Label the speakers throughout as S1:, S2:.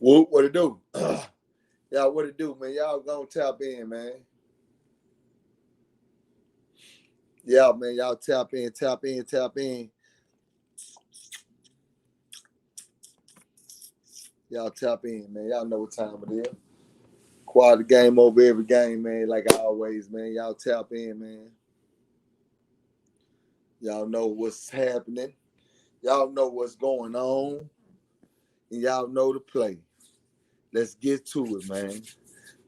S1: What it do? Y'all, what it do, man? Y'all gonna tap in, man. Yeah, man, y'all tap in, tap in, tap in. Y'all tap in, man. Y'all know what time it is. Quality game over every game, man. Like always, man. Y'all tap in, man. Y'all know what's happening. Y'all know what's going on. And y'all know the play. Let's get to it, man.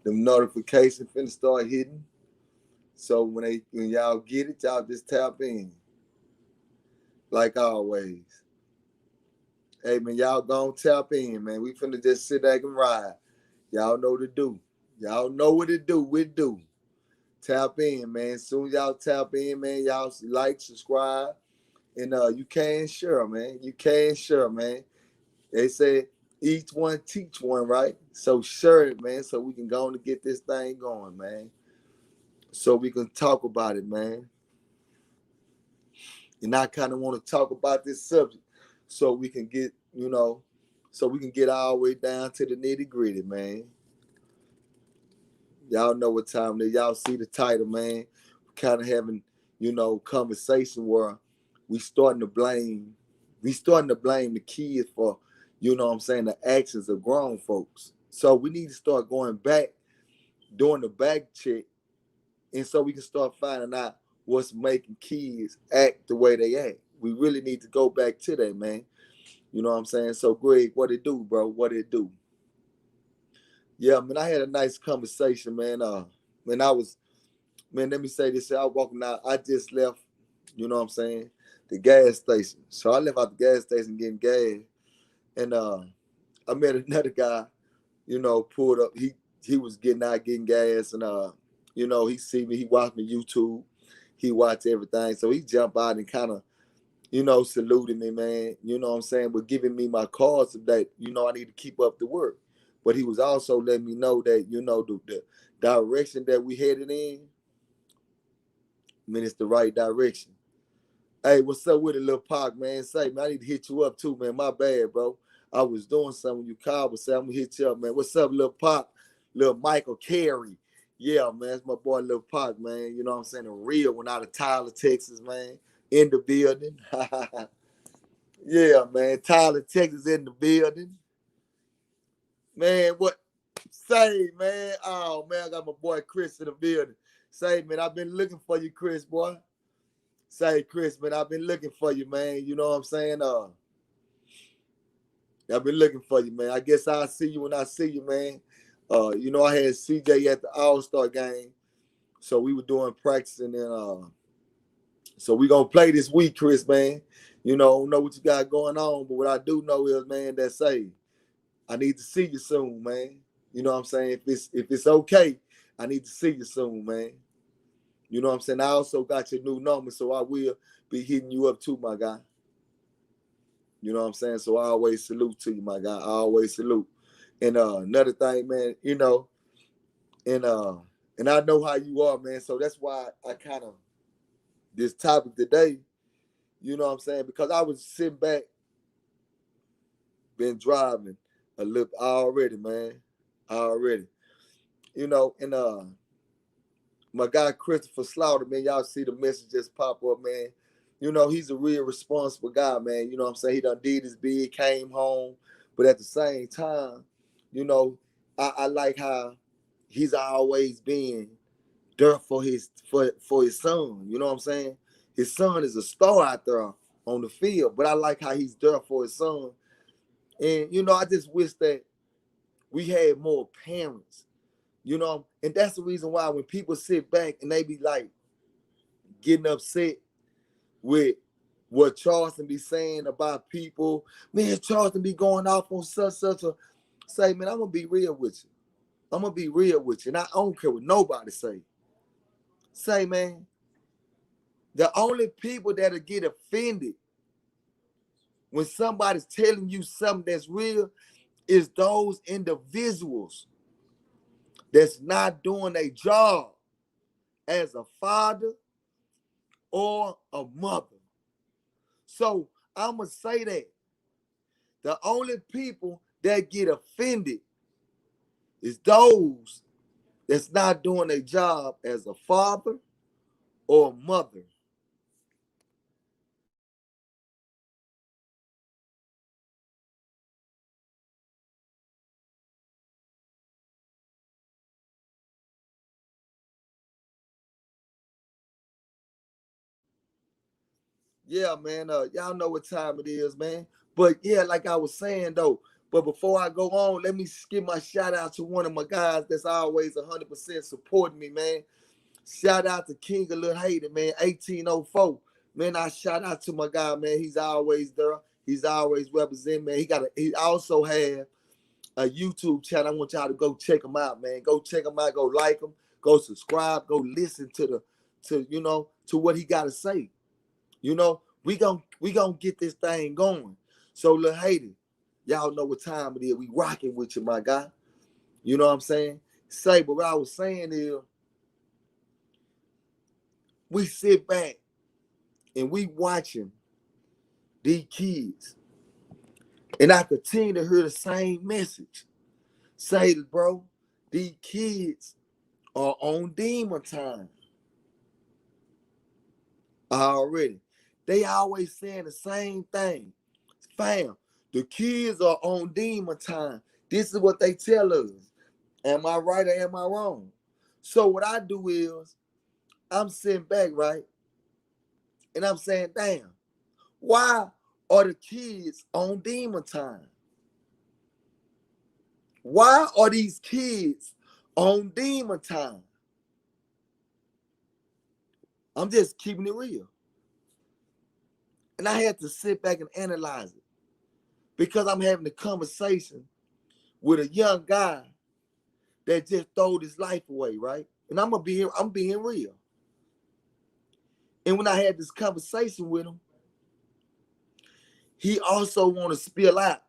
S1: The notifications finna start hitting. So when y'all get it, y'all just tap in. Like always. Hey man, y'all gonna tap in, man. We finna just sit back and ride. Y'all know what to do. Y'all know what to do. We do. Tap in, man. Soon as y'all tap in, man, y'all like, subscribe, and you can share, man. You can share, man. They say each one teach one, right? So share it, man, so we can go on to get this thing going, man. So we can talk about it, man. And I kind of want to talk about this subject so we can get, so we can get all the way down to the nitty gritty, man. Y'all know what time it is. Y'all see the title, man. Kind of having, conversation where we starting to blame the kids for, the actions of grown folks. So we need to start going back, doing the back check, and so we can start finding out what's making kids act the way they act. We really need to go back to that, man. You know what I'm saying? So, Greg, what it do, bro? What it do? Yeah, man, I had a nice conversation, man. Let me say this. I was walking out. I just left, the gas station. So I left out the gas station getting gas. And I met another guy, pulled up. He was getting out, getting gas. And, he see me. He watched me YouTube. He watched everything. So he jumped out and kind of, saluted me, man. You know what I'm saying? But giving me my cards that, I need to keep up the work. But he was also letting me know that, the direction that we headed in, it's the right direction. Hey, what's up with it, Lil Pac, man? Say, man, I need to hit you up too, man. My bad, bro. I was doing something when you called, but say, I'm going to hit you up, man. What's up, Lil Pac? Lil Michael Carey. Yeah, man, it's my boy Lil Pac, man. You know what I'm saying? A real one out of Tyler, Texas, man. In the building. Yeah, man. Tyler, Texas in the building. Man, what? Say, man. Oh, man, I got my boy Chris in the building. Say, man, I've been looking for you, Chris, boy. Say, Chris, man, I've been looking for you, man. You know what I'm saying? I've been looking for you, man. I guess I'll see you when I see you, man. I had CJ at the All-Star game. So we were doing practicing, and so we gonna play this week, Chris, man. I don't know what you got going on, but what I do know is, man, that say I need to see you soon, man. You know what I'm saying? If it's okay, I need to see you soon, man. You know what I'm saying? I also got your new number, so I will be hitting you up too, my guy. You know what I'm saying? So I always salute to you, my guy. I always salute. And another thing, man, and I know how you are, man. So that's why I kind of this topic today, you know what I'm saying? Because I was sitting back, been driving a little already, man. Already. And my guy Christopher Slaughter, man, y'all see the message just pop up, man. He's a real responsible guy, man. You know what I'm saying? He done did his bid, came home. But at the same time, I like how he's always been there for his son. You know what I'm saying? His son is a star out there on the field, but I like how he's there for his son. And, I just wish that we had more parents, and that's the reason why when people sit back and they be like getting upset with what Charleston be saying about people, man, Charleston be going off on such a, say, man, I'm going to be real with you. I'm going to be real with you. And I don't care what nobody say. Say, man, the only people that'll get offended when somebody's telling you something that's real is those individuals that's not doing a job as a father or a mother. So I'm going to say that the only people that get offended is those that's not doing their job as a father or a mother. Yeah, man. Y'all know what time it is, man. But yeah, like I was saying though, but before I go on, let me give my shout out to one of my guys that's always 100% supporting me, man. Shout out to King of Little Haiti, man, 1804. Man, I shout out to my guy, man. He's always there. He's always representing, man. He also have a YouTube channel. I want y'all to go check him out, man. Go check him out, go like him, go subscribe, go listen to what he got to say. You know, we gonna get this thing going. So Lil Haiti, y'all know what time it is. We rocking with you, my guy. You know what I'm saying? But what I was saying is we sit back and we watching these kids. And I continue to hear the same message. Say, bro, these kids are on demon time already. They always saying the same thing. Fam, the kids are on demon time. This is what they tell us. Am I right or am I wrong? So what I do is I'm sitting back, right? And I'm saying, damn, why are the kids on demon time? Why are these kids on demon time? I'm just keeping it real. And I had to sit back and analyze it because I'm having a conversation with a young guy that just throwed his life away, right? And I'm being real. And when I had this conversation with him, he also want to spill out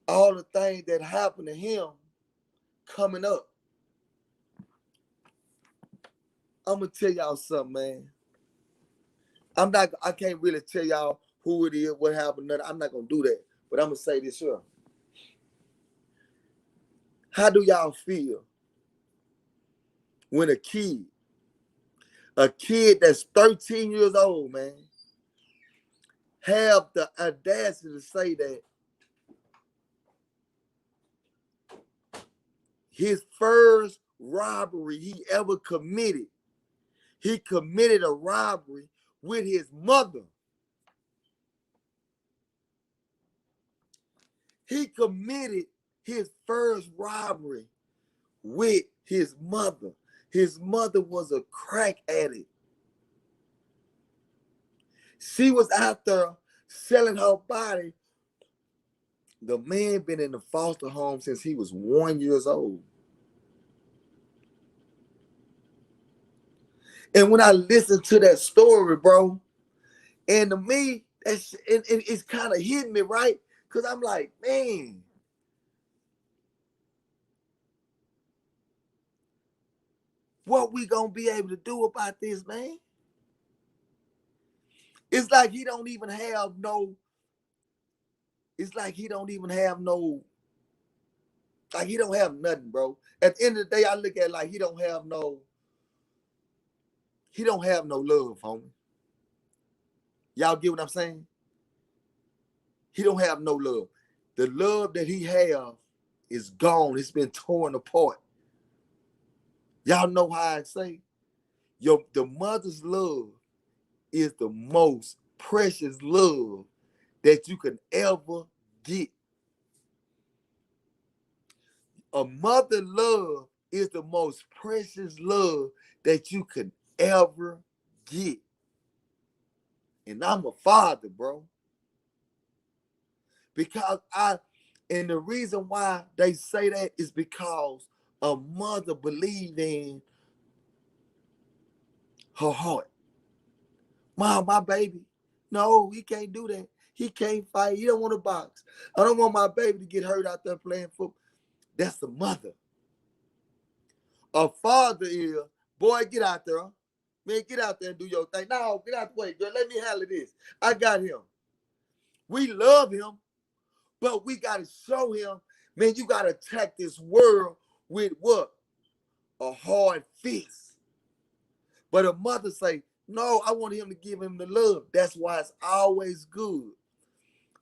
S1: all the things that happened to him coming up. I'm gonna tell y'all something, man. I can't really tell y'all who it is, what happened. I'm not gonna do that. But I'm gonna say this here. How do y'all feel when a kid that's 13 years old, man, have the audacity to say that his first robbery he ever committed, he committed a robbery with his mother. He committed his first robbery with his mother. His mother was a crack addict. She was out there selling her body. The man been in the foster home since he was 1 year old. And when I listened to that story, bro, and to me, it's kind of hitting me, right? Because I'm like, man, what we gonna be able to do about this, man? It's like he don't even have no, it's like he don't even have no, like he don't have nothing, bro. At the end of the day, I look at it like he don't have no love, homie. Y'all get what I'm saying? He don't have no love. The love that he have is gone. It's been torn apart. Y'all know how I say, the mother's love is the most precious love that you can ever get. A mother love is the most precious love that you can ever get. And I'm a father, bro. Because and the reason why they say that is because a mother believes in her heart. Mom, my baby. No, he can't do that. He can't fight. He don't want to box. I don't want my baby to get hurt out there playing football. That's the mother. A father is, boy, get out there. Man, get out there and do your thing. No, get out the way, girl. Let me handle this. I got him. We love him, But we got to show him, man, you got to attack this world with what? A hard fist. But a mother say, no, I want him to give him the love. That's why it's always good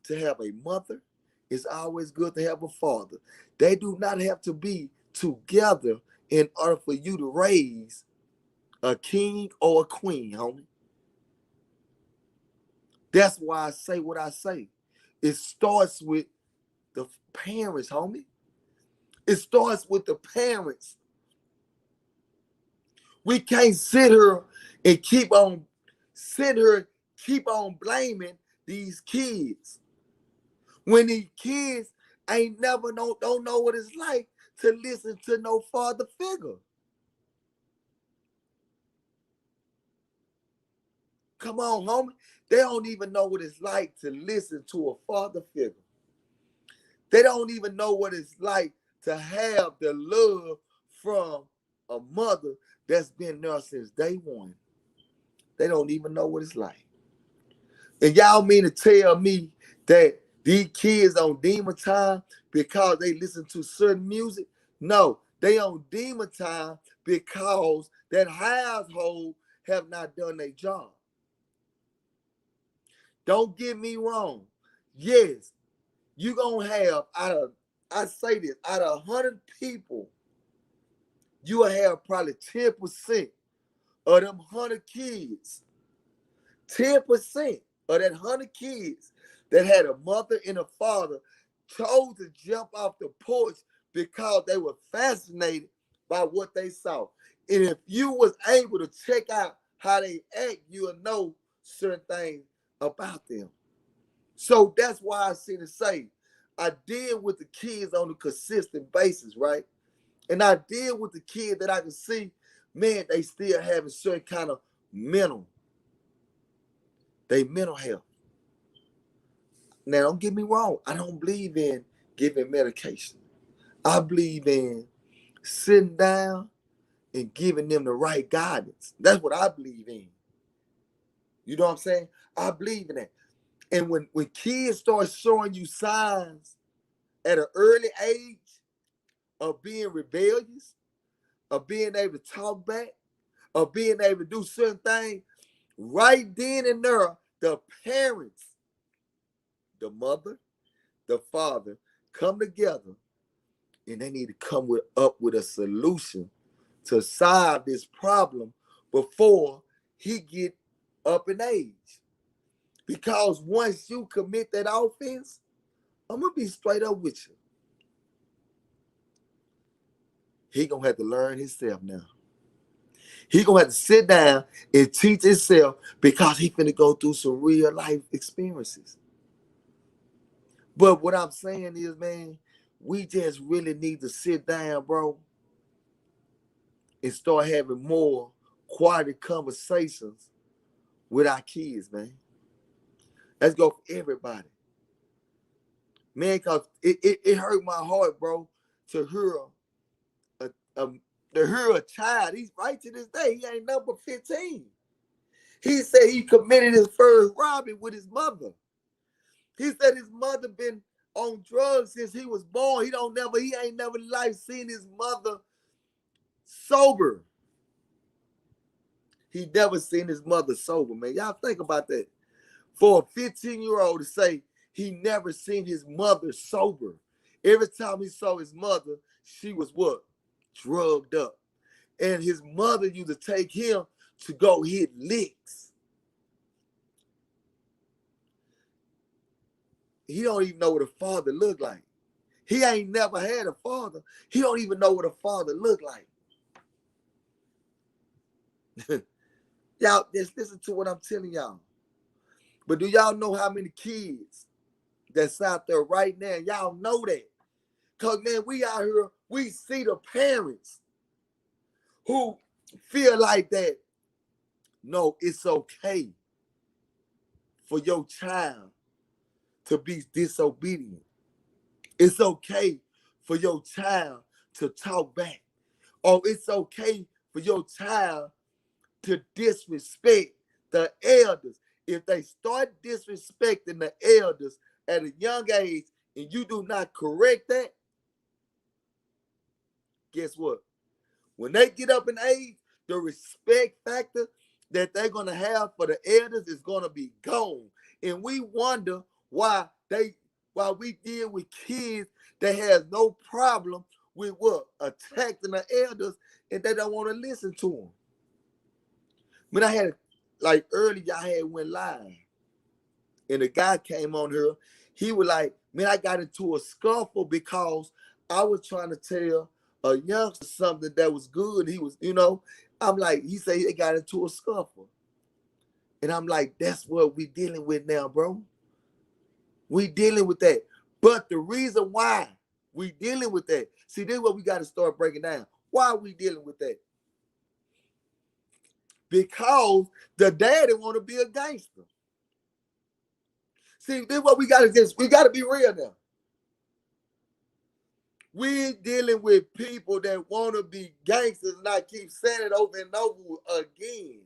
S1: to have a mother. It's always good to have a father. They do not have to be together in order for you to raise a king or a queen, homie. That's why I say what I say. It starts with the parents, homie. It starts with the parents. We can't sit here and keep on blaming these kids when these kids ain't never don't know what it's like to listen to no father figure. Come on, homie. They don't even know what it's like to listen to a father figure. They don't even know what it's like to have the love from a mother that's been there since day one. They don't even know what it's like. And y'all mean to tell me that these kids on demon time because they listen to certain music? No, they on demon time because that household have not done their job. Don't get me wrong. Yes, you gonna have out of 100 people, you will have probably 10% of them 100 kids. 10% of that 100 kids that had a mother and a father chose to jump off the porch because they were fascinated by what they saw. And if you was able to check out how they act, you'll know certain things about them. So that's why I seem to say I deal with the kids on a consistent basis, right? And I deal with the kids that I can see, man, they still having certain kind of mental health. Now, don't get me wrong. I don't believe in giving medication. I believe in sitting down and giving them the right guidance. That's what I believe in. You know what I'm saying? I believe in that. And when kids start showing you signs at an early age of being rebellious, of being able to talk back, of being able to do certain things, right then and there, the parents, the mother, the father, come together and they need to come up with a solution to solve this problem before he get up in age. Because once you commit that offense, I'm gonna be straight up with you. He gonna have to learn himself now. He gonna have to sit down and teach himself because he finna go through some real life experiences. But what I'm saying is, man, we just really need to sit down, bro, and start having more quality conversations with our kids, man. Let's go for everybody. Man, because it hurt my heart, bro, to hear a child. He's right to this day. He ain't number 15. He said he committed his first robbery with his mother. He said his mother been on drugs since he was born. He ain't never in life seen his mother sober. He never seen his mother sober, man. Y'all think about that. For a 15-year-old to say he never seen his mother sober. Every time he saw his mother, she was what? Drugged up. And his mother used to take him to go hit licks. He don't even know what a father looked like. He ain't never had a father. He don't even know what a father looked like. Y'all, just listen to what I'm telling y'all. But do y'all know how many kids that's out there right now? Y'all know that. Because, man, we out here, we see the parents who feel like that, no, it's okay for your child to be disobedient. It's okay for your child to talk back. Or it's okay for your child to disrespect the elders. If they start disrespecting the elders at a young age, and you do not correct that, guess what? When they get up in age, the respect factor that they're gonna have for the elders is gonna be gone. And we wonder why we deal with kids that has no problem with what? Attacking the elders, and they don't want to listen to them. When I had like earlier, I had went live, and the guy came on here. He was like, "Man, I got into a scuffle because I was trying to tell a youngster something that was good. He was, I'm like, he said they got into a scuffle, and I'm like, that's what we dealing with now, bro. We dealing with that. But the reason why we dealing with that, see, this is what we got to start breaking down. Why are we dealing with that? Because the daddy want to be a gangster. See, this is what we got to be real now. We dealing with people that want to be gangsters, and I keep saying it over and over again.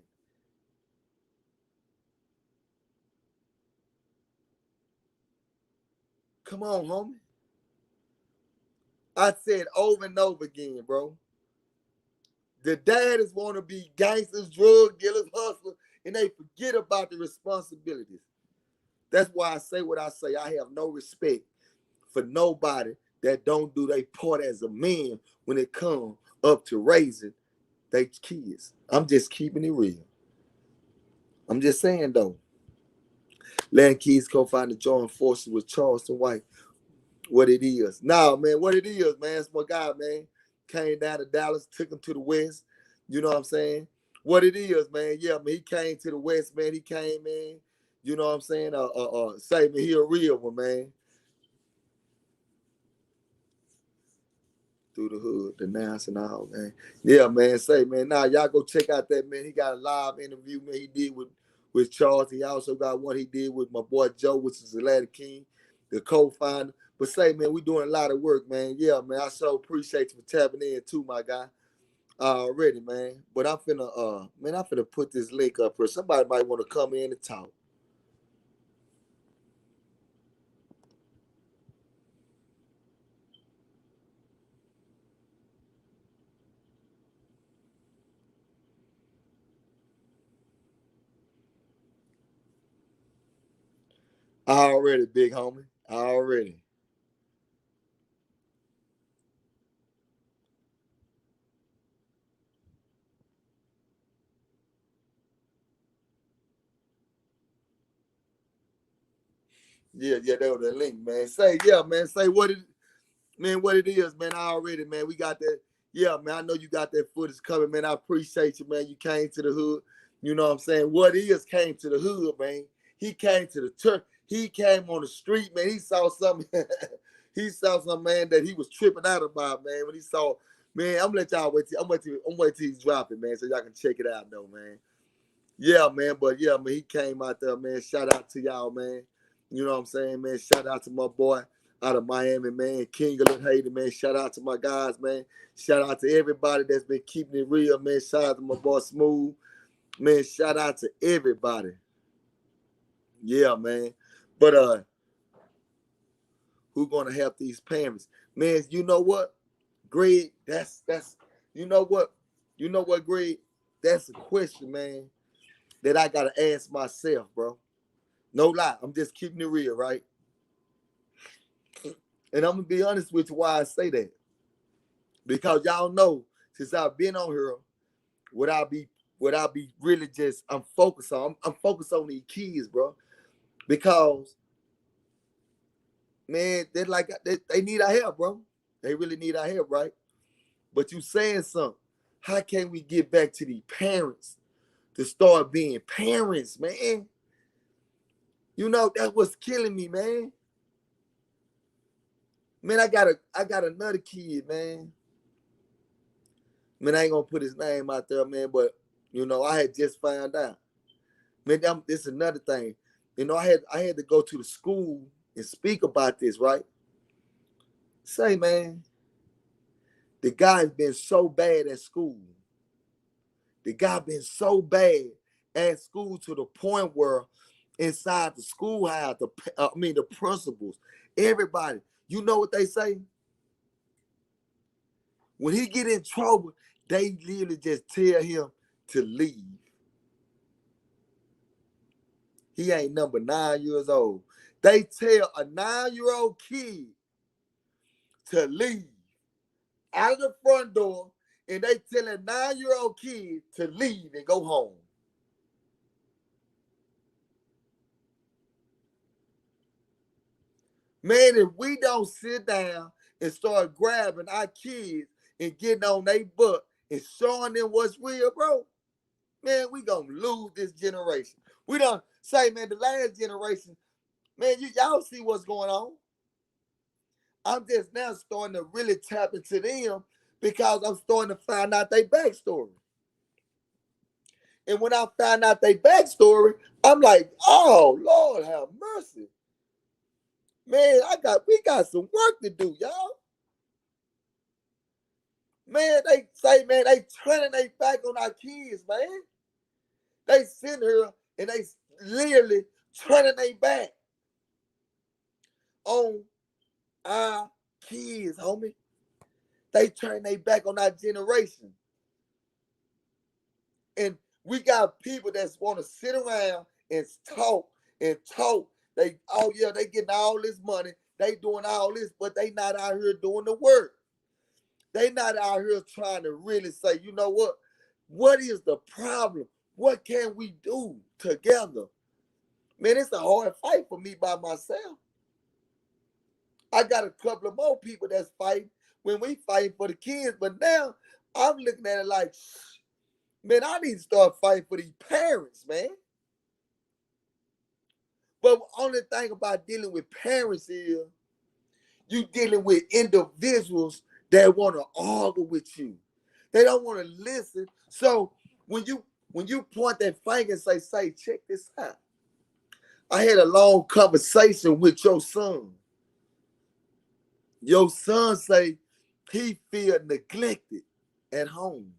S1: Come on, homie. I said over and over again, bro. The daddies want to be gangsters, drug dealers, hustlers, and they forget about the responsibilities. That's why I say what I say. I have no respect for nobody that don't do their part as a man when it comes up to raising their kids. I'm just keeping it real. I'm just saying, though. Land Keys co-founder joined forces with Charleston White. What it is. Nah, man, what it is, man. It's my guy, man. Came down to Dallas, took him to the West. You know what I'm saying? What it is, man. Yeah, man, he came to the West, man. He came, man. You know what I'm saying? Say, man, he a real one, man. Through the hood, the Nas and all, man. Yeah, man. Say, man, y'all go check out that, man. He got a live interview, man, he did with Charles. He also got one he did with my boy Joe, which is Atlanta King, the co-founder. But say, man, we doing a lot of work, man. Yeah, man. I so appreciate you for tapping in too, my guy. Already, man. But I'm finna put this link up here. Somebody might want to come in and talk. Already, big homie. Already. Yeah, that was the link, man. Say, yeah, man. Say what it is, man. Already, man. We got that. Yeah, man. I know you got that footage coming, man. I appreciate you, man. You came to the hood. You know what I'm saying? What is came to the hood, man. He came to the church. He came on the street, man. He saw something. He saw some man that he was tripping out about, man. When he saw, man, I'm gonna let y'all wait till he drop it, man, so y'all can check it out, though, man. Yeah, man. But yeah, man, he came out there, man. Shout out to y'all, man. You know what I'm saying, man? Shout out to my boy out of Miami, man. King of Haiti, man. Shout out to my guys, man. Shout out to everybody that's been keeping it real, man. Shout out to my boy Smooth. Man, shout out to everybody. Yeah, man. But who gonna help these parents? Man, you know what? Greg, that's you know what? You know what, Greg? That's a question, man, that I gotta ask myself, bro. No lie. I'm just keeping it real, right? And I'm gonna be honest with you why I say that. Because y'all know, since I've been on here, what I be really just I'm focused on. I'm focused on these kids, bro. Because man, they need our help, bro. They really need our help, right? But you saying something. How can we get back to the parents to start being parents, man? You know, that's what's killing me, man. Man, I got another kid, man. Man, I ain't gonna put his name out there, man, but you know, I had just found out. Man, this is another thing. You know, I had to go to the school and speak about this, right? Say, man, the guy's been so bad at school. The guy been so bad at school to the point where inside the schoolhouse, the principals, everybody. You know what they say? When he get in trouble, they literally just tell him to leave. He ain't number 9 years old. They tell a 9-year-old kid to leave out of the front door, and they tell a 9-year-old kid to leave and go home. Man, if we don't sit down and start grabbing our kids and getting on their butt and showing them what's real, bro, man, we gonna lose this generation. We don't say, man, the last generation, man, y'all see what's going on. I'm just now starting to really tap into them because I'm starting to find out their backstory. And when I find out their backstory, I'm like, oh, Lord have mercy. Man, we got some work to do, y'all. Man, they say, man, they turning their back on our kids, man. They sit here and they literally turning their back on our kids, homie. They turn their back on our generation. And we got people that want to sit around and talk and talk. They getting all this money. They doing all this, but they not out here doing the work. They not out here trying to really say, you know what? What is the problem? What can we do together? Man, it's a hard fight for me by myself. I got a couple of more people that's fighting when we fighting for the kids, but now I'm looking at it like, man, I need to start fighting for these parents, man. But the only thing about dealing with parents is you dealing with individuals that want to argue with you. They don't want to listen. So when you point that finger and say, check this out. I had a long conversation with your son. Your son say he feel neglected at home.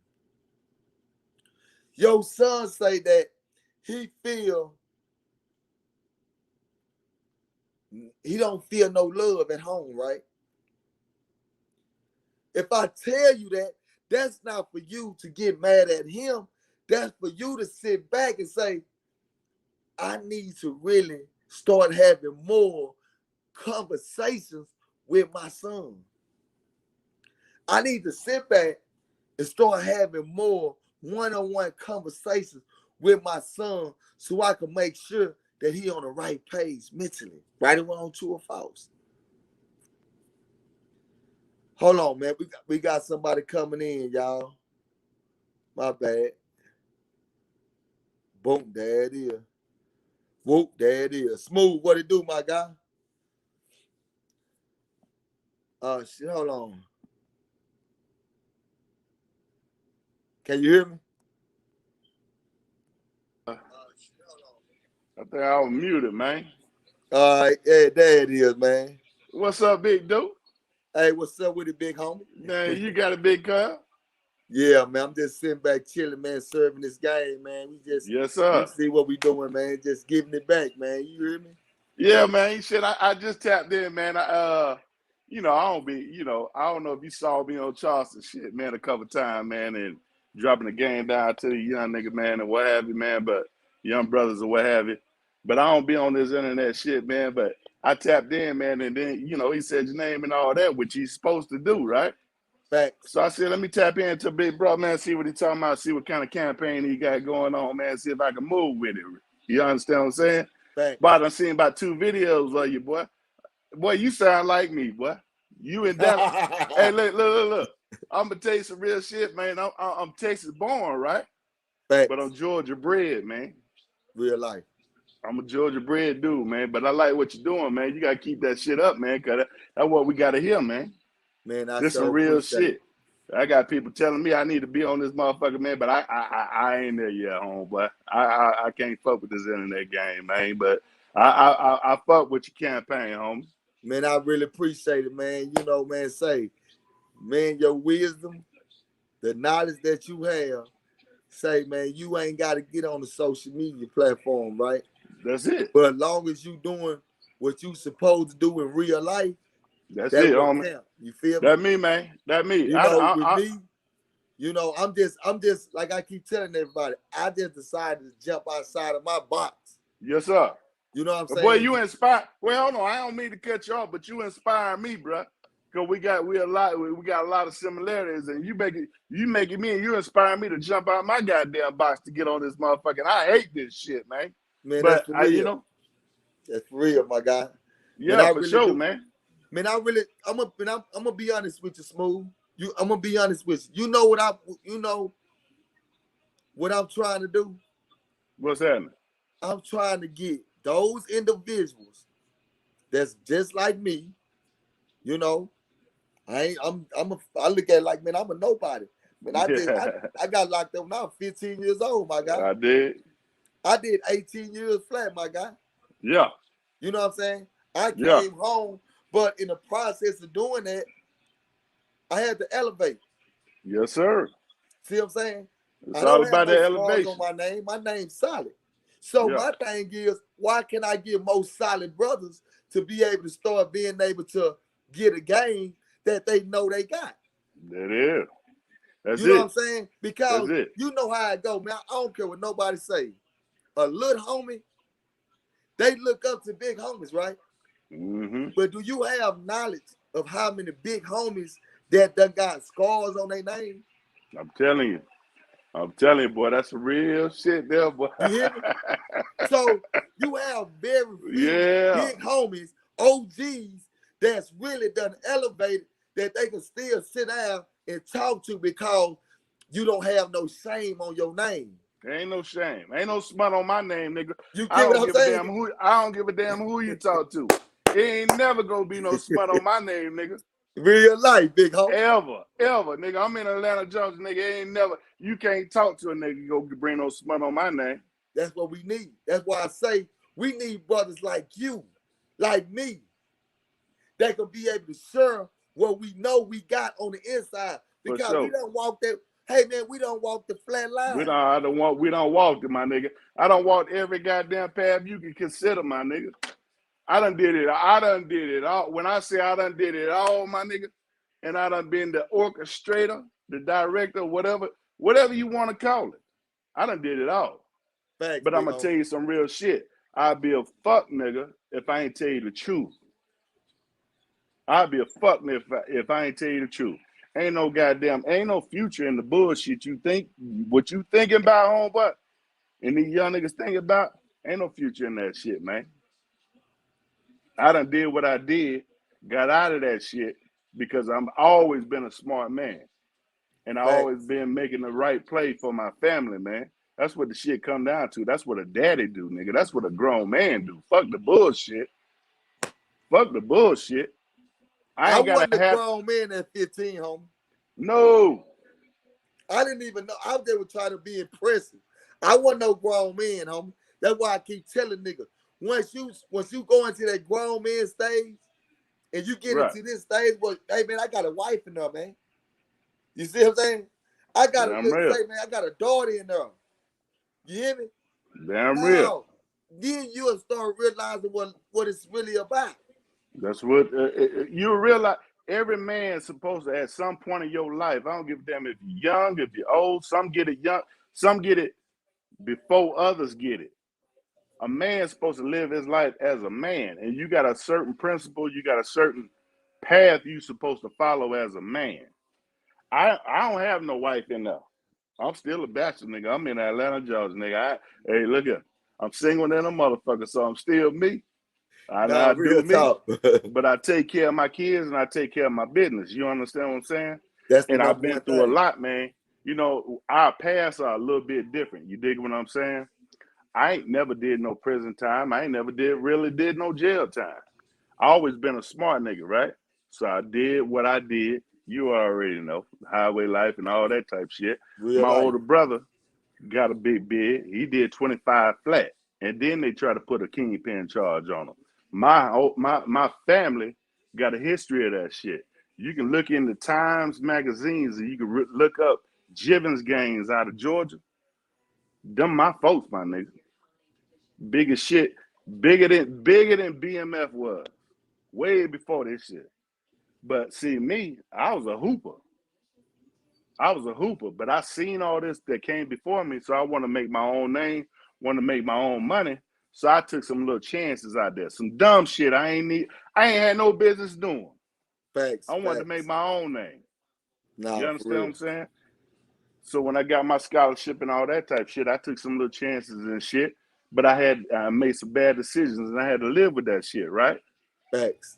S1: Your son say that he don't feel no love at home, right? If I tell you that, that's not for you to get mad at him. That's for you to sit back and say, I need to really start having more conversations with my son. I need to sit back and start having more one-on-one conversations with my son so I can make sure that he on the right page mentally. Right or wrong, true or false. Hold on, man. We got somebody coming in, y'all. My bad. Boom, there it is. Whoop, there it is. Smooth, what it do, my guy? Shit, hold on. Can you hear me?
S2: I think I was muted, man.
S1: All right, yeah, there it is, man.
S2: What's up, big dude?
S1: Hey, what's up with it, big homie?
S2: Man, you got a big car?
S1: Yeah, man, I'm just sitting back chilling, man, serving this game, man.
S2: Yes, sir.
S1: We see what we doing, man. Just giving it back, man. You hear me?
S2: Yeah, man. Shit, I just tapped in, man. I don't know if you saw me on Charleston shit, man, a couple times, man, and dropping the game down to the young nigga, man, and what have you, man, but young brothers or what have you. But I don't be on this internet shit, man, but I tapped in, man, and then, he said your name and all that, which he's supposed to do, right?
S1: Facts.
S2: So I said, let me tap into Big Bro, man, see what he talking about, see what kind of campaign he got going on, man, see if I can move with it. You understand what I'm saying?
S1: Facts.
S2: But I seen about 2 videos of you, boy. Boy, you sound like me, boy. You in Dallas. Hey, look. I'm going to tell you some real shit, man. I'm Texas born, right?
S1: Facts.
S2: But I'm Georgia bred, man.
S1: Real life.
S2: I'm a Georgia bred dude, man. But I like what you're doing, man. You got to keep that shit up, man, because that's what we got to hear, man.
S1: Man,
S2: This some real shit. I got people telling me I need to be on this motherfucker, man, but I ain't there yet, homeboy. I can't fuck with this internet game, man. But I fuck with your campaign, homie.
S1: Man, I really appreciate it, man. You know, man, man, your wisdom, the knowledge that you have, man, you ain't got to get on the social media platform, right?
S2: That's it.
S1: But as long as you doing what you supposed to do in real life,
S2: That's
S1: that
S2: it,
S1: what
S2: homie.
S1: count. You feel me?
S2: That me, man. That me.
S1: You know, with me, you know, I'm just like I keep telling everybody, I just decided to jump outside of my box.
S2: Yes, sir.
S1: You know what I'm
S2: But boy,
S1: saying?
S2: you inspire. Well, hold on. I don't mean to cut you off, but you inspire me, bro. Cause we got a lot of similarities, and you making me and you inspire me to jump out my goddamn box to get on this motherfucking. I hate this shit, man.
S1: Man, that's
S2: But
S1: for
S2: you
S1: real.
S2: know,
S1: That's for real, my guy. Man,
S2: yeah,
S1: I
S2: for
S1: really
S2: sure,
S1: do.
S2: man.
S1: Man, I'm gonna be honest with you, Smooth. I'm gonna be honest with you. You know what I'm trying to do?
S2: What's happening?
S1: I'm trying to get those individuals that's just like me, you know. I look at it like, man, I'm a nobody. Man,
S2: Yeah,
S1: I got locked up when I was 15 years old, my guy.
S2: I did.
S1: I did 18 years flat, my guy.
S2: Yeah,
S1: You know what I'm saying? I
S2: yeah.
S1: came home, but in the process of doing that, I had to elevate.
S2: Yes, sir.
S1: See what I'm saying?
S2: It's
S1: I
S2: all
S1: don't have
S2: about
S1: no
S2: the
S1: scars on
S2: elevation.
S1: my name. My name's solid. So
S2: Yeah,
S1: my thing is, why can I get more solid brothers to be able to start being able to get a game that they know they got?
S2: that is. That's
S1: You know what
S2: it.
S1: I'm saying?
S2: That's
S1: Because
S2: it.
S1: you know how it go, man. I don't care what nobody say. A little homie, they look up to big homies, right?
S2: Mm-hmm.
S1: But do you have knowledge of how many big homies that done got scars on their name?
S2: I'm telling you. I'm telling you, boy, that's real shit there, boy.
S1: You hear me? So you have very few
S2: Yeah.
S1: big homies, OGs, that's really done elevated that they can still sit down and talk to because you don't have no shame on your name.
S2: Ain't no shame. Ain't no smut on my name, nigga.
S1: You
S2: I
S1: get what
S2: don't
S1: I'm
S2: give a
S1: saying?
S2: damn who you talk to. It ain't never gonna be no smut on my name, nigga.
S1: Real life, big homie.
S2: Ever, nigga. I'm in Atlanta, Georgia, nigga. Ain't never. You can't talk to a nigga go bring no smut on my name.
S1: That's what we need. That's why I say we need brothers like you, like me, that can be able to share what we know we got on the inside.
S2: For
S1: Because we
S2: sure.
S1: don't walk that, hey man, we don't walk the flat line.
S2: We don't walk it, my nigga. I don't walk every goddamn path you can consider, my nigga. I done did it. I done did it all. When I say I done did it all, my nigga, and I done been the orchestrator, the director, whatever you want to call it. I done did it all.
S1: Facts,
S2: But I'm
S1: big
S2: gonna tell
S1: homie.
S2: you some real shit. I'd be a fuck nigga if I ain't tell you the truth. I'd be a fuck nigga if I ain't tell you the truth. Ain't no future in the bullshit you think, what you thinking about, homeboy, and these young niggas thinking about, ain't no future in that shit, man. I done did what I did, got out of that shit because I'm always been a smart man. And I always
S1: Facts.
S2: been making the right play for my family, man. That's what the shit come down to. That's what a daddy do, nigga. That's what a grown man do. Fuck the bullshit. Fuck the bullshit. I
S1: I
S2: ain't gotta
S1: wasn't a
S2: have
S1: grown man at 15, homie.
S2: no.
S1: I didn't even know. I was there trying to be impressive. I wasn't no grown man, homie. That's why I keep telling niggas, once you go into that grown man stage and you get
S2: Right.
S1: into this stage, well, hey man, I got a wife in there, man. You see what I'm saying? I got
S2: Damn
S1: to
S2: real.
S1: say, man, I got a daughter in there. You hear me?
S2: Damn real.
S1: Now, then you'll start realizing what it's really about.
S2: That's what you realize. Every man's supposed to, at some point in your life, I don't give a damn if you're young, if you're old, some get it young, some get it before others get it. A man's supposed to live his life as a man, and you got a certain principle, you got a certain path you supposed to follow as a man. I don't have no wife in there. I'm still a bachelor, nigga. I'm in Atlanta, Georgia, nigga. Hey, look at, I'm single than a motherfucker, so I'm still me. I know
S1: Nah,
S2: I do
S1: real
S2: me,
S1: talk.
S2: but I take care of my kids and I take care of my business. You understand what I'm saying?
S1: That's the
S2: And I've
S1: number
S2: been
S1: one
S2: through a
S1: thing.
S2: lot, man. You know, our paths are a little bit different. You dig what I'm saying? I ain't never did no prison time. I ain't never really did no jail time. I always been a smart nigga, right? So I did what I did. You already know, highway life and all that type shit.
S1: Real
S2: My
S1: life.
S2: older brother got a big bid. He did 25 flat. And then they try to put a kingpin charge on him. My family got a history of that shit. You can look in the Times magazines and you can look up Jivens gangs out of Georgia. Them my folks, my nigga. Biggest shit, bigger than BMF was, way before this shit. But see me, I was a hooper. But I seen all this that came before me, so I want to make my own name, want to make my own money. So I took some little chances out there, some dumb shit I ain't had no business doing.
S1: Facts,
S2: I wanted to make
S1: facts.
S2: my own name. You
S1: Nah, for
S2: understand what
S1: real.
S2: I'm saying? So when I got my scholarship and all that type shit, I took some little chances and shit. But I made some bad decisions and I had to live with that shit, right?
S1: Facts.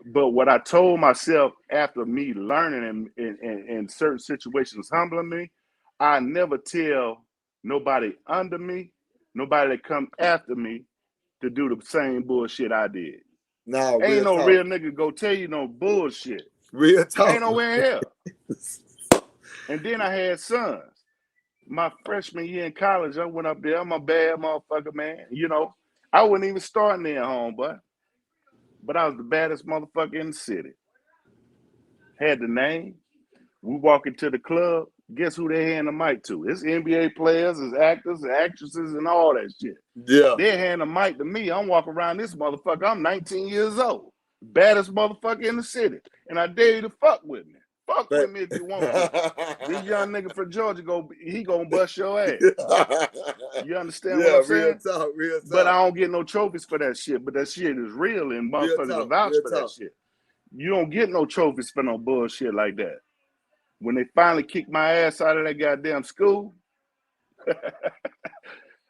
S2: But what I told myself after me learning in certain situations humbling me, I never tell nobody under me, nobody that come after me to do the same bullshit I did.
S1: Nah,
S2: Ain't
S1: real
S2: no
S1: talk.
S2: real nigga go tell you no bullshit.
S1: Real
S2: Ain't
S1: talk.
S2: nowhere in hell. And then I had sons. My freshman year in college, I went up there. I'm a bad motherfucker, man. You know, I wasn't even starting there at home, but I was the baddest motherfucker in the city. Had the name. We walk into the club. Guess who they hand the mic to? It's NBA players, it's actors, actresses, and all that shit.
S1: Yeah.
S2: They hand the mic to me. I'm walking around this motherfucker. I'm 19 years old. Baddest motherfucker in the city. And I dare you to fuck with me. Fuck with me if you want to. This young nigga from Georgia, he gonna bust your ass. You understand what
S1: Yeah,
S2: I'm
S1: real
S2: saying?
S1: talk, real
S2: But I
S1: talk.
S2: don't get no trophies for that shit. But that shit is real and
S1: Real
S2: motherfuckers will
S1: talk,
S2: vouch
S1: real
S2: for that
S1: talk.
S2: shit. You don't get no trophies for no bullshit like that. When they finally kicked my ass out of that goddamn school,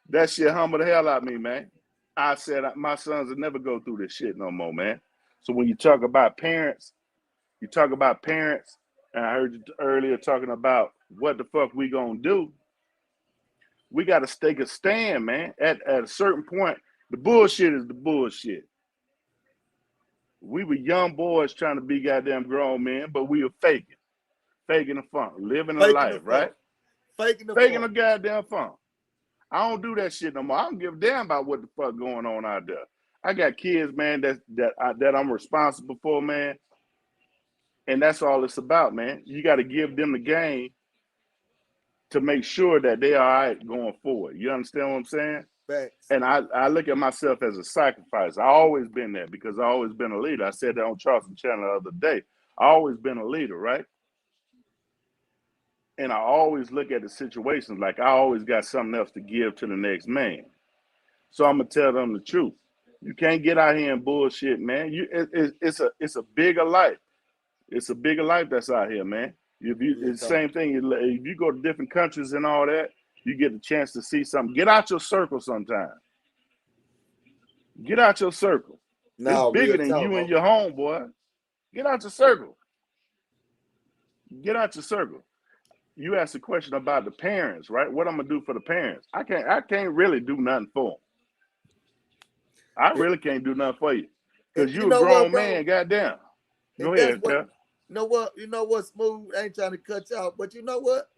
S2: that shit humbled the hell out of me, man. I said my sons will never go through this shit no more, man. So when you talk about parents, and I heard you earlier talking about what the fuck we gonna do. We got to take a stand, man. At a certain point, the bullshit is the bullshit. We were young boys trying to be goddamn grown men, but we were faking the funk, living a
S1: Faking the
S2: life,
S1: funk.
S2: right?
S1: Faking the
S2: Faking the
S1: funk.
S2: goddamn funk. I don't do that shit no more. I don't give a damn about what the fuck going on out there. I got kids, man, that I'm responsible for, man, and that's all it's about, man. You got to give them the game to make sure that they are all right going forward. You understand what I'm saying?
S1: Facts.
S2: And I look at myself as a sacrifice. I always been there because I always been a leader. I said that on Charleston Channel the other day. I always been a leader, right? And I always look at the situations like I always got something else to give to the next man. So I'm gonna tell them the truth. You can't get out here and bullshit, man. It's a bigger life. It's a bigger life that's out here, man.
S1: Real
S2: It's the
S1: talk.
S2: same thing. If you go to different countries and all that, you get the chance to see something. Get out your circle sometime. Get out your circle. It's
S1: Nah,
S2: bigger
S1: real
S2: than
S1: talk,
S2: you and
S1: bro.
S2: your homeboy. Get out your circle. Get out your circle. You asked a question about the parents, right? What I'm gonna do for the parents? I can't really do nothing for them. I
S1: And,
S2: really can't do nothing for you
S1: and
S2: because
S1: you
S2: you a
S1: know what,
S2: grown
S1: bro?
S2: man. Goddamn. Go
S1: And that's
S2: ahead,
S1: what
S2: Cal.
S1: you know what, Smooth. I ain't trying to cut you off, but you know what?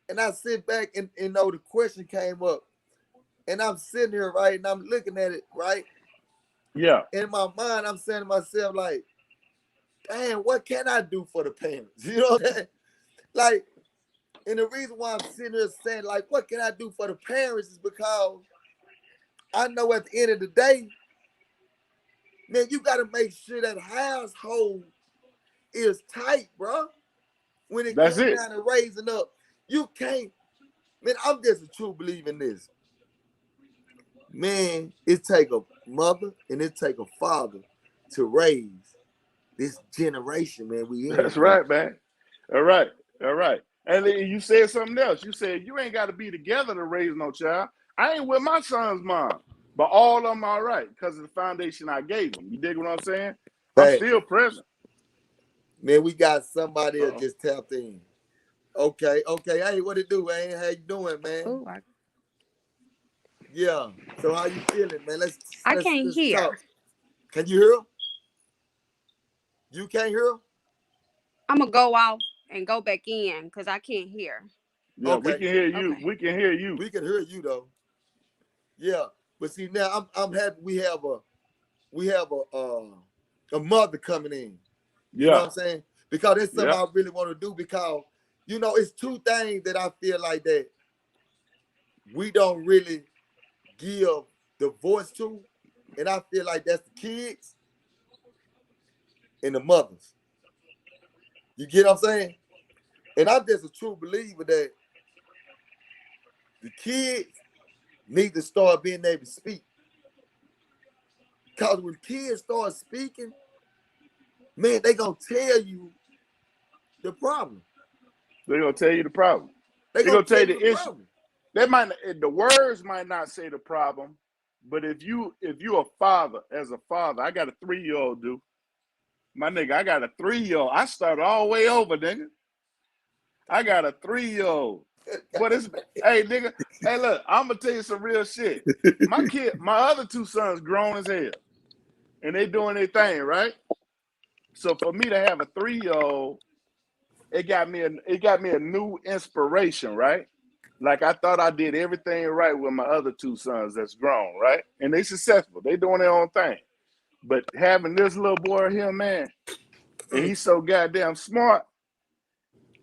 S1: And I sit back and the question came up, and I'm sitting here, right, and I'm looking at it, right.
S2: Yeah,
S1: In my mind, I'm saying to myself, like, damn, what can I do for the parents? You know what I'm saying? Like, and the reason why I'm sitting here saying, like, what can I do for the parents is because I know at the end of the day, man, you got to make sure that household is tight, bro. When it
S2: that's
S1: comes
S2: it.
S1: down to raising up, you can't, man, I'm just a true believer in this. Man, it take a mother and it take a father to raise this generation, man, we in,
S2: That's
S1: man.
S2: right, man. All right, all right. And then you said something else. You said you ain't got to be together to raise no child. I ain't with my son's mom, but all of them all right because of the foundation I gave them. You dig what I'm saying? I'm
S1: Hey,
S2: still present.
S1: man, we got somebody that
S2: Uh-oh.
S1: just tapped in. Okay, okay. Hey, what it do, man? How you doing, man?
S3: Oh,
S1: Yeah. So how you feeling, man? Let's
S3: I
S1: let's
S3: can't
S1: let's
S3: hear.
S1: talk. Can you hear him? You can't hear him?
S3: I'm gonna go off and go back in because I can't hear.
S2: Yeah, we
S1: Okay.
S2: can hear you.
S3: Okay.
S2: We can hear you.
S1: We can hear you though. Yeah. But see now I'm happy we have a mother coming in. You know what
S2: Yeah,
S1: I'm saying? Because that's something
S2: yeah.
S1: I really want to do because it's two things that I feel like that we don't really give the voice to, and I feel like that's the kids and the mothers. You get what I'm saying? And I'm just a true believer that the kids need to start being able to speak. Because when kids start speaking, man, they gonna tell you the problem.
S2: They're gonna tell you the problem.
S1: They
S2: They're
S1: gonna
S2: gonna tell
S1: tell
S2: you
S1: you the
S2: the issue.
S1: problem.
S2: The words might not say the problem, but if you a father, as a father, I got a 3-year-old, dude. My nigga, I got a 3-year-old. I started all the way over, nigga. I got a 3-year-old. But it's hey nigga, hey look, I'm gonna tell you some real shit. My other 2 sons grown as hell. And they doing their thing, right? So for me to have a 3-year-old, it got me a new inspiration, right? Like I thought I did everything right with my other 2 sons that's grown, right? And they successful. They doing their own thing. But having this little boy here, man, and he's so goddamn smart,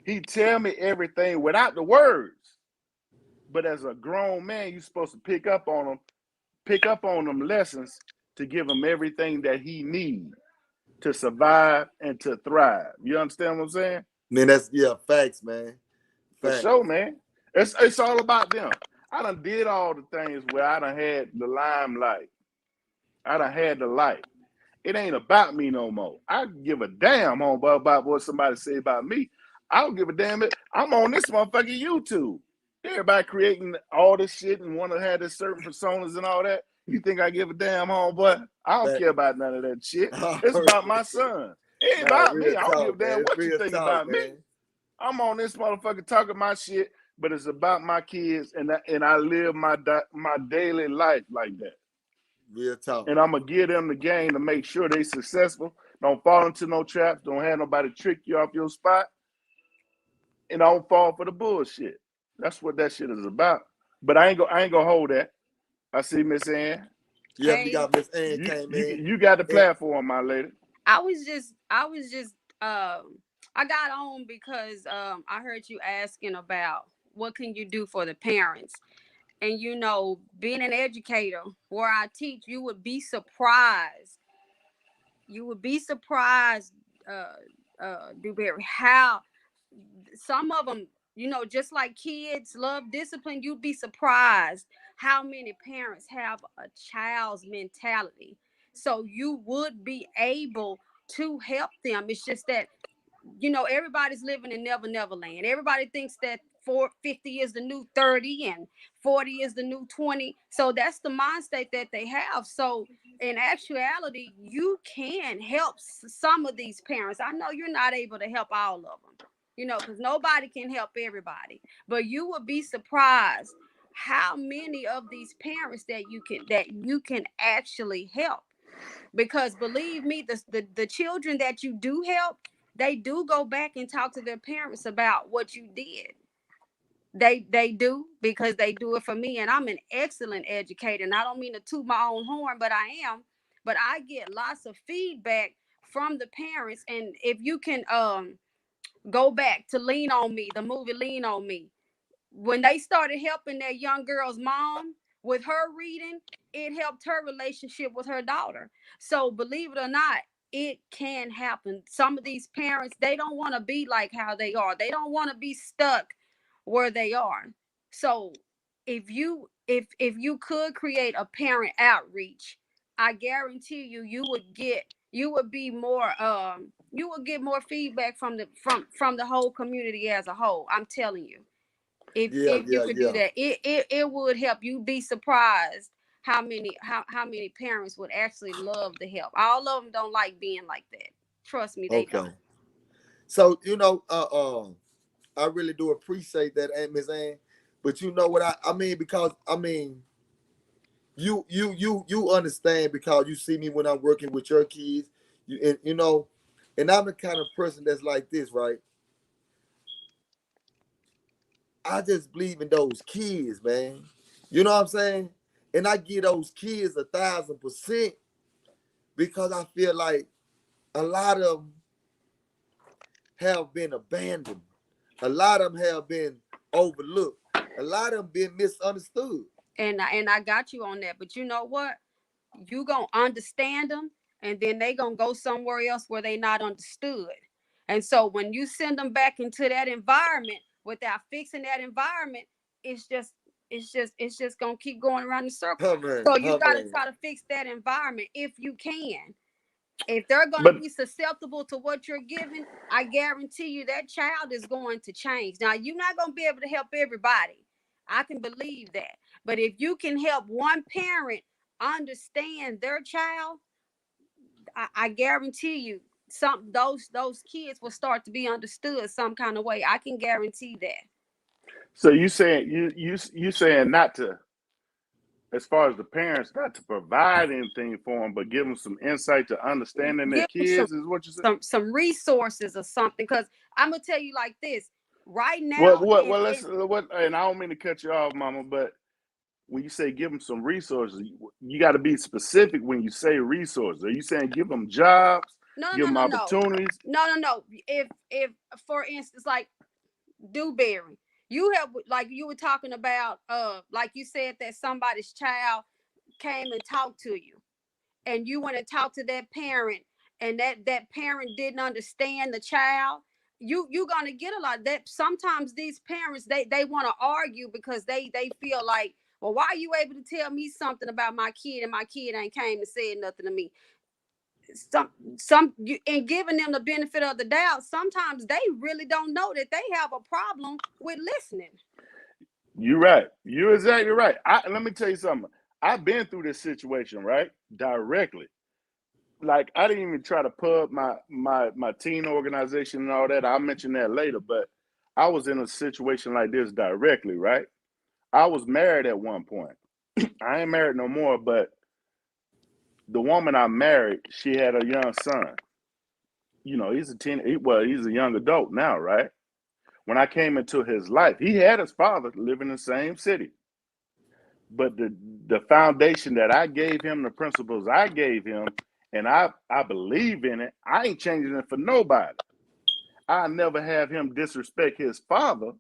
S2: he tell me everything without the words. But as a grown man, you're supposed to pick up on them lessons to give him everything that he needs to survive and to thrive. You understand what I'm saying?
S1: Man, that's facts, man.
S2: For
S1: Facts.
S2: sure, man. It's all about them. I done did all the things where I done had the limelight. I done had the light. It ain't about me no more. I give a damn, homeboy, about what somebody say about me. I don't give a damn. I'm on this motherfucking YouTube. Everybody creating all this shit and want to have this certain personas and all that. You think I give a damn, homeboy? I don't
S1: Fact.
S2: care about none of that shit. It's about my son. It ain't
S1: Nah,
S2: about
S1: real
S2: me. I don't give a
S1: talk,
S2: damn
S1: man.
S2: what you
S1: Real
S2: think
S1: talk,
S2: about me.
S1: man.
S2: I'm on this motherfucker talking my shit, but it's about my kids, and I live my daily life like that.
S1: Real talk.
S2: And I'm gonna give them the game to make sure they successful. Don't fall into no traps. Don't have nobody trick you off your spot, and don't fall for the bullshit. That's what that shit is about. But I ain't gonna hold that. I see Miss Ann.
S1: Yeah, we
S3: Hey,
S1: got Miss Ann
S2: You
S1: came
S2: you
S1: in.
S2: you got the
S1: And
S2: platform, my lady.
S3: I got on because I heard you asking about what can you do for the parents. And being an educator where I teach, you would be surprised. You would be surprised, Dewberry, how some of them, just like kids love discipline, you'd be surprised how many parents have a child's mentality. So you would be able to help them. It's just that everybody's living in never land. Everybody thinks that 50 is the new 30 and 40 is the new 20. So that's the mindset that they have. So in actuality, you can help some of these parents. I know you're not able to help all of them, because nobody can help everybody. But you would be surprised how many of these parents that you can actually help. Because believe me, the children that you do help, they do go back and talk to their parents about what you did. They do, because they do it for me, and I'm an excellent educator. And I don't mean to toot my own horn, but I am. But I get lots of feedback from the parents. And if you can go back to Lean on Me, the movie Lean on Me, when they started helping that young girl's mom with her reading, it helped her relationship with her daughter. So believe it or not, it can happen. Some of these parents, they don't want to be like how they are. They don't want to be stuck where they are. So if you could create a parent outreach, I guarantee you would get more feedback from the whole community as a whole. I'm telling you, if you could do
S1: yeah.
S3: that, it would help. You'd be surprised how many parents would actually love the help. All of them don't like being like that. Trust me, they
S1: Okay.
S3: don't.
S1: So I really do appreciate that, Aunt Miss Ann. But you know what I mean, because I mean, you understand, because you see me when I'm working with your kids. And I'm the kind of person that's like this, right? I just believe in those kids, man. You know what I'm saying? And I give those kids 1,000%, because I feel like a lot of them have been abandoned. A lot of them have been overlooked. A lot of them been misunderstood.
S3: And I got you on that. But you know what? You gonna understand them, and then they gonna go somewhere else where they not understood. And so when you send them back into that environment without fixing that environment, it's just it's just gonna keep going around in circles.
S1: Huh, man.
S3: So you
S1: Huh,
S3: gotta
S1: man.
S3: try to fix that environment if you can. If they're going to
S2: But
S3: be susceptible to what you're giving, I guarantee you that child is going to change. Now, you're not going to be able to help everybody. I can believe that. But if you can help one parent understand their child, I guarantee you some those kids will start to be understood some kind of way. I can guarantee that.
S2: so you saying you saying not to, as far as the parents, not to provide anything for them, but give them some insight to understanding their
S3: Give them
S2: kids is what you said.
S3: some resources or something. Because I'm gonna tell you like this right now.
S2: What let's what, and I don't mean to cut you off, Mama, but when you say give them some resources, you got to be specific when you say resources. Are you saying give them jobs,
S3: no
S2: give
S3: no
S2: them
S3: no no
S2: opportunities?
S3: no. If for instance, like Dewberry, you have, like you were talking about, like you said that somebody's child came and talked to you, and you went and talked to that parent, and that parent didn't understand the child. You're gonna get a lot of that. Sometimes these parents, they want to argue because they feel like, well, why are you able to tell me something about my kid and my kid ain't came and said nothing to me? Some you, and giving them the benefit of the doubt, sometimes they really don't know that they have a problem with listening.
S2: You're right. You're exactly right. Let me tell you something. I've been through this situation, right? Directly. Like I didn't even try to pub my teen organization and all that. I'll mention that later, but I was in a situation like this directly, right? I was married at one point. I ain't married no more, but the woman I married, she had a young son. You know, he's a young adult now, right? When I came into his life, he had his father living in the same city. But the foundation that I gave him, the principles I gave him, and I believe in it, I ain't changing it for nobody. I never have him disrespect his father.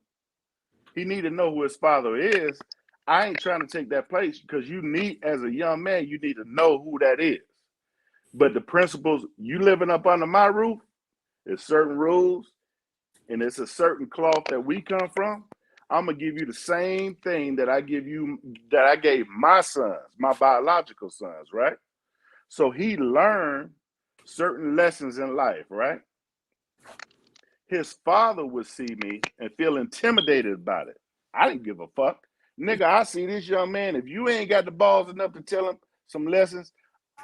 S2: He need to know who his father is. I ain't trying to take that place because you need, as a young man, you need to know who that is. But the principles, you living up under my roof, there's certain rules, and it's a certain cloth that we come from. I'm gonna give you the same thing that I gave my sons, my biological sons, right? So he learned certain lessons in life, right? His father would see me and feel intimidated about it. I didn't give a fuck. Nigga, I see this young man. If you ain't got the balls enough to tell him some lessons,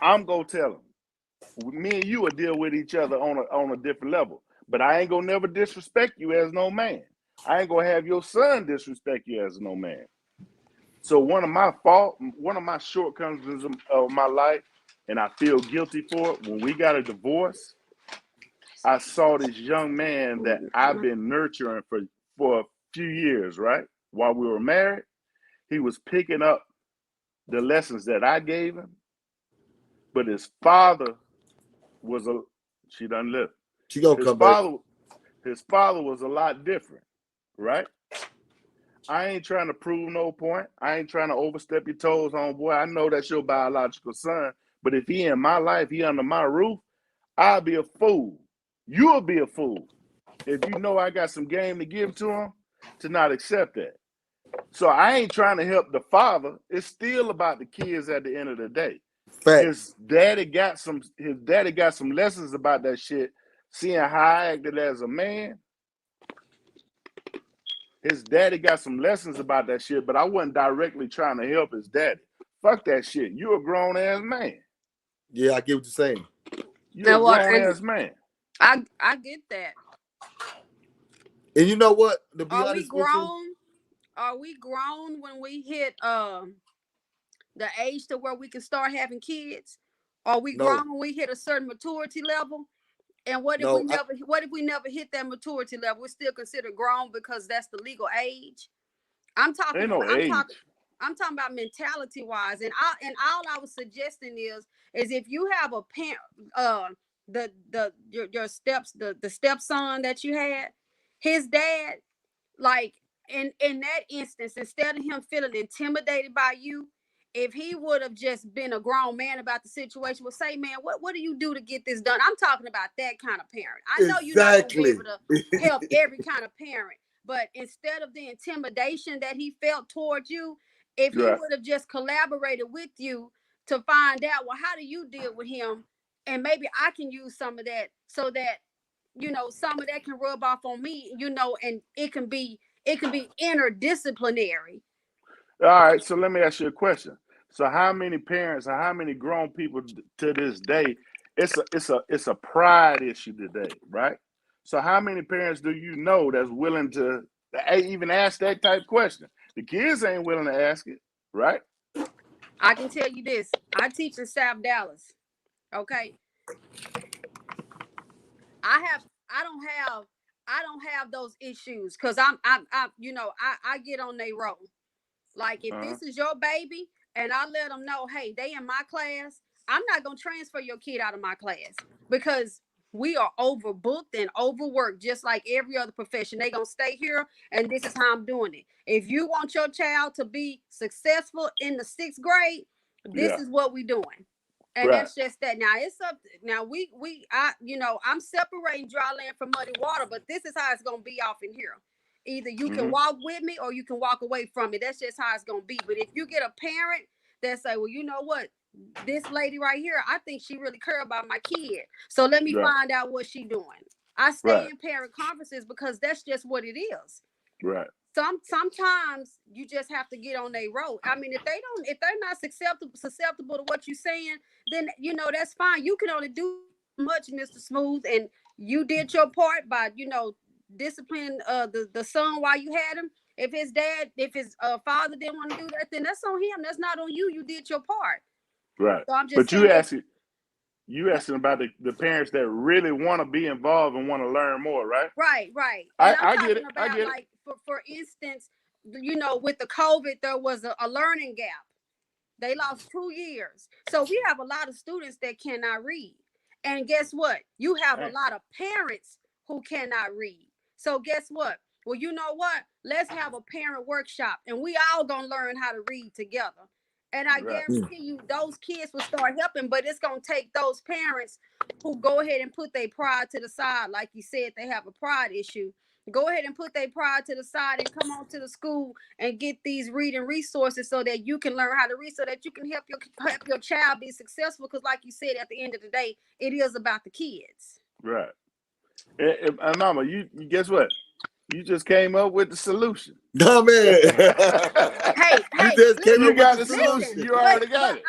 S2: I'm gonna tell him. Me and you will deal with each other on a different level. But I ain't gonna never disrespect you as no man. I ain't gonna have your son disrespect you as no man. So one of my shortcomings of my life, and I feel guilty for it. When we got a divorce, I saw this young man that I've been nurturing for a few years, right? While we were married, he was picking up the lessons that I gave him, but his father was a she done live.
S1: She gonna
S2: His
S1: come back.
S2: father his father was a lot different, right? I ain't trying to prove no point. I ain't trying to overstep your toes, homeboy. I know that's your biological son, but if he in my life, he under my roof, I'll be a fool. You'll be a fool if you know I got some game to give to him to not accept that. So I ain't trying to help the father. It's still about the kids at the end of the day.
S1: Facts.
S2: His daddy got some lessons about that shit, seeing how I acted as a man. His daddy got some lessons about that shit, but I wasn't directly trying to help his daddy. Fuck that shit. You a grown ass man.
S1: Yeah, I get what you're saying.
S2: You a
S3: And what?
S2: grown
S3: And
S2: ass man.
S3: I get that.
S1: And you know what? To be
S3: Are we
S1: honest with you,
S3: grown? Are we grown when we hit the age to where we can start having kids? Are we
S1: no,
S3: grown when we hit a certain maturity level? And what if we
S1: no,
S3: never hit that maturity level? We're still considered grown because that's the legal age. I'm talking
S2: Ain't no
S3: I'm talking
S2: age.
S3: I'm talking about mentality wise. And all I was suggesting is if you have a parent, your steps the stepson that you had, his dad, like, in that instance, instead of him feeling intimidated by you, if he would have just been a grown man about the situation, would say, man, what do you do to get this done? I'm talking about that kind of parent. I know you're not gonna be
S1: Exactly.
S3: able to help every kind of parent, but instead of the intimidation that he felt towards you, if he
S2: Right.
S3: would have just collaborated with you to find out, well, how do you deal with him? And maybe I can use some of that so that, some of that can rub off on me, and it can be interdisciplinary.
S2: All right. So let me ask you a question. So how many parents or how many grown people to this day? It's a pride issue today, right? So how many parents do you know that's willing to even ask that type question? The kids ain't willing to ask it, right?
S3: I can tell you this. I teach in South Dallas. Okay. I don't have those issues because I get on their roll. Like if
S2: Uh-huh.
S3: this is your baby and I let them know, hey, they in my class, I'm not gonna transfer your kid out of my class because we are overbooked and overworked, just like every other profession. They gonna stay here, and this is how I'm doing it. If you want your child to be successful in the 6th grade, this
S2: Yeah.
S3: is what we doing. And
S2: Right.
S3: that's just that. Now it's up. Now I'm separating dry land from muddy water, but this is how it's gonna be off in here. Either you can
S2: Mm-hmm.
S3: walk with me or you can walk away from me. That's just how it's gonna be. But if you get a parent that say, well, you know what, this lady right here, I think she really care about my kid. So let me
S2: Right.
S3: find out what she doing. I stay
S2: Right.
S3: in parent conferences because that's just what it is.
S2: Right.
S3: Sometimes you just have to get on their road. I mean, if they're not susceptible to what you're saying, then that's fine. You can only do much, Mr. Smooth, and you did your part by disciplining the son while you had him. If his father didn't want to do that, then that's on him. That's not on you. You did your part.
S2: Right.
S3: So I'm just
S2: But
S3: saying if
S2: you asking about the parents that really want to be involved and want to learn more, right?
S3: right. And I'm
S2: I get
S3: talking
S2: it. I
S3: about,
S2: get it.
S3: like, for instance, with the COVID, there was a learning gap. They lost 2 years. So we have a lot of students that cannot read. And guess what? You have a
S2: Dang.
S3: lot of parents who cannot read. So guess what? Well, you know what? Let's have a parent workshop and we all gonna learn how to read together. And I
S2: Right.
S3: guarantee you those kids will start helping, but it's gonna take those parents who go ahead and put their pride to the side. Like you said, they have a pride issue. Go ahead and put their pride to the side and come on to the school and get these reading resources so that you can learn how to read, so that you can help your child be successful. Because, like you said, at the end of the day, it is about the kids.
S2: Right. And Mama, you guess what? You just came up with the solution.
S1: No, man.
S3: Hey,
S1: You
S3: hey,
S1: just came
S2: You
S1: up
S3: listen,
S1: with
S2: got
S1: the
S2: the
S3: listen.
S2: solution.
S1: solution.
S2: You
S3: But
S2: already got it.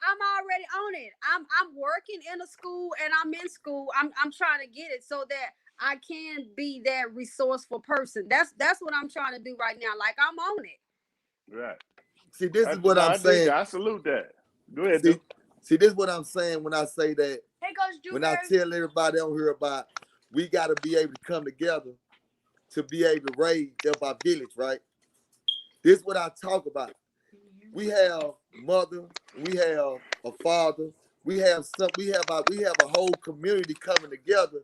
S3: I'm already on it. I'm working in a school and I'm in school. I'm trying to get it so that I can be that resourceful person. That's what I'm trying to do right now. Like, I'm on it.
S2: Right.
S1: See, this is what
S2: No,
S1: I'm
S2: I dig
S1: saying.
S2: that. I salute that. Go ahead,
S1: See,
S2: dude.
S1: see, this is what I'm saying when I say that.
S3: Hey, Coach
S1: When I
S3: Dewberry.
S1: tell everybody on here about we got to be able to come together to be able to raise up our village, right? This is what I talk about. We have mother, we have a father, we have a whole community coming together.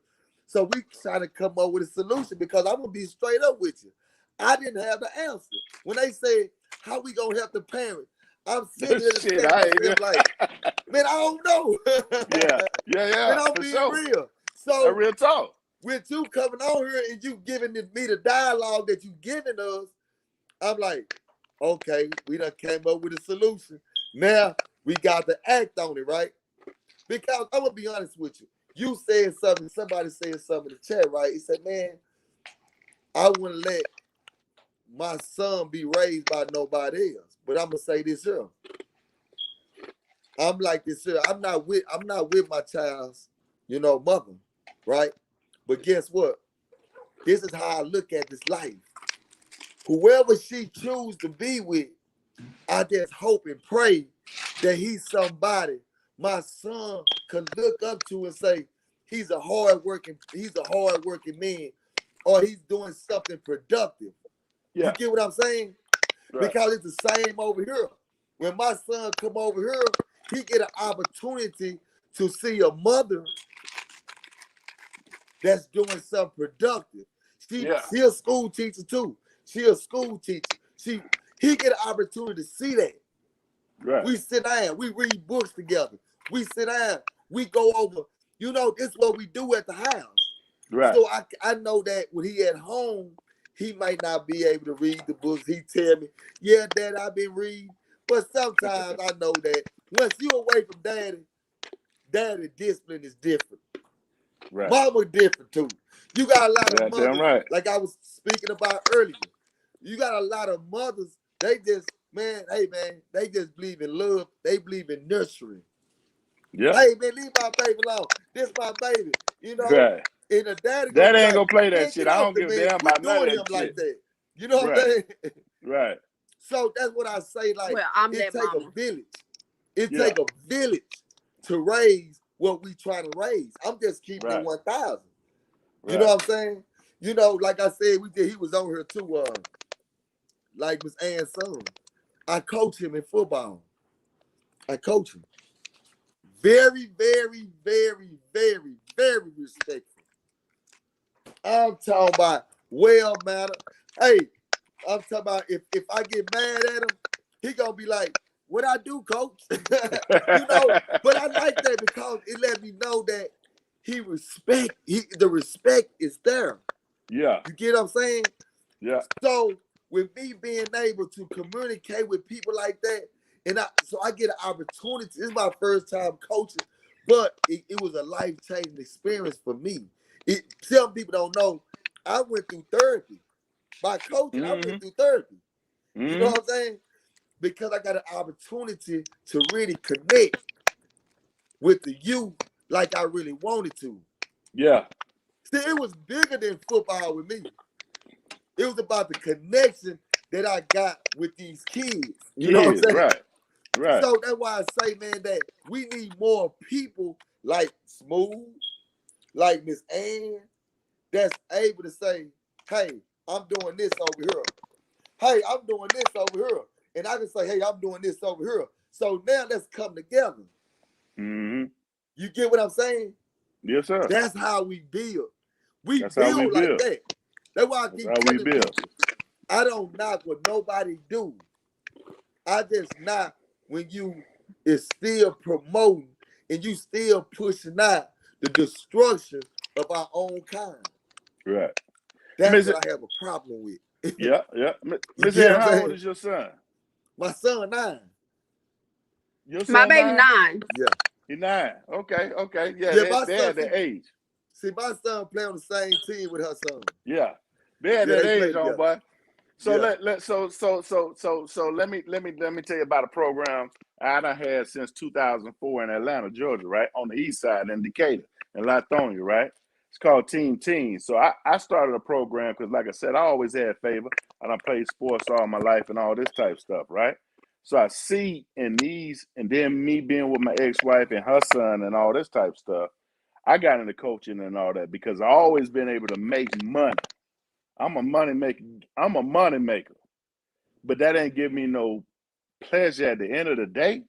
S1: So we trying to come up with a solution because I'm gonna be straight up with you. I didn't have the answer. When they say how we gonna help the parents, I'm sitting here
S2: Shit,
S1: saying to
S2: I ain't.
S1: myself like, man, I don't know.
S2: Yeah,
S1: Man,
S2: yeah,
S1: I'm
S2: for
S1: being
S2: sure.
S1: real.
S2: A
S1: So
S2: real talk.
S1: with you coming on here and you giving me the dialogue that you giving us, I'm like, okay, we done came up with a solution. Now we got to act on it, right? Because I'm gonna be honest with you. You said something, somebody said something in the chat, right? He said, man, I wouldn't let my son be raised by nobody else. But I'm gonna say this here. I'm like this here. I'm not with my child's, mother, right? But guess what? This is how I look at this life. Whoever she choose to be with, I just hope and pray that he's somebody my son can look up to and say, he's a hard working man, or he's doing something productive. You
S2: Yeah,
S1: get what I'm saying?
S2: right.
S1: Because it's the same over here. When my son come over here, he get an opportunity to see a mother that's doing something productive. She
S2: Yeah,
S1: she a school teacher too. She a school teacher. He get an opportunity to see that.
S2: Right.
S1: We sit down, we read books together. We sit down, we go over. You know, this is what we do at the house.
S2: Right.
S1: So I know that when he at home, he might not be able to read the books. He tell me, yeah, Dad, I've been reading. But sometimes I know that once you away from daddy discipline is different.
S2: Right.
S1: Mama different too. You got a lot of mothers,
S2: damn right.
S1: like I was speaking about earlier. You got a lot of mothers, they just, man, hey man, they just believe in love. They believe in nurturing.
S2: Yeah.
S1: Hey man, leave my baby alone. This my baby. You know,
S2: Right.
S1: and the daddy
S2: That
S1: be
S2: ain't
S1: like,
S2: gonna play that
S1: man,
S2: shit.
S1: get
S2: I
S1: off
S2: don't
S1: the
S2: give a
S1: man.
S2: damn
S1: Quit
S2: about none of
S1: doing
S2: that
S1: him like
S2: shit.
S1: that. You know what
S2: Right.
S1: I'm saying?
S2: Right.
S1: So that's what I say, like,
S3: Well, I'm
S1: it
S3: that
S1: take
S3: mama.
S1: a village. It
S2: Yeah.
S1: take a village to raise what we trying to raise. I'm just keeping
S2: Right.
S1: it 1,000. You
S2: Right.
S1: know what I'm saying? You know, like I said, he was on here too, like Miss Ann's son. I coach him in football. I coach him. Very, very, very, very, very respectful. I'm talking about well manner. Hey, I'm talking about if I get mad at him, he gonna be like, what I do, coach? You know, but I like that because it let me know that the respect is there.
S2: Yeah.
S1: You get what I'm saying?
S2: Yeah.
S1: So with me being able to communicate with people like that, and so I get an opportunity. This is my first time coaching, but it was a life-changing experience for me. Some people don't know, I went through therapy. By coaching, I went through therapy. You know what I'm saying? Because I got an opportunity to really connect with the youth like I really wanted to.
S2: Yeah.
S1: See, it was bigger than football with me. It was about the connection that I got with these kids. You know what I'm saying?
S2: Right. Right.
S1: So that's why I say, man, that we need more people like Smooth, like Miss Ann, that's able to say, hey, I'm doing this over here. Hey, I'm doing this over here. And I can say, hey, I'm doing this over here. So now let's come together.
S2: Mm-hmm.
S1: You get what I'm saying?
S2: Yes, sir.
S1: That's how we build. We
S2: That's how we
S1: build like
S2: build.
S1: that. That's why I
S2: That's
S1: keep
S2: how we
S1: telling
S2: build.
S1: people, I don't knock what nobody do. I just knock when you is still promoting and you still pushing out the destruction of our own kind.
S2: Right.
S1: That's
S2: Miss
S1: what I have a problem with.
S2: Yeah, yeah.
S1: You
S2: Miss
S1: get
S2: Ann,
S1: what I'm
S2: how old
S1: saying?
S2: is your son?
S1: My son 9.
S2: Your
S3: My
S2: son
S3: baby
S2: 9?
S3: 9.
S1: Yeah.
S2: He 9. Okay, okay. Yeah,
S1: Yeah, my
S2: they
S1: son,
S2: at that age.
S1: see, my son play on the same team with her son.
S2: Yeah. They at
S1: Yeah,
S2: that
S1: they play
S2: age, on
S1: together.
S2: boy. So
S1: Yeah.
S2: let me tell you about a program I done had since 2004 in Atlanta, Georgia, right? On the east side in Decatur and Lithonia, right? It's called Team Teen. So I started a program because, like I said, I always had favor. I done played sports all my life and all this type of stuff, right? So I see in these, and then me being with my ex-wife and her son and all this type of stuff, I got into coaching and all that because I always been able to make money. I'm a money maker. I'm a money maker, but that ain't give me no pleasure at the end of the day.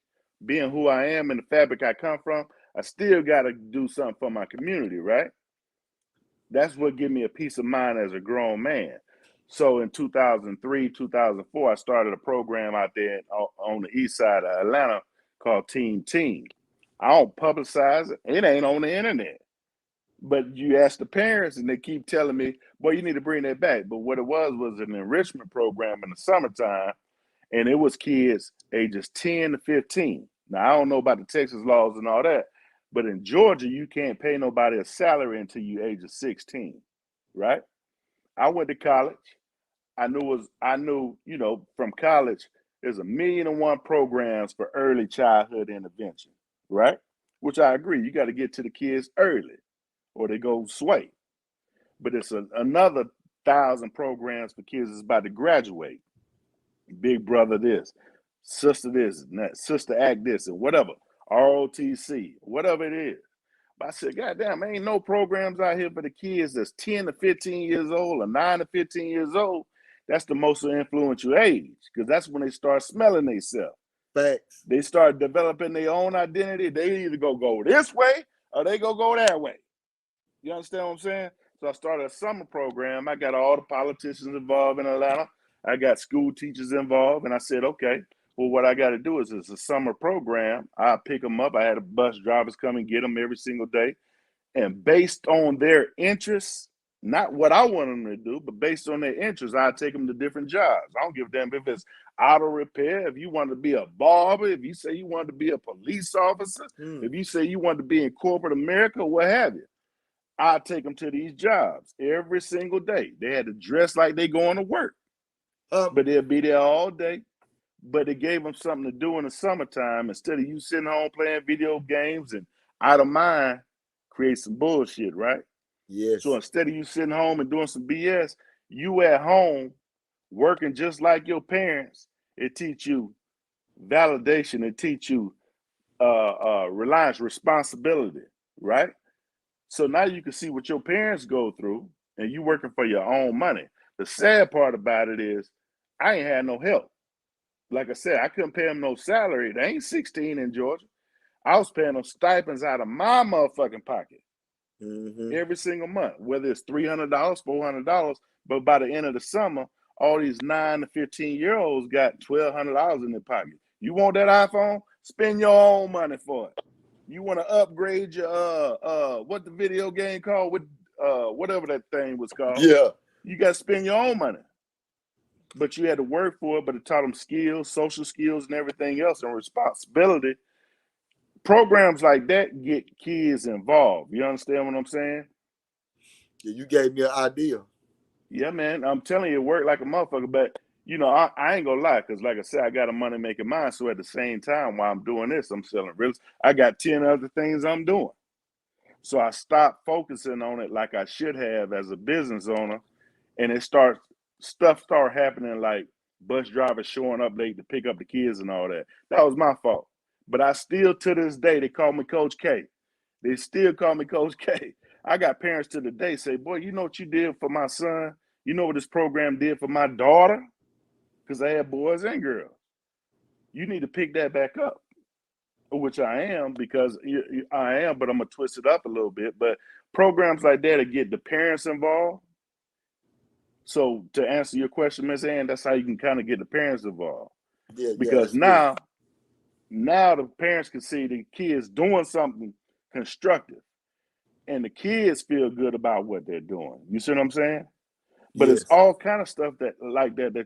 S2: Being who I am and the fabric I come from, I still got to do something for my community, right? That's what give me a peace of mind as a grown man. So in 2003, 2004, I started a program out there on the east side of Atlanta called Team Team. I don't publicize it. It ain't on the internet. But you ask the parents and they keep telling me, boy, you need to bring that back. But what it was an enrichment program in the summertime, and it was kids ages 10 to 15. Now, I don't know about the Texas laws and all that, but in Georgia, you can't pay nobody a salary until you ages 16, right? I went to college. I knew, from college, there's 1,000,001 programs for early childhood intervention, right? Which I agree, you got to get to the kids early or they go sway. But it's another 1,000 programs for kids that's about to graduate. Big brother this, sister this, sister act this, and whatever, ROTC, whatever it is. But I said, God damn, ain't no programs out here for the kids that's 10 to 15 years old or 9 to 15 years old. That's the most influential age because that's when they start smelling themselves.
S1: Facts.
S2: They start developing their own identity. They either go this way or they go that way. You understand what I'm saying? So I started a summer program. I got all the politicians involved in Atlanta. I got school teachers involved. And I said, okay, well, what I got to do is it's a summer program. I pick them up. I had a bus drivers come and get them every single day. And based on their interests, not what I want them to do, but based on their interests, I take them to different jobs. I don't give a damn if it's auto repair, if you want to be a barber, if you say you want to be a police officer, if you say you want to be in corporate America, what have you. I take them to these jobs every single day. They had to dress like they going to work, but they'll be there all day. But it gave them something to do in the summertime instead of you sitting home playing video games and out of mind, create some bullshit, right? So
S1: Yes.
S2: instead of you sitting home and doing some BS, you at home working just like your parents. It teach you validation. It teach you reliance, responsibility, right? So now you can see what your parents go through, and you working for your own money. The sad part about it is, I ain't had no help. Like I said, I couldn't pay them no salary. They ain't 16 in Georgia. I was paying them stipends out of my motherfucking pocket every single month, whether it's $300, $400. But by the end of the summer, all these 9 to 15-year-olds got $1,200 in their pocket. You want that iPhone? Spend your own money for it. You want to upgrade your what the video game called, with whatever that thing was called.
S1: Yeah.
S2: You got to spend your own money. But you had to work for it, but it taught them skills, social skills, and everything else, and responsibility. Programs like that get kids involved. You understand what I'm saying?
S1: Yeah, you gave me an idea.
S2: Yeah, man. I'm telling you, it worked like a motherfucker. But, you know, I ain't going to lie, because like I said, I got a money-making mind. So at the same time, while I'm doing this, I'm selling real estate. I got 10 other things I'm doing. So I stopped focusing on it like I should have as a business owner. And stuff start happening, like bus drivers showing up late to pick up the kids and all that. That was my fault. But I still, to this day, they call me Coach K. They still call me Coach K. I got parents to the day say, boy, you know what you did for my son? You know what this program did for my daughter? Because I had boys and girls. You need to pick that back up, which I am, because I am, but I'm going to twist it up a little bit. But programs like that to get the parents involved. So to answer your question, Miss Ann, that's how you can kind of get the parents involved.
S1: Yeah,
S2: Because
S1: that's good.
S2: now the parents can see the kids doing something constructive, and the kids feel good about what they're doing. You see what I'm saying? But it's
S1: Yes.
S2: all kind of stuff that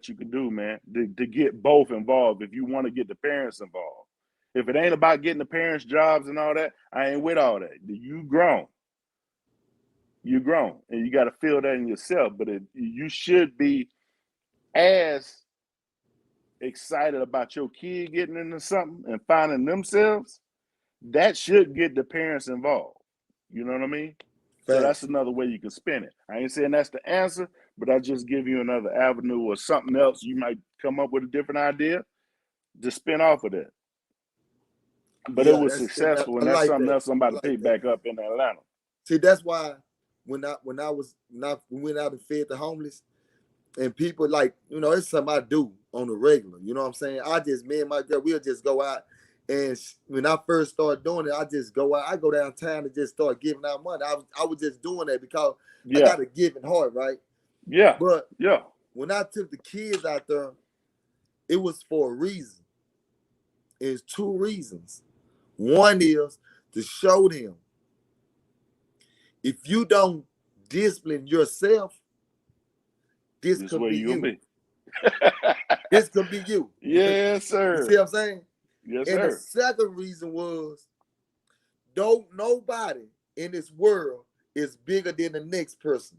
S2: you can do, man, to get both involved if you want to get the parents involved. If it ain't about getting the parents jobs and all that, I ain't with all that. You grown. You're grown, and you got to feel that in yourself. But you should be as excited about your kid getting into something and finding themselves. That should get the parents involved. You know what I mean? So that's
S1: Facts.
S2: another way you can spin it. I ain't saying that's the answer, but I just give you another avenue or something else. You might come up with a different idea to spin off of that. But it
S1: Yeah,
S2: was
S1: that,
S2: successful,
S1: I
S2: and that's
S1: like
S2: something
S1: that.
S2: else I'm about
S1: I
S2: to
S1: like
S2: pick
S1: that.
S2: back up in Atlanta.
S1: See, that's why when I was not went out and fed the homeless, and people like, it's something I do on the regular. You know what I'm saying? Me and my girl, we'll just go out. And when I first started doing it, I just go out. I go downtown and just start giving out money. I was just doing that because I
S2: Yeah,
S1: got a giving heart, right?
S2: yeah,
S1: But
S2: yeah.
S1: when I took the kids out there, it was for a reason. It's two reasons. One is to show them if you don't discipline yourself, this
S2: This
S1: could
S2: way
S1: be
S2: you gonna
S1: you.
S2: be.
S1: This could be you.
S2: Yes,
S1: You see
S2: sir.
S1: what I'm saying?
S2: Yes,
S1: And the
S2: sir.
S1: second reason was, don't nobody in this world is bigger than the next person.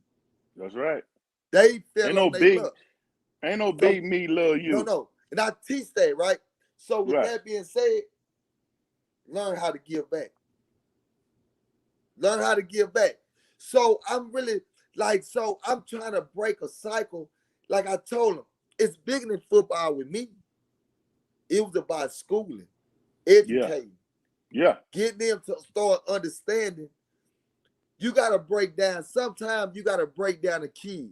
S2: That's right.
S1: They
S2: Ain't
S1: fell
S2: no
S1: on their
S2: big,
S1: luck.
S2: ain't no
S1: So
S2: big me love you.
S1: no. And I teach that, right? So with
S2: Right.
S1: that being said, learn how to give back. Learn how to give back. So I'm really I'm trying to break a cycle. Like I told them, it's bigger than football with me. It was about schooling,
S2: Yeah.
S1: educating,
S2: Yeah.
S1: getting them to start understanding. You got to break down. Sometimes you got to break down a kid.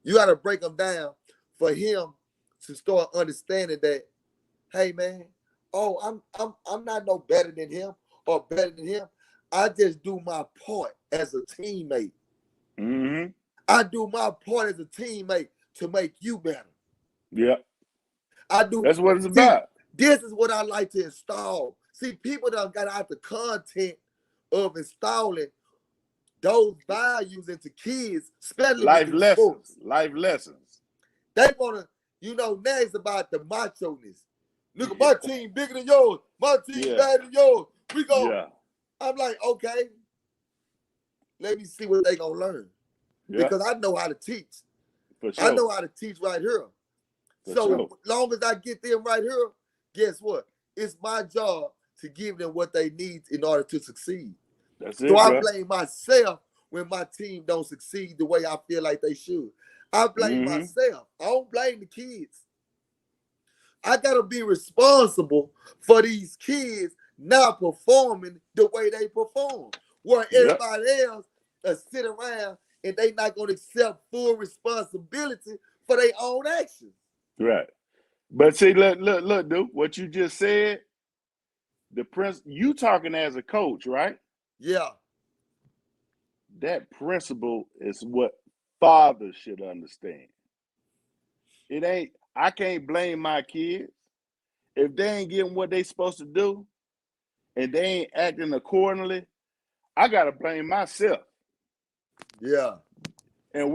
S1: You got to break them down for him to start understanding that, hey man, oh, I'm not no better than him or better than him. I just do my part as a teammate.
S2: Mm-hmm.
S1: I do my part as a teammate to make you better.
S2: Yeah.
S1: I do.
S2: That's what it's
S1: See,
S2: about.
S1: this is what I like to install. See, people that got out the content of installing those values into kids, especially with
S2: Life
S1: these
S2: lessons.
S1: books.
S2: Life lessons.
S1: They want to, now it's about the macho-ness. Look, my team bigger than yours. My team better than yours. We go.
S2: Yeah.
S1: I'm like, okay, let me see what they going to learn.
S2: Yeah.
S1: Because I know how to teach.
S2: For sure.
S1: I know how to teach right here. So as long as I get them right here, guess what? It's my job to give them what they need in order to succeed.
S2: That's
S1: so
S2: it,
S1: I
S2: bro.
S1: blame myself when my team don't succeed the way I feel like they should. I blame myself. I don't blame the kids. I gotta be responsible for these kids not performing the way they perform. Where everybody else sit around and they not gonna accept full responsibility for their own actions.
S2: Right. But see, look, dude, what you just said, you talking as a coach, right?
S1: Yeah.
S2: That principle is what fathers should understand. I can't blame my kids. If they ain't getting what they supposed to do and they ain't acting accordingly, I gotta blame myself.
S1: Yeah.
S2: And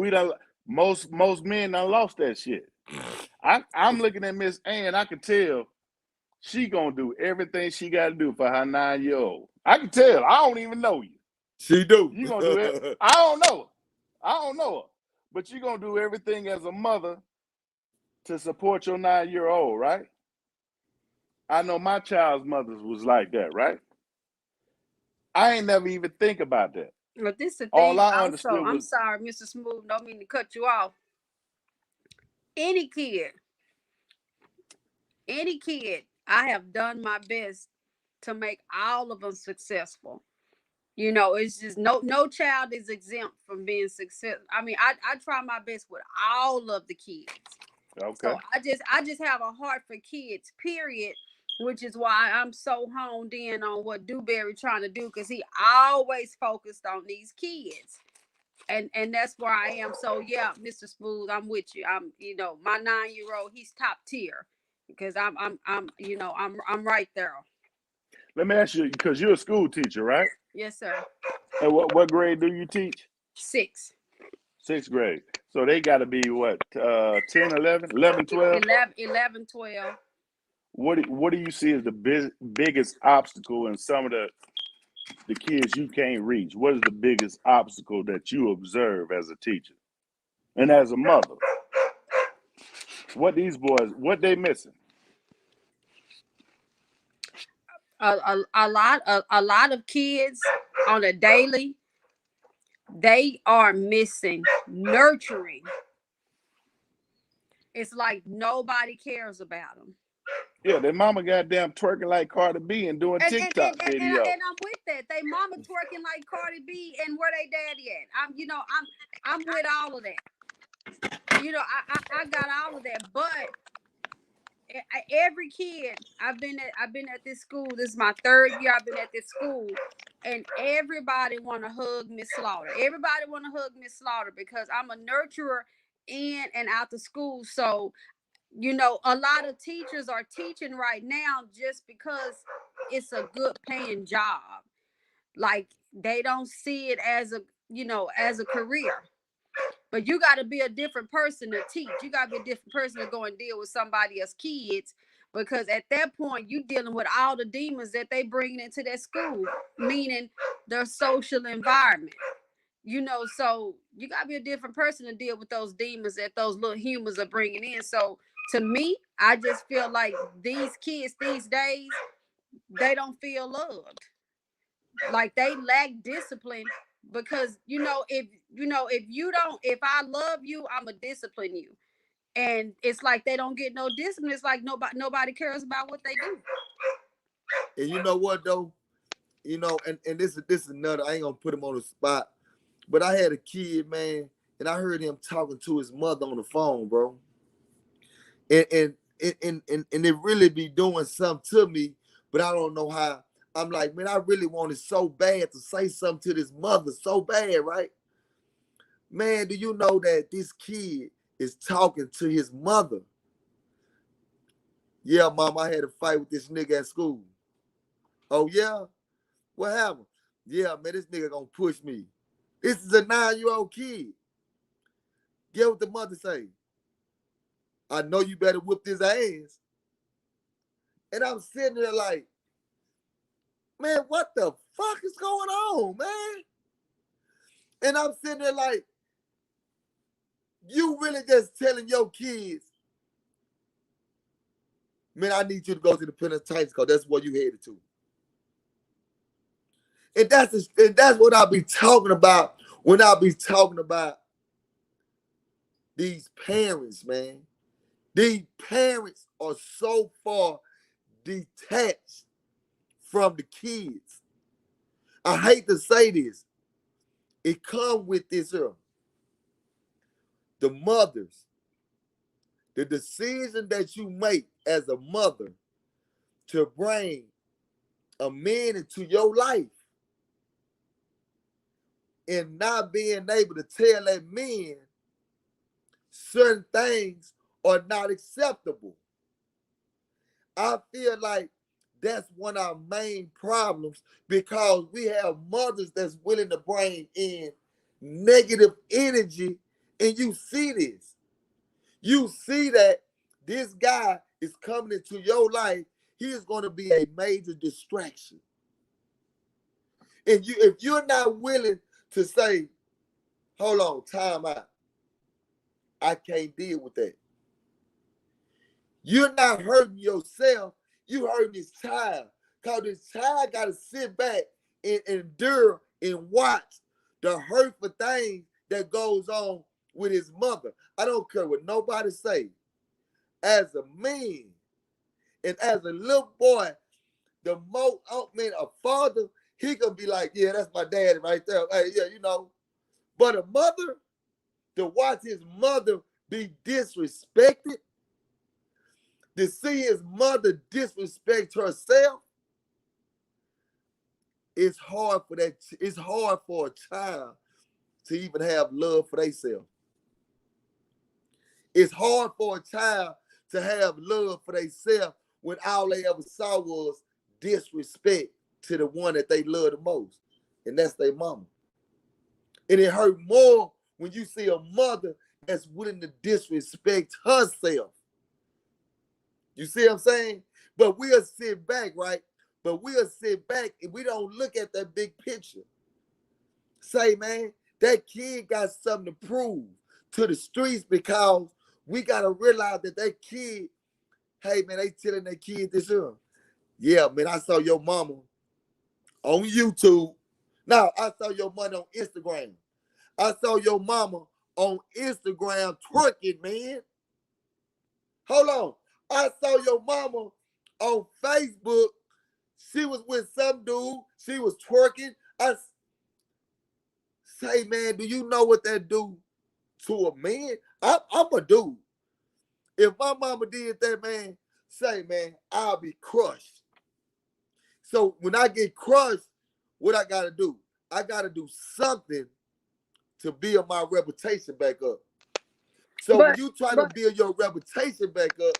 S2: most men done lost that shit. I'm looking at Miss Ann, I can tell she gonna do everything she gotta do for her 9-year-old. I can tell. I don't even know you.
S1: She do.
S2: You gonna do it. I don't know her. I don't know her. But you gonna do everything as a mother to support your 9-year-old, right? I know my child's mother was like that, right? I ain't never even think about that.
S3: But this is the
S2: All
S3: thing
S2: I
S3: also,
S2: understood
S3: I'm
S2: was,
S3: sorry, Mr. Smooth, don't mean to cut you off. Any kid, I have done my best to make all of them successful. It's just no child is exempt from being successful. I mean, I try my best with all of the kids.
S2: okay.
S3: So I just have a heart for kids, period. Which is why I'm so honed in on what Dewberry trying to do, because he always focused on these kids. And that's where I am. So yeah, Mr. Smooth, I'm with you. I'm my 9-year-old, he's top tier because I'm right there.
S2: Let me ask you, because you're a school teacher, right?
S3: Yes, sir.
S2: And what grade do you teach?
S3: 6.
S2: 6th grade. So they got to be what, 10, 11, 11, 12?
S3: 11, 12.
S2: What do you see as the biggest obstacle in some of the kids you can't reach? What is the biggest obstacle that you observe as a teacher and as a mother? What these boys, what they missing?
S3: A lot of kids on a daily, they are missing nurturing. It's like nobody cares about them.
S2: Yeah, their mama goddamn twerking like Cardi B and doing TikTok videos.
S3: And I'm with that. They mama twerking like Cardi B, and where they daddy at? I'm with all of that. I got all of that. But every kid I've been at this school. This is my 3rd year I've been at this school, and everybody want to hug Miss Slaughter. Everybody want to hug Miss Slaughter because I'm a nurturer in and out the school. So a lot of teachers are teaching right now just because it's a good paying job. Like they don't see it as a career. But you got to be a different person to teach. You got to be a different person to go and deal with somebody else's kids, because at that point you dealing with all the demons that they bring into that school, meaning their social environment. So you got to be a different person to deal with those demons that those little humans are bringing in. So to me, I just feel like these kids these days, they don't feel loved. Like they lack discipline, because if I love you, I'ma discipline you. And it's like they don't get no discipline. It's like nobody cares about what they do.
S1: And you know what though? And this is another, I ain't gonna put him on the spot. But I had a kid, man, and I heard him talking to his mother on the phone, bro. And it really be doing something to me, but I don't know how. I'm like, man, I really wanted so bad to say something to this mother, so bad, right? Man, do you know that this kid is talking to his mother? Yeah, mom, I had a fight with this nigga at school. Oh yeah? What happened? Yeah, man, this nigga gonna push me. This is a 9-year-old kid. Get what the mother say. I know you better whip this ass. And I'm sitting there like, man, what the fuck is going on, man? And I'm sitting there like, you really just telling your kids, man, I need you to go to the penitentiary because that's where you headed to. And that's what I be talking about when I be talking about these parents, man. These parents are so far detached from the kids. I hate to say this. It comes with this here. The mothers, the decision that you make as a mother to bring a man into your life and not being able to tell that man certain things are not acceptable. I feel like that's one of our main problems because we have mothers that's willing to bring in negative energy, and you see this. You see that this guy is coming into your life. He is going to be a major distraction. And if you're not willing to say, hold on, time out, I can't deal with that. You're not hurting yourself, you hurting this child. Because this child got to sit back and endure and watch the hurtful things that goes on with his mother. I don't care what nobody say. As a man and as a little boy, the most, man, a father, he gonna be like, yeah, that's my daddy right there. Hey, yeah, you know. But a mother, to watch his mother be disrespected, to see his mother disrespect herself, it's hard for that. It's hard for a child to even have love for themselves. It's hard for a child to have love for themselves when all they ever saw was disrespect to the one that they love the most, and that's their mama. And it hurt more when you see a mother that's willing to disrespect herself. You see what I'm saying? But we'll sit back, right? But we'll sit back and we don't look at that big picture. Say, man, that kid got something to prove to the streets because we got to realize that kid, hey, man, they telling that kid this here. Yeah, man, I saw your mama on YouTube. Now, I saw your mama on Instagram. I saw your mama on Instagram twerking, man. Hold on. I saw your mama on Facebook. She was with some dude. She was twerking. I say, man, do you know what that do to a man? I'm a dude. If my mama did that, man, say, man, I'll be crushed. So when I get crushed, what I gotta do? I gotta do something to build my reputation back up. So when
S3: But
S1: you try to
S3: but
S1: build your reputation back up,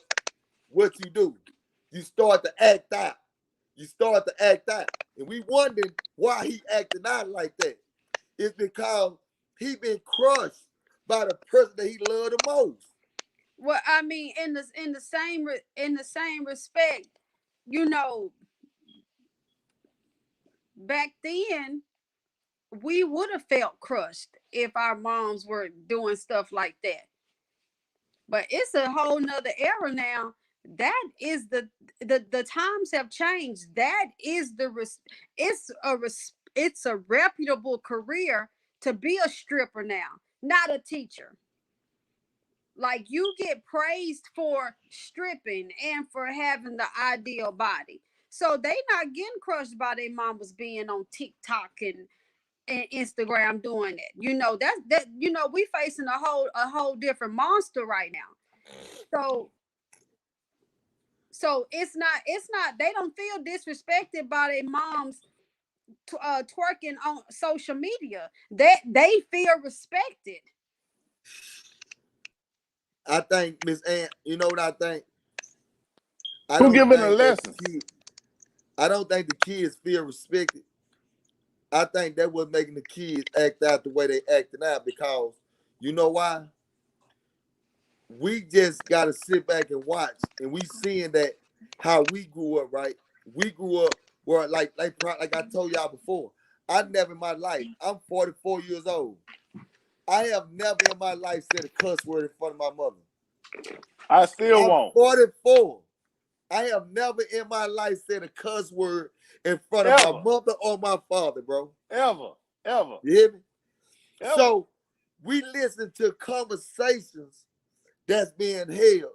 S1: what you do? You start to act out. You start to act out. And we wondering why he acting out like that. It's because he been crushed by the person that he loved the most.
S3: well, I mean, in the same respect, you know, back then we would have felt crushed if our moms were doing stuff like that. But it's a whole nother era now. That is the times have changed. That is it's a reputable career to be a stripper now, not a teacher. Like, you get praised for stripping and for having the ideal body. So they not getting crushed by their mamas being on TikTok and Instagram doing it. We facing a whole different monster right now. So it's not they don't feel disrespected by their moms twerking on social media. That they feel respected.
S1: I think, Miss Ant, you know what I think? I
S2: Who
S1: don't
S2: giving a
S1: think that
S2: lesson?
S1: I don't think the kids feel respected. I think that was making the kids act out the way they acting out because you know why? We just gotta sit back and watch, and we seeing that how we grew up, right? We grew up where like I told y'all before. I never in my life. I'm 44 years old. I have never in my life said a cuss word in front of my mother.
S2: I still
S1: I'm
S2: won't.
S1: 44. I have never in my life said a cuss word in front of my
S2: Ever.
S1: mother or my father, bro.
S2: Ever. Ever.
S1: You hear me?
S2: Ever.
S1: So we listen to conversations that's being held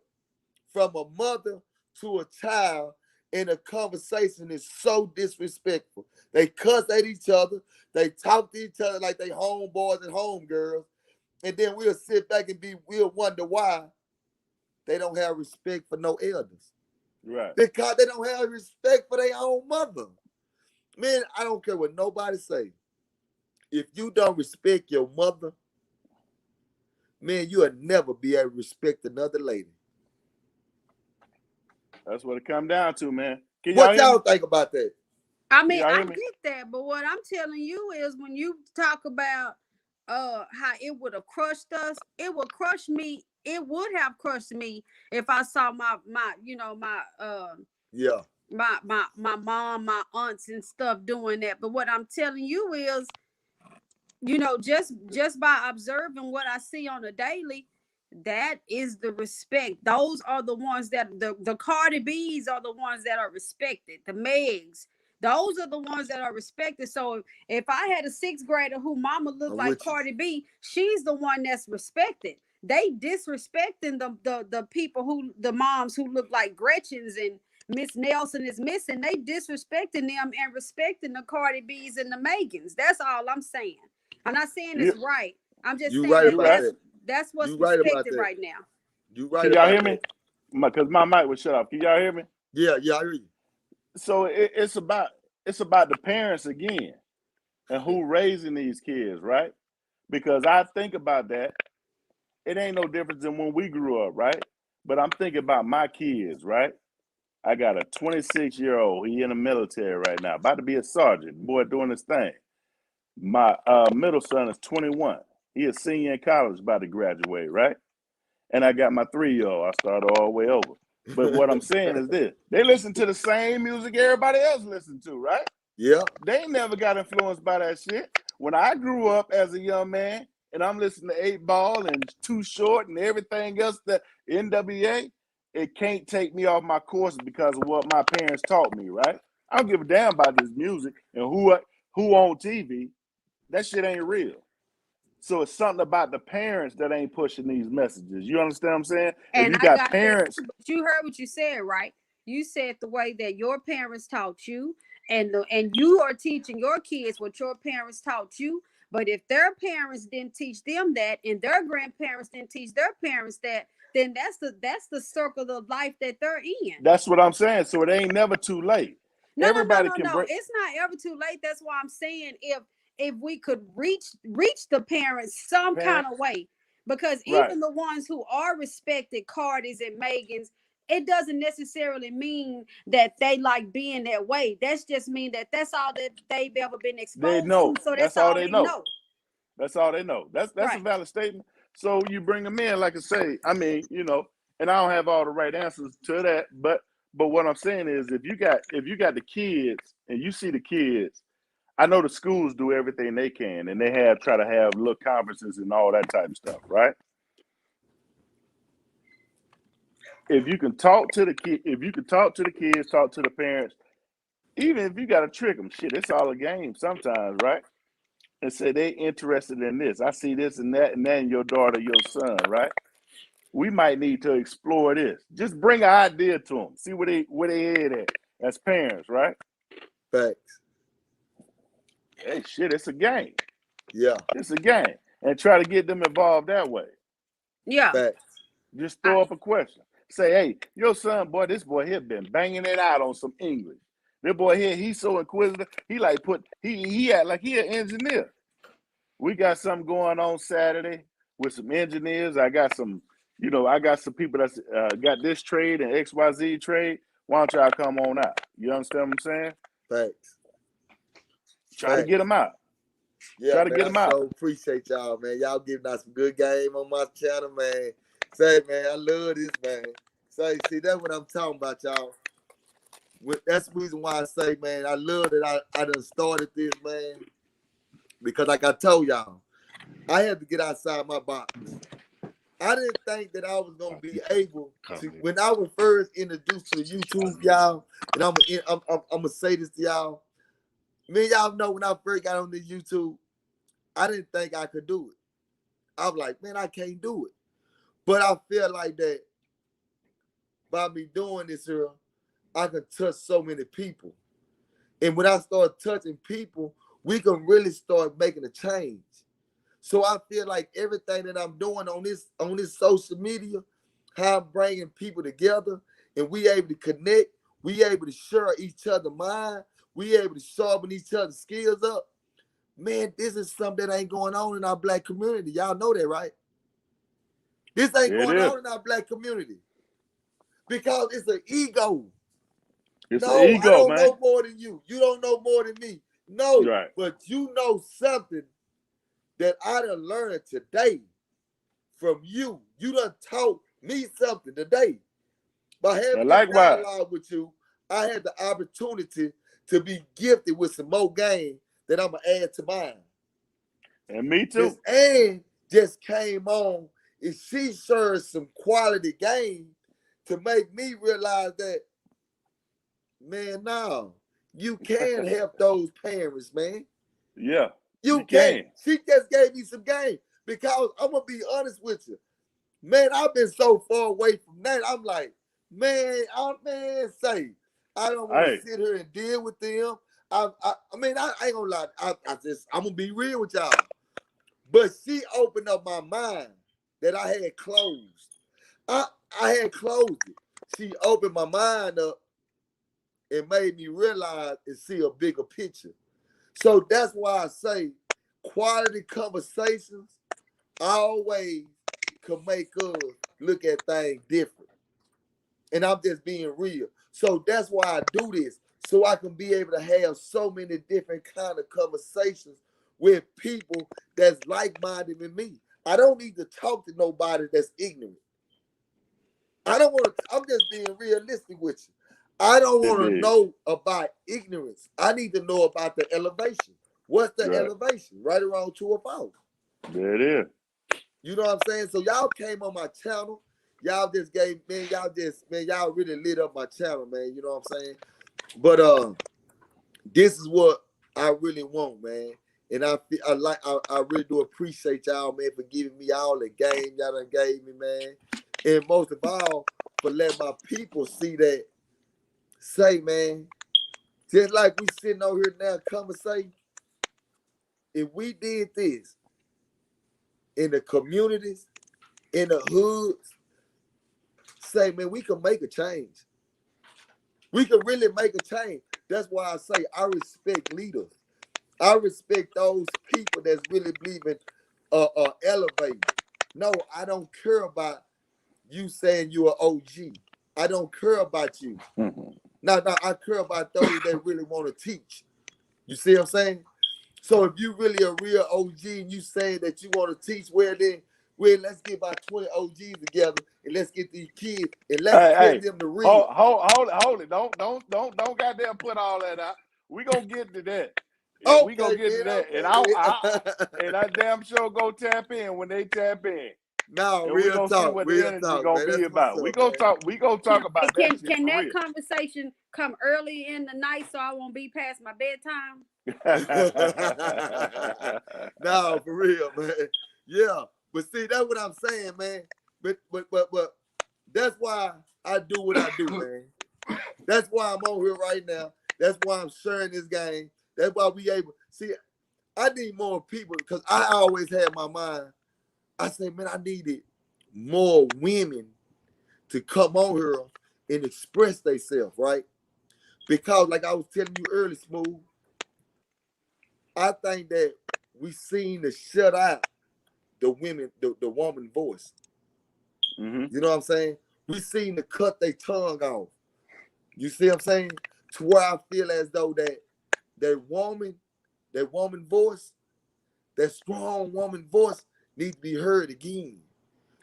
S1: from a mother to a child, and the conversation is so disrespectful. They cuss at each other, they talk to each other like they homeboys and homegirls, and then we'll sit back and we'll wonder why they don't have respect for no elders.
S2: Right.
S1: Because they don't have respect for their own mother. Man, I don't care what nobody say. If you don't respect your mother, man, you'll never be able to respect another lady.
S2: That's what it come down to, man. Can y'all
S1: What
S2: hear me?
S1: y'all think about that?
S3: I
S2: Can
S3: mean,
S2: y'all
S3: I
S2: hear me?
S3: get that, but what I'm telling you is when you talk about how it would have crushed us, it would crush me. It would have crushed me if I saw my you know
S1: Yeah.
S3: my mom, my aunts and stuff doing that. But what I'm telling you is, you know, just by observing what I see on a daily, that is the respect. Those are the ones that the Cardi B's are the ones that are respected. The Megs, those are the ones that are respected. So if I had a sixth grader who mama looked
S1: I'm
S3: like
S1: with you.
S3: Cardi B, she's the one that's respected. They disrespecting the people who the moms who look like Gretchen's and Miss Nelson is missing. They disrespecting them and respecting the Cardi B's and the Megans. That's all I'm saying. I'm not saying
S2: You,
S3: it's right. I'm just
S1: You
S3: saying
S1: right
S3: that
S2: you
S1: about
S2: right.
S1: that.
S3: that's what's
S1: You right about
S3: respected
S1: that.
S3: right now.
S1: You right
S2: Can y'all
S1: about
S2: hear me?
S1: that.
S2: Because my mic was shut off. Can y'all hear me?
S1: Yeah, yeah, I hear you.
S2: So it's about the parents again and who raising these kids, right? Because I think about that. It ain't no difference than when we grew up, right? But I'm thinking about my kids, right? I got a 26-year-old. He in the military right now, about to be a sergeant, boy doing his thing. My middle son is 21. He a senior in college, about to graduate, right? And I got my 3-year-old. I started all the way over. But what I'm saying is this: they listen to the same music everybody else listen to, right?
S1: Yeah.
S2: They never got influenced by that shit. When I grew up as a young man, and I'm listening to 8 Ball and Too Short and everything else, that NWA, it can't take me off my course because of what my parents taught me, right? I don't give a damn about this music and who on TV. That shit ain't real. So it's something about the parents that ain't pushing these messages. You understand what I'm saying? If
S3: And
S2: you
S3: I
S2: got
S3: got that
S2: parents,
S3: too. But you heard what you said, right? You said the way that your parents taught you, and you are teaching your kids what your parents taught you. But if their parents didn't teach them that, and their grandparents didn't teach their parents that, then that's the circle of life that they're in.
S2: that's what I'm saying. So it ain't never too late.
S3: No, no, no,
S2: Everybody
S3: no,
S2: can
S3: no.
S2: break.
S3: It's not ever too late. That's why I'm saying if we could reach the parents some kind
S2: Parents,
S3: of way, because
S2: right.
S3: even the ones who are respected, Cardis and Megans, it doesn't necessarily mean that they like being that way. That's just mean that that's all that they've ever been
S2: They
S3: exposed to.
S2: know.
S3: So
S2: That's
S3: that's
S2: all
S3: all
S2: they
S3: they
S2: know.
S3: know.
S2: That's all they know. That's a
S3: Right.
S2: valid statement. So you bring them in, like I say. I mean, and I don't have all the right answers to that, but what I'm saying is, if you got the kids and you see the kids, I know the schools do everything they can, and they try to have little conferences and all that type of stuff, right? If you can talk to the kid, if you can talk to the kids, talk to the parents, even if you got to trick them, shit, it's all a game sometimes, right? And say they interested in this. I see this and that in your daughter, your son, right? We might need to explore this. Just bring an idea to them. See where they head at as parents, right?
S1: Facts.
S2: Hey, shit, it's a game.
S1: Yeah.
S2: It's a game, and try to get them involved that way.
S3: Yeah.
S1: Facts.
S2: Just
S3: I,
S2: throw up a question. Say, hey, your son, boy, this boy here been banging it out on some English. That boy here, he's so inquisitive. He like he act like he an engineer. We got something going on Saturday with some engineers. I got some, I got some people that's got this trade and XYZ trade. Why don't y'all come on out? You understand what I'm saying?
S1: Facts.
S2: Try to get them out.
S1: Yeah,
S2: Try to
S1: man,
S2: get
S1: I
S2: them out.
S1: so appreciate y'all, man. Y'all giving us some good game on my channel, man. Say, man, I love this, man. Say, see, that's what I'm talking about, y'all. That's the reason why I say, man, I love that I done started this, man. Because like I told y'all, I had to get outside my box. I didn't think that I was going to be able to, when I was first introduced to YouTube, y'all, and I'm going to say this to y'all. Me, y'all know when I first got on the YouTube, I didn't think I could do it. I was like, man, I can't do it. But I feel like that by me doing this here, I can touch so many people. And when I start touching people, we can really start making a change. So I feel like everything that I'm doing on this social media, how I'm bringing people together and we able to connect, we able to share each other's mind, we able to sharpen each other's skills up. Man, this is something that ain't going on in our Black community. Y'all know that, right? This ain't going on in our Black community because it's an ego.
S2: It's
S1: No,
S2: an ego,
S1: I don't
S2: man.
S1: know more than you. You don't know more than me. No,
S2: Right.
S1: but you know something that I done learned today from you. You done taught me something today. By having this dialogue with you, I had the opportunity to be gifted with some more game that I'm going to add to mine.
S2: And me too.
S1: This Ann just came on and she shared some quality game to make me realize that, man, no, you can help those parents, man.
S2: Yeah.
S1: You can. She just gave me some game because I'm going to be honest with you. Man, I've been so far away from that. I'm like, man, I don't want to sit here and deal with them. I ain't gonna lie. I'm gonna be real with y'all. But she opened up my mind that I had closed. I had closed it. She opened my mind up and made me realize and see a bigger picture. So that's why I say quality conversations always can make us look at things different. And I'm just being real. So that's why I do this. So I can be able to have so many different kind of conversations with people that's like-minded with me. I don't need to talk to nobody that's ignorant. I don't want to, I'm just being realistic with you. I don't want to know about ignorance. I need to know about the elevation. What's the elevation? Right around 2 or 4.
S2: There it is.
S1: You know what I'm saying? So y'all came on my channel. Y'all just gave, man, y'all really lit up my channel, man. You know what I'm saying? But this is what I really want, man. And I really do appreciate y'all, man, for giving me all the game y'all done gave me, man. And most of all, for letting my people see that, say, man, just like we sitting over here now, conversating, if we did this in the communities, in the hoods, say, man, we can make a change. We can really make a change. That's why I say I respect leaders. I respect those people that's really believing elevating. No, I don't care about you saying you're an OG. I don't care about you. No, I care about those that really want to teach. You see what I'm saying? So if you really a real OG and you saying that you want to teach, well, let's get about 20 OGs together and let's get these kids and let's get them to read.
S2: Hold it. Don't goddamn put all that out. We gonna get to that.
S1: Okay,
S2: we gonna get to that.
S1: Okay,
S2: And I damn sure go tap in when they tap in.
S1: No,
S2: and
S1: real
S2: we gonna
S1: talk,
S2: see what
S1: real
S2: the energy
S1: talk,
S2: gonna
S1: man.
S2: be about. We gonna talk about that shit
S3: Can
S2: for
S3: that
S2: real.
S3: conversation come early in the night so I won't be past my bedtime?
S1: No, for real, man. Yeah, but see, that's what I'm saying, man. But that's why I do what I do, man. That's why I'm on here right now. That's why I'm sharing this game. That's why we able. See, I need more people because I always had my mind. I say, man, I needed more women to come on here and express themselves, right? Because like I was telling you earlier, Smooth, I think that we seen to shut out the woman voice.
S2: Mm-hmm.
S1: You know what I'm saying? We seen to cut their tongue off. You see what I'm saying? To where I feel as though that woman voice, that strong woman voice needs to be heard again.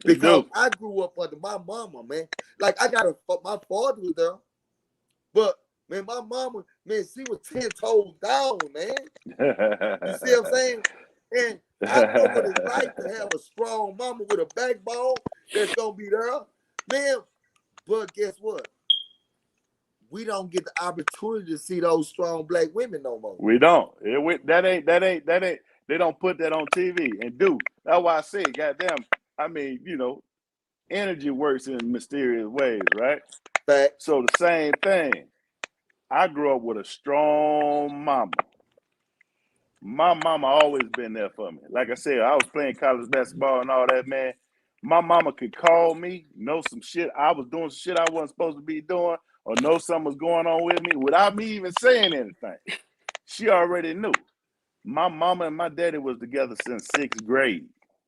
S2: It
S1: Because
S2: do.
S1: I grew up under my mama, man. Like my father was there, but man, my mama, man, she was 10 toes down, man. You see what I'm saying? And I know what it's like to have a strong mama with a backbone that's gonna be there, man. But guess what? We don't get the opportunity to see those strong black women no more.
S2: We don't. That ain't. They don't put that on TV. And that's why I say, goddamn. I mean, energy works in mysterious ways, right?
S1: Facts.
S2: So the same thing. I grew up with a strong mama. My mama always been there for me. Like I said, I was playing college basketball and all that, man. My mama could call me, know some shit. I was doing some shit I wasn't supposed to be doing, or know something was going on with me without me even saying anything. She already knew. My mama and my daddy was together since 6th grade.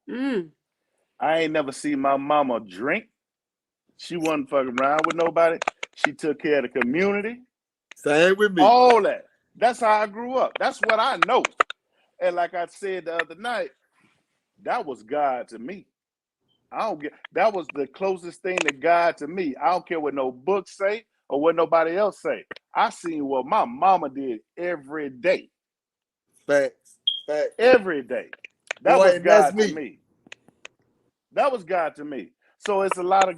S3: Mm.
S2: I ain't never seen my mama drink. She wasn't fucking around with nobody. She took care of the community.
S1: Same with me.
S2: All that. That's how I grew up. That's what I know. And like I said the other night, that was God to me. That was the closest thing to God to me. I don't care what no books say or what nobody else say. I seen what my mama did every day.
S1: Facts. Facts.
S2: Every day. That
S1: Boy,
S2: was
S1: and that's
S2: God to
S1: me.
S2: me. That was God to me. So it's a lot of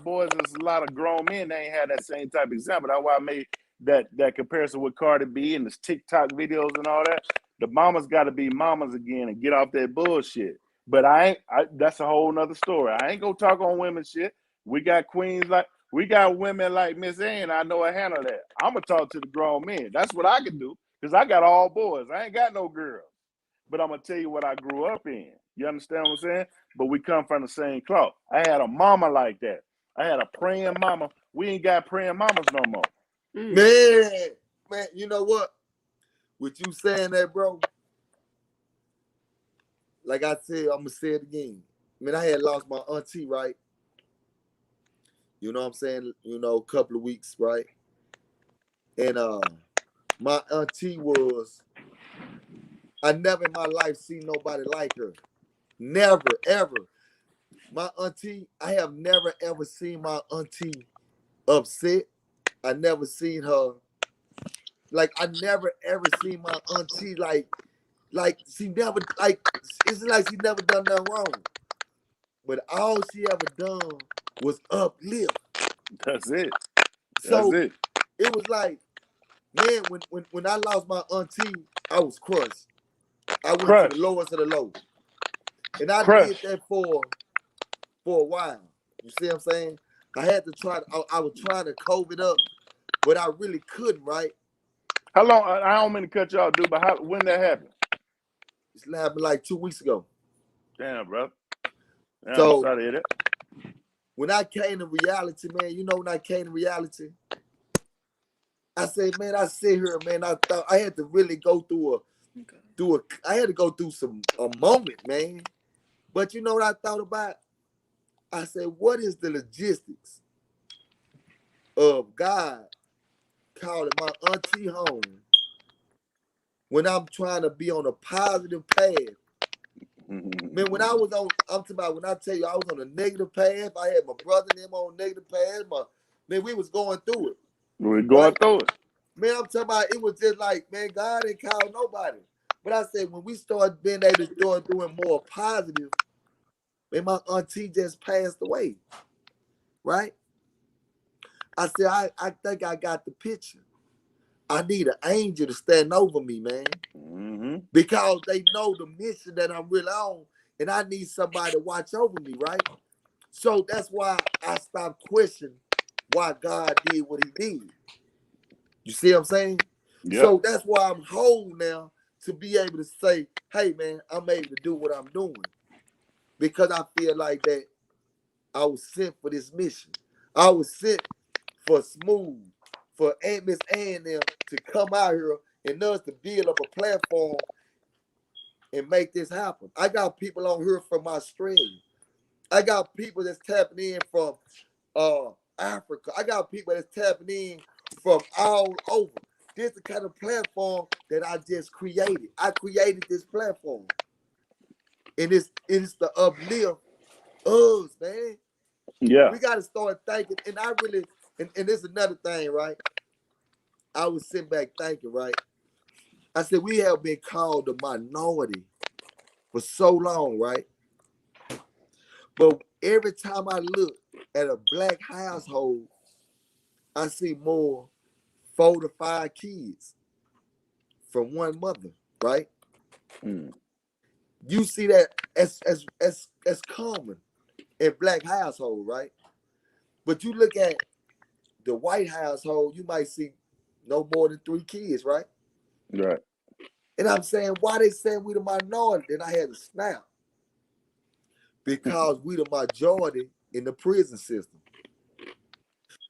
S2: boys, it's a lot of grown men that ain't had that same type of example. That's why I made that comparison with Cardi B and this TikTok videos and all that. The mamas got to be mamas again and get off that bullshit. But that's a whole nother story. I ain't gonna talk on women shit. We got women like Miss Ann. I know how to handle that. I'm gonna talk to the grown men. That's what I can do because I got all boys. I ain't got no girls. But I'm gonna tell you what I grew up in. You understand what I'm saying? But we come from the same cloth. I had a mama like that. I had a praying mama. We ain't got praying mamas no more.
S1: Man, you know what? With you saying that, bro, like I said, I'm gonna say it again. Man, I had lost my auntie, right? You know what I'm saying? A couple of weeks, right? And my auntie was, I never in my life seen nobody like her. Never, ever. My auntie, I have never ever seen my auntie upset. I never seen her, like I never ever seen my auntie like she never, like it's like she never done nothing wrong. But all she ever done was uplift.
S2: That's it. That's
S1: So
S2: it.
S1: it was like, man, when I lost my auntie, I was crushed. I went to the
S2: Crush.
S1: lowest of the low. And I did
S2: Crush.
S1: that for a while. You see what I'm saying? I had to I was trying to cope it up, but I really couldn't, right?
S2: How long? I don't mean to cut you off, dude, but when that happened?
S1: It happened like 2 weeks ago.
S2: Damn, bro. Damn, I'm
S1: So
S2: sorry to hear that.
S1: when I came to reality, man, when I came to reality, I said, man, I sit here, man, I thought I had to really go I had to go through a moment, man. But you know what I thought about? I said, what is the logistics of God calling my auntie home when I'm trying to be on a positive path? Man, when I was I'm talking about when I tell you I was on a negative path, I had my brother and them on negative path. Man, we was going through it.
S2: We're going
S1: Right?
S2: through it.
S1: Man, I'm talking about it was just like, man, God ain't called nobody. But I said when we start being able to start doing more positive, man, my auntie just passed away. Right? I said, I think I got the picture. I need an angel to stand over me, man.
S2: Mm-hmm.
S1: Because they know the mission that I'm really on, and I need somebody to watch over me, right? So that's why I stopped questioning why God did what he did. You see what I'm saying?
S2: Yep.
S1: So that's why I'm whole now to be able to say, hey, man, I'm able to do what I'm doing. Because I feel like that I was sent for this mission. I was sent for Smooth, for Miss A and them to come out here and us to build up a platform and make this happen. I got people on here from Australia. I got people that's tapping in from Africa. I got people that's tapping in from all over. This is the kind of platform that I just created. I created this platform. And it's the uplift us, man.
S2: Yeah.
S1: We got to start thinking. And I really, and this is another thing, right? I was sitting back thinking, right? I said, we have been called the minority for so long, right? But every time I look at a black household, I see more 4 to 5 kids from one mother, right?
S2: Mm.
S1: You see that as common in black household, right? But you look at the white household, you might see no more than 3 kids, right?
S2: Right.
S1: And I'm saying, why they saying we the minority? Then I had to snap. Because we the majority in the prison system.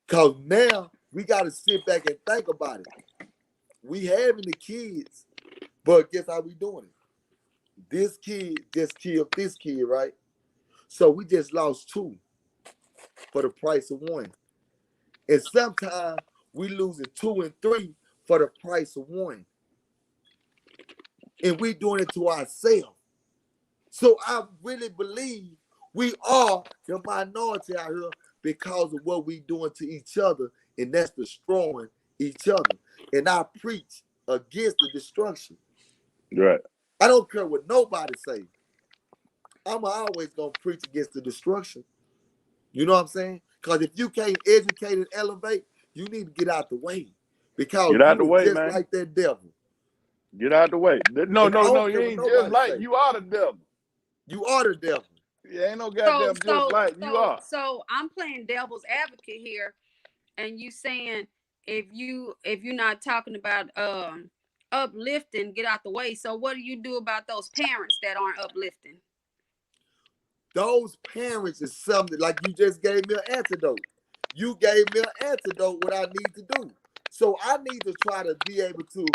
S1: Because now we got to sit back and think about it. We having the kids, but guess how we doing it? This kid just killed this kid, right? So we just lost 2 for the price of 1. And sometimes we losing 2 and 3 for the price of 1. And we doing it to ourselves. So I really believe we are the minority out here because of what we doing to each other, and that's destroying each other. And I preach against the destruction.
S2: Right.
S1: I don't care what nobody say. I'm always gonna preach against the destruction. You know what I'm saying? Because if you can't educate and elevate, you need to get out the way. Because
S2: Get out
S1: you
S2: the
S1: is
S2: way,
S1: just
S2: man.
S1: like that devil.
S2: Get out the way. No,
S1: And I
S2: no, no.
S1: don't
S2: You
S1: care what
S2: ain't just
S1: nobody
S2: like
S1: say.
S2: you are the devil.
S1: You are the devil.
S2: Yeah, ain't no goddamn just like you are.
S3: So I'm playing devil's advocate here, and you saying if you're not talking about uplifting, get out the way. So what do you do about those parents that aren't uplifting?
S1: Those parents is something like you just gave me an antidote. You gave me an antidote what I need to do. So I need to try to be able to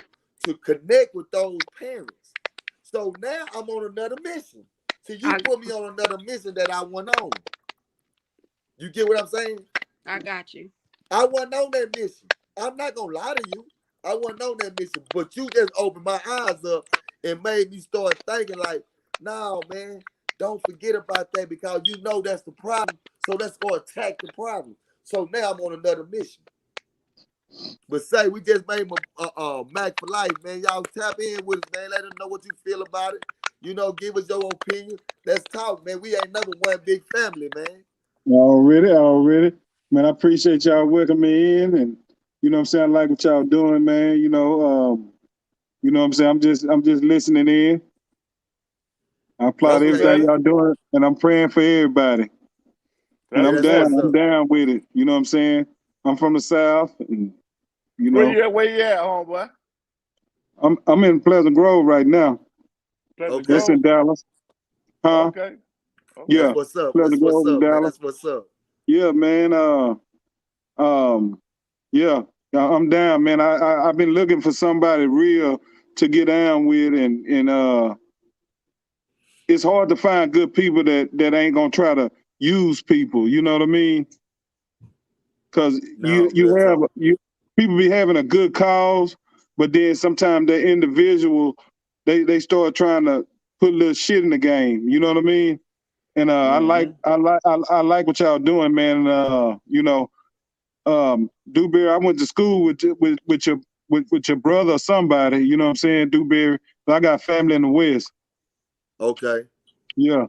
S1: connect with those parents. So now I'm on another mission. See, you put me on another mission that I went on. You get what I'm saying?
S3: I got you.
S1: I wasn't on that mission. I'm not gonna lie to you. I wasn't on that mission, but you just opened my eyes up and made me start thinking like, no, man, don't forget about that because you know that's the problem. So let's go attack the problem. So now I'm on another mission. But say we just made Mac for life, man. Y'all tap in with us, man. Let us know what you feel about it. You know, give us your opinion. Let's talk, man. We ain't never one big family, man.
S4: Already. Man, I appreciate y'all welcoming me in, and you know what I'm saying, I like what y'all doing, man. You know what I'm saying? I'm just listening in. I applaud
S1: Okay,
S4: everything
S1: man.
S4: y'all doing, and I'm praying for everybody. And
S2: That's
S4: I'm down with it. You know what I'm saying? I'm from the South, and you know.
S2: Where you at, homeboy?
S4: I'm in Pleasant Grove right now.
S2: Pleasant
S4: That's
S2: Grove?
S4: in Dallas. Huh?
S2: Okay.
S4: Yeah.
S1: That's what's up.
S4: Pleasant
S1: That's what's
S4: Grove in
S1: up, man.
S4: Dallas.
S1: That's what's up.
S4: Yeah, man. Yeah, I'm down, man. I've been looking for somebody real to get down with, and it's hard to find good people that ain't gonna try to use people. You know what I mean? Because
S1: No, real talk.
S4: people be having a good cause, but then sometimes the individual they start trying to put a little shit in the game. You know what I mean? And
S2: Mm-hmm.
S4: I like what y'all doing, man. You know. Dewberry, I went to school with your brother or somebody, you know what I'm saying, Dewberry. I got family in the West.
S1: Okay.
S4: Yeah.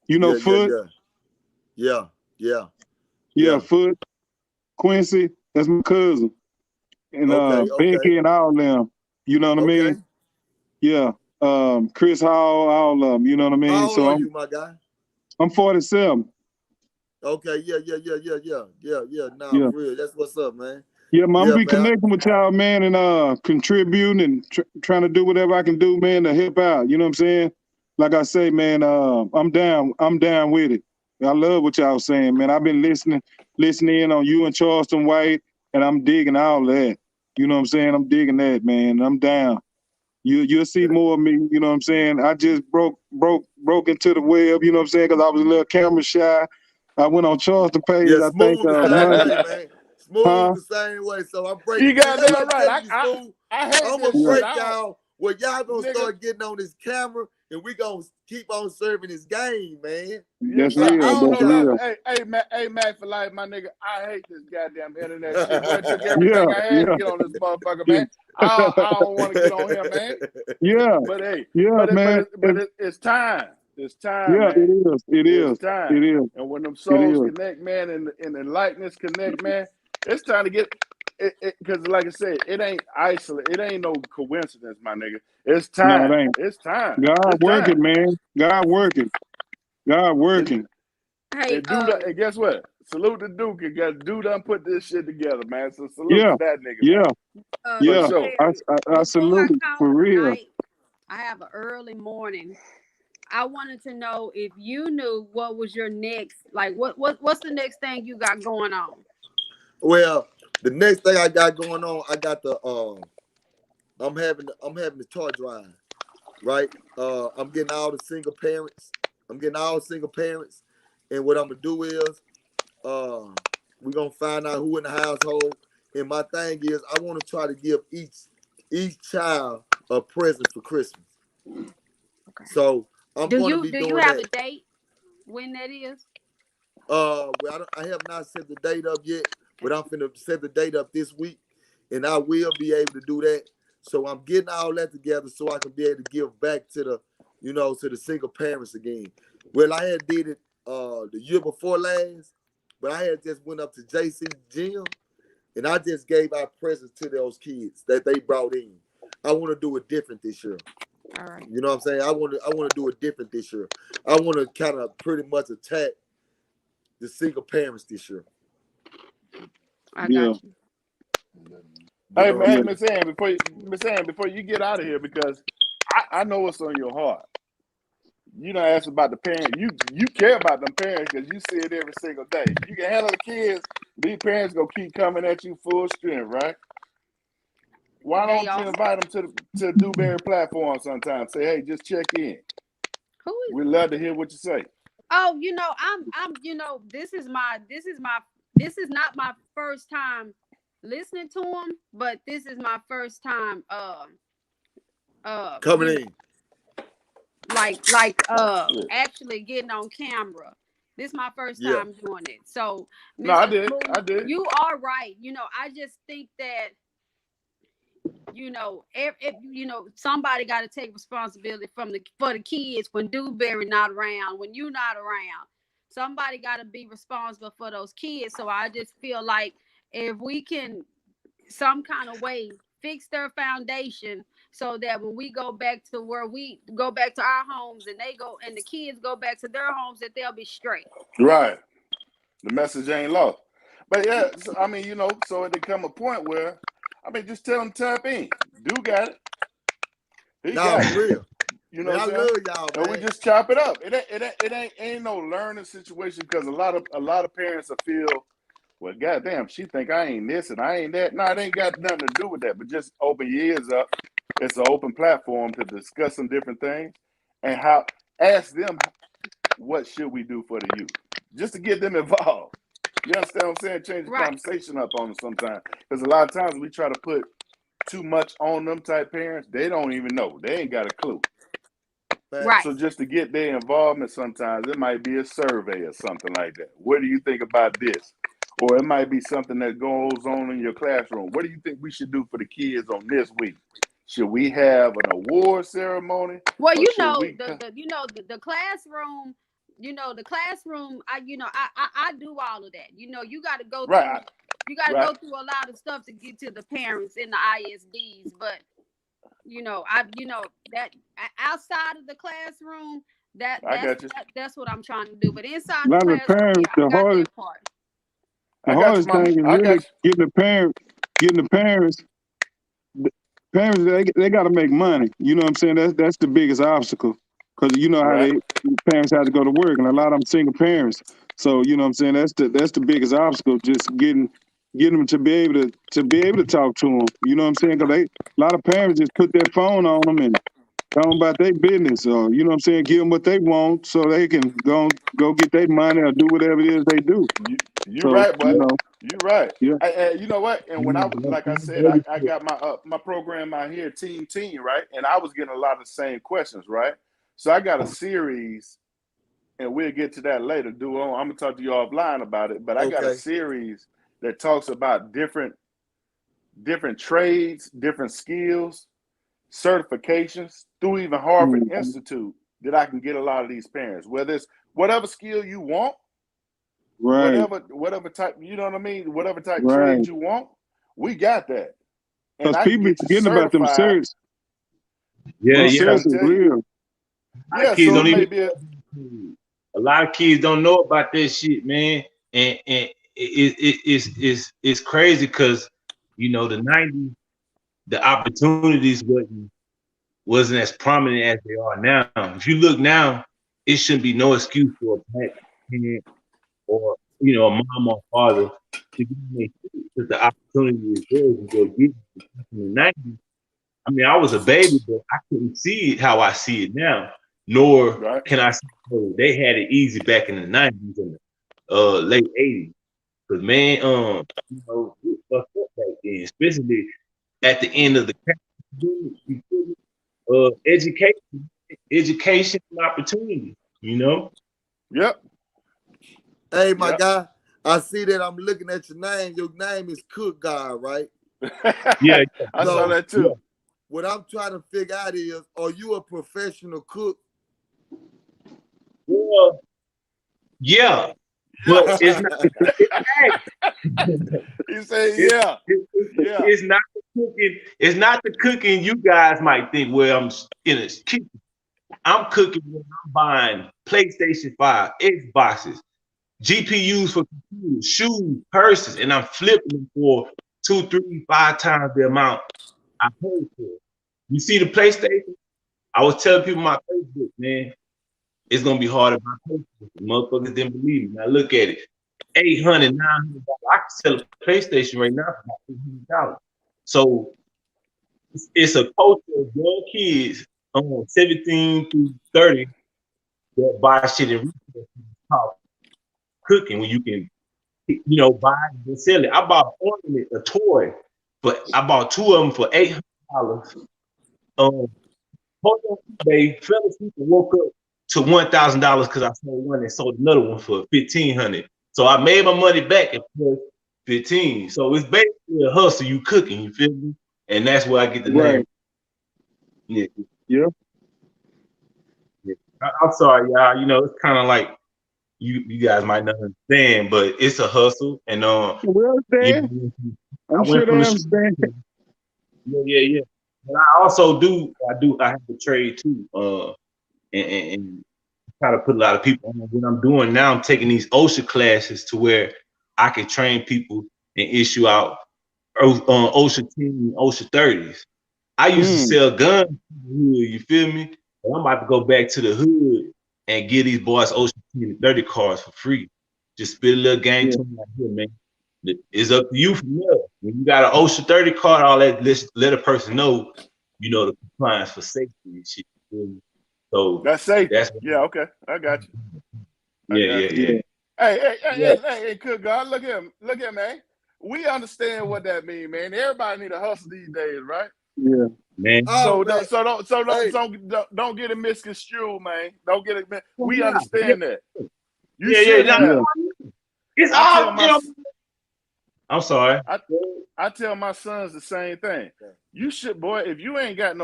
S4: You know
S1: Yeah, yeah,
S4: Foot?
S1: yeah. Yeah, yeah,
S4: Yeah,
S1: yeah.
S4: Foot, Quincy, that's my cousin. And
S1: Okay, okay,
S4: Becky and all them. You know what I
S1: okay.
S4: mean? Yeah. Chris Hall, all of them, you know what I mean?
S1: How old
S4: So
S1: are you, my guy?
S4: I'm 47.
S1: Okay, yeah. Nah,
S4: Yeah.
S1: for real. That's what's up, man.
S4: Yeah, man, I'm
S1: Yeah,
S4: be
S1: man.
S4: connecting with y'all, man, and contributing and trying to do whatever I can do, man, to help out. You know what I'm saying? Like I say, man, I'm down. I'm down with it. I love what y'all saying, man. I've been listening in on you and Charleston White. and I'm digging all that. You know what I'm saying? I'm digging that, man. I'm down. You'll see more of me. You know what I'm saying? I just broke into the web. You know what I'm saying? Because I was a little camera shy. I went on Charleston page.
S1: Yeah,
S4: I think
S1: Smooth the same
S4: Monday.
S1: way, man. Smooth
S4: Huh?
S1: the same way. So I'm
S2: You
S1: breaking. See,
S2: got
S1: that's what
S2: that
S1: I'm
S2: right.
S1: telling you, Smooth.
S2: I hate
S1: I'm
S2: this
S1: gonna
S2: shit.
S1: break
S2: I don't,
S1: y'all where y'all gonna
S2: nigga.
S1: start getting on this camera, and we gonna keep on serving this game, man.
S4: That's
S2: I
S4: real.
S2: don't
S4: That's
S2: know
S1: y'all.
S4: real.
S2: that. Hey, Mac for life, my nigga. I hate this goddamn internet shit. Boy, it took
S4: Yeah,
S2: everything I had to
S4: yeah,
S2: get on this motherfucker,
S4: yeah,
S2: man. I don't want to get on here, man.
S4: yeah,
S2: But hey,
S4: yeah, man.
S2: it's time. It's time,
S4: Yeah, it
S2: man.
S4: is. It
S2: It's
S4: is.
S2: time.
S4: It is.
S2: And when them
S4: It
S2: souls
S4: is.
S2: connect, man, and the likeness connect, man, it's time to get it. Because, like I said, it ain't isolated. It ain't no coincidence, my nigga. It's
S4: No, it
S2: time.
S4: ain't.
S2: It's time.
S4: God
S2: It's time.
S4: working, man. God working. God
S2: And,
S4: working.
S3: Hey,
S2: and guess what? Salute to Duke. And Dude done put this shit together, man. So salute
S4: Yeah,
S2: to that nigga,
S4: yeah,
S2: man. For
S4: yeah.
S2: sure.
S3: Perry,
S4: I
S3: before I
S4: salute it
S3: call
S4: for
S3: it a
S4: real.
S3: night, I have an early morning. I wanted to know if you knew what was your next, like what's the next thing you got going on?
S1: Well, the next thing I got going on, I got the I'm having the toy drive, right? I'm getting all the single parents. I'm getting all single parents, and what I'm gonna do is we're gonna find out who in the household. And my thing is, I want to try to give each child a present for Christmas.
S3: Okay.
S1: So I'm
S3: Do
S1: gonna
S3: you
S1: be
S3: do you
S1: doing
S3: have
S1: that.
S3: a date when that is?
S1: Well, I have not set the date up yet, but I'm finna set the date up this week, and I will be able to do that. So I'm getting all that together so I can be able to give back to to the single parents again. Well, I had did it the year before last, but I had just went up to JC Gym and I just gave out presents to those kids that they brought in. I want to do it different this year.
S3: All right.
S1: You know what I'm saying? I want to do it different this year. I want to kind of pretty much attack the single parents this year.
S3: I
S4: Yeah,
S3: got you.
S1: You
S2: Hey,
S1: know what I'm
S2: man,
S4: yeah.
S1: saying?
S2: Miss Ann, before you get out of here, because I know what's on your heart. You don't ask about the parent. You care about them parents because you see it every single day. You can handle the kids. These parents gonna keep coming at you full strength, right? Why
S3: They
S2: don't you
S3: all
S2: invite them to the Dewberry platform sometime? Say, hey, just check in.
S3: who is
S2: We'd love to hear what you say.
S3: oh, this is not my first time listening to him, but this is my first time
S1: Coming in.
S2: Yeah.
S3: actually getting on camera. This is my first
S1: Yeah.
S3: time doing it. So,
S2: No, I
S3: Mr.
S2: did.
S3: Smooth,
S2: I did.
S3: you are right. I just think that somebody got to take responsibility for the kids when Dewberry not around, when you not around. Somebody got to be responsible for those kids. So I just feel like if we can some kind of way fix their foundation so that when we go back to where we go back to our homes and they go and the kids go back to their homes, that they'll be straight.
S2: Right. The message ain't lost. But yeah, so, I mean, so it come a point where, I mean, just tell them tap in. Do got it. He
S1: Nah,
S2: got
S1: for
S2: it.
S1: real.
S2: You know
S1: Man,
S2: what
S1: I
S2: I'm saying?
S1: love y'all,
S2: And we
S1: man.
S2: just chop it up. It ain't no learning situation because a lot of parents will feel, well, goddamn, she think I ain't this and I ain't that. No, it ain't got nothing to do with that. But just open your ears up. It's an open platform to discuss some different things and ask them what should we do for the youth, just to get them involved. You understand what I'm saying? Change the
S3: Right.
S2: conversation up on them sometimes because a lot of times we try to put too much on them type parents. They don't even know. They ain't got a clue.
S3: Right.
S1: Facts.
S2: So just to get their involvement, sometimes it might be a survey or something like that. What do you think about this? Or it might be something that goes on in your classroom. What do you think we should do for the kids on this week? Should we have an award ceremony,
S3: Well,
S2: or should we?
S3: the classroom, the classroom, I do all of that. You got to go through
S2: Right, right.
S3: a lot of stuff to get to the parents in the ISDs, but that outside of the classroom,
S2: I got you.
S3: that's what I'm trying to do. But
S4: A
S3: inside the
S4: lot of
S3: classroom,
S4: parents,
S3: yeah, I got that part.
S4: the
S2: I got you,
S4: hardest thing
S2: mama.
S4: is
S2: I
S4: really
S2: got you.
S4: getting the parents. The parents, they got to make money. You know what I'm saying? That's the biggest obstacle because you know how
S2: Right.
S4: parents have to go to work, and a lot of them single parents. So you know what I'm saying? That's the biggest obstacle. Just get them to be able to talk to them. You know what I'm saying? Because a lot of parents just put their phone on them and tell them about their business, or you know what I'm saying, give them what they want so they can go get their money or do whatever it is they do.
S2: You
S4: So
S2: right, boy. You right.
S4: yeah.
S2: You know what? And when like I said, I got my program out here, Team, right? And I was getting a lot of the same questions, right? So I got a series, and we'll get to that later. I'm gonna talk to you offline about it, but I got a series that talks about different trades, different skills, certifications through even Harvard Institute that I can get a lot of these parents, whether it's whatever skill you want,
S4: Right.
S2: whatever type, you know what I mean, whatever type trade you want, we got that. And
S4: Because
S2: I can
S4: people be
S2: get you
S4: forgetting about them
S2: certified.
S4: certs.
S5: Yeah,
S4: Them
S5: yeah.
S4: certs is real.
S2: Yeah,
S5: Kids
S2: so
S5: don't
S2: it may
S5: even.
S2: be
S5: A lot of kids don't know about this shit, man, and it's crazy because you know the '90s, the opportunities wasn't as prominent as they are now. If you look now, it shouldn't be no excuse for a black parent or you know a mom or father to get in because the opportunity is there to go get it. In the '90s, I mean, I was a baby, but I couldn't see it how I see it now. Nor
S2: right.
S5: can I say they had it easy back in the '90s and the late '80s. Because man, you know, it fucked up back then, especially at the end of the education and opportunity. You know.
S2: Yep.
S1: Hey, my guy, I see that I'm looking at your name. Your name is Cook God, right?
S5: Yeah.
S2: I saw that too.
S5: Yeah.
S1: What I'm trying to figure out is, are you a professional cook?
S5: Well, yeah, but it's not.
S2: He said, yeah.
S5: It's not the cooking. It's not the cooking you guys might think where I'm in a kitchen. I'm cooking when I'm buying PlayStation 5, Xboxes, GPUs for computers, shoes, purses, and I'm flipping them for 2, 3, 5 times the amount I paid for. You see the PlayStation? I was telling people my Facebook, man, it's gonna be hard to buy PlayStation. Motherfuckers didn't believe me. Now look at it. $800, $900. I can sell a PlayStation right now for about $200. So it's a culture of young kids 17 through 30 that buy shit in retail called cooking when you can, you know, buy it and sell it. I bought an ornament, a toy, but I bought 2 of them for $800. On eBay, fell asleep and woke up to $1,000 because I sold one and sold another one for $1,500. So I made my money back and plus 15. So it's basically a hustle. You cooking, you feel me? And that's where I get the name. Yeah.
S4: Yeah.
S5: I'm sorry, y'all. You know, it's kind of like you guys might not understand, but it's a hustle. And
S4: We understand.
S5: you know,
S4: I'm sure they understand.
S5: Yeah. But I also I have to trade too. And try to put a lot of people on. What I'm doing now, I'm taking these OSHA classes to where I can train people and issue out OSHA 10 and OSHA 30s. I used to sell guns in the hood, you feel me? And I'm about to go back to the hood and give these boys OSHA 10 and 30 cards for free. Just spit a little game to them right here, man. It's up to you from there. When you got an OSHA 30 card, all that, let a person know, you know, the compliance for safety and shit. You feel me? So
S2: that's safe. Okay. I got you.
S5: Yeah.
S2: Hey, good God, look at him, man. We understand what that means, man. Everybody need a hustle these days, right?
S4: Yeah,
S5: man.
S2: So don't get it misconstrued, man. Don't get it. We understand that. You should have.
S5: It's all. You know, I'm sorry.
S2: I tell my sons the same thing. You should, boy. If you ain't got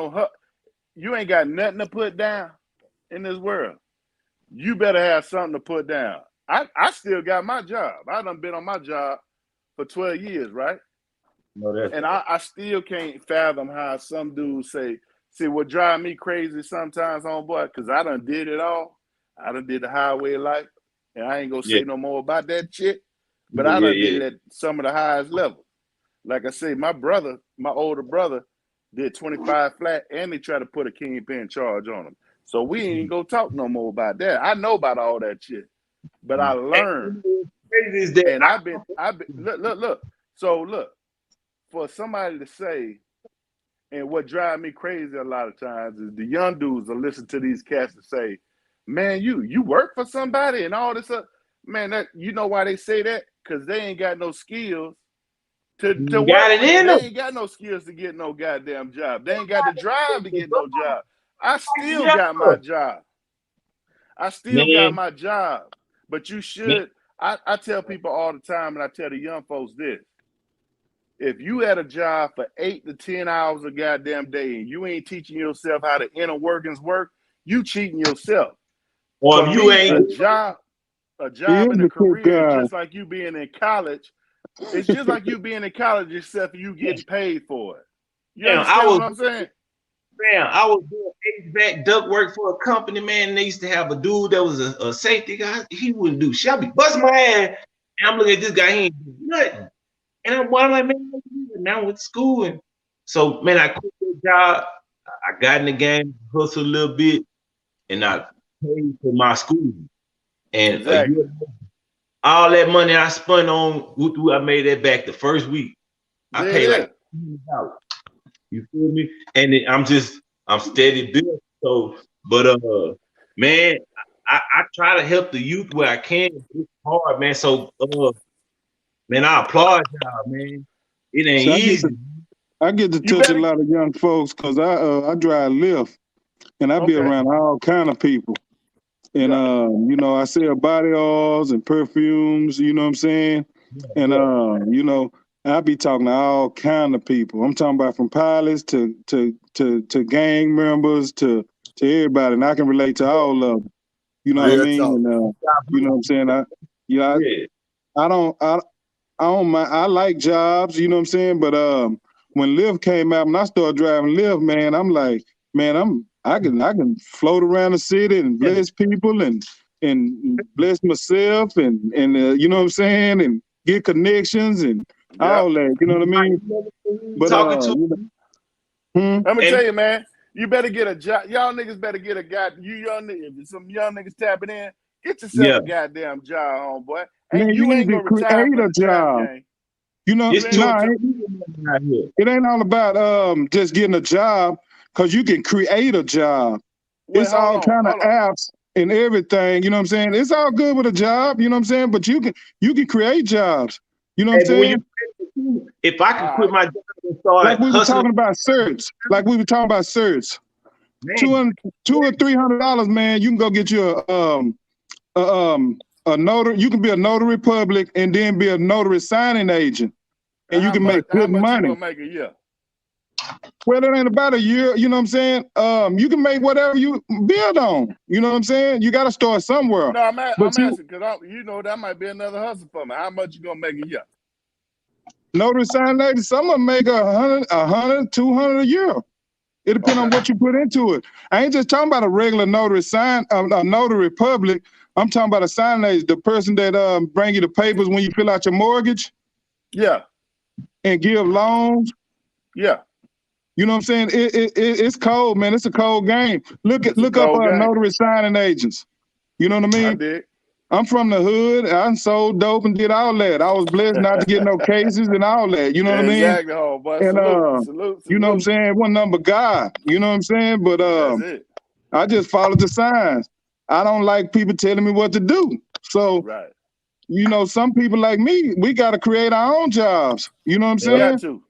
S2: you ain't got nothing to put down in this world. You better have something to put down. I still got my job. I done been on my job for 12 years, right? And I still can't fathom how some dudes see what drive me crazy sometimes, homeboy, because I done did it all. I done did the highway life, and I ain't gonna say no more about that shit. But I done did it at some of the highest levels. Like I say, my older brother, did 25 flat, and they tried to put a kingpin charge on him. So we ain't gonna talk no more about that. I know about all that shit, but I learned, and I've been look. So look, for somebody to say, and what drives me crazy a lot of times is the young dudes will listen to these cats and say, "Man, you work for somebody and all this stuff." Man, that you know why they say that? Because they ain't got no skills to
S5: You got
S2: work
S5: it
S2: with.
S5: in
S2: They
S5: them.
S2: ain't got no skills to get no goddamn job. They ain't got the drive to get no job. I still
S5: Yeah,
S2: got my job. I still got
S5: man,
S2: my job. But you
S5: man.
S2: should. I tell people all the time, and I tell the young folks this: if you had a job for 8 to 10 hours a goddamn day and you ain't teaching yourself how the inner workings work, you cheating yourself.
S5: Or
S2: For
S5: if you
S2: me,
S5: ain't,
S2: a
S4: He
S2: job
S4: is
S2: and a
S4: a good
S2: career is
S4: guy.
S2: just like you being in college. It's just like you being in college, except for you getting paid for it. You
S5: man,
S2: understand what I'm saying?
S5: I was doing HVAC duct work for a company, man. And they used to have a dude that was a safety guy. He wouldn't do shit. I be busting my ass. And I'm looking at this guy, he ain't do nothing. And I'm like, man, now I went to school. And so, man, I quit that job. I got in the game, hustled a little bit, and I paid for my school. And a
S2: Exactly.
S5: year, all that money I spent on, I made that back the first week. I
S2: There it
S5: paid like
S2: is.
S5: $200. You feel me? And I'm steady built. So, but man, I try to help the youth where I can. It's hard, man. So, man, I applaud y'all, man. It ain't
S4: So
S5: easy.
S4: I get to
S2: You
S4: touch a
S2: better.
S4: lot of young folks because I drive Lyft and I be
S2: Okay.
S4: around all kind of people. And
S2: Yeah.
S4: I sell body oils and perfumes, you know what I'm saying? And
S5: Yeah.
S4: I be talking to all kind of people. I'm talking about from pilots to gang members to everybody, and I can relate to all of them. You know what I
S1: Real
S4: mean?
S1: talk.
S4: And you know what I'm saying?
S5: Yeah.
S4: I don't I don't mind. I like jobs, you know what I'm saying? But when Lyft came out and I started driving Lyft, man, I'm like, man, I can float around the city and
S5: Yeah.
S4: bless people and bless myself and you know what I'm saying, and get connections and
S2: Yeah.
S4: all that. You know what I mean? But
S5: Talking to
S2: I'm gonna
S5: and
S2: tell you, man. You better get a job. Y'all niggas better get a guy. You young niggas, some young niggas tapping in. Get yourself
S5: yeah,
S2: a goddamn job, homeboy.
S4: man, you
S2: You
S4: need
S2: ain't
S4: to
S2: gonna retire
S4: create
S2: from
S4: a
S2: the trap
S4: job.
S2: game.
S4: You know,
S5: it's
S2: You ain't
S5: too
S4: nah,
S2: gonna.
S5: out here.
S4: it ain't all about just getting a job because you can create a job.
S2: Wait,
S4: It's
S2: hold
S4: all
S2: on,
S4: kind of
S2: hold on.
S4: apps and everything. You know what I'm saying? It's all good with a job. You know what I'm saying? But you can create jobs. You know what I'm
S5: Hey, but when
S4: saying?
S5: if I
S2: All
S5: could quit
S2: right.
S5: my job and
S4: Like
S5: start
S4: we were
S5: hustling,
S4: talking about certs. Like we were talking about certs.
S5: man,
S4: 200 or $300, man. You can go get you a notary. You can be a notary public and then be a notary signing agent, and
S2: And
S4: you
S2: how
S4: can make
S2: much? How
S4: good
S2: much you
S4: money.
S2: gonna make a year?
S4: Well, it ain't about a year, you know what I'm saying? You can make whatever you build on. You know what I'm saying? You got to start somewhere.
S2: No,
S4: But
S2: I'm
S4: you
S2: asking because you know that might be another hustle for me. How much you gonna make a year?
S4: notice sign lady, some of them make 100, 200 a year. It depends on
S2: Okay.
S4: what you put into it. I ain't just talking about a regular notary sign, a notary public. I'm talking about a sign lady, the person that bring you the papers when you fill out your mortgage
S2: Yeah.
S4: and give loans.
S2: Yeah.
S4: You know what I'm saying? It's cold, man. It's a cold game.
S2: It's a
S4: Look up
S2: cold game.
S4: notary signing agents. You know what I
S2: I
S4: mean?
S2: did.
S4: I'm from the hood. I sold dope and did all that. I was blessed not to get no cases and all that. You know what I mean?
S2: Exactly, homeboy.
S4: And
S2: Salute, salute,
S4: you know what I'm
S2: salute.
S4: saying? It wasn't nothing but God. You know what I'm saying? But
S2: That's it.
S4: I just followed the signs. I don't like people telling me what to do. So,
S2: Right.
S4: some people like me, we got to create our own jobs. You know what I'm
S2: You got
S4: saying?
S2: to.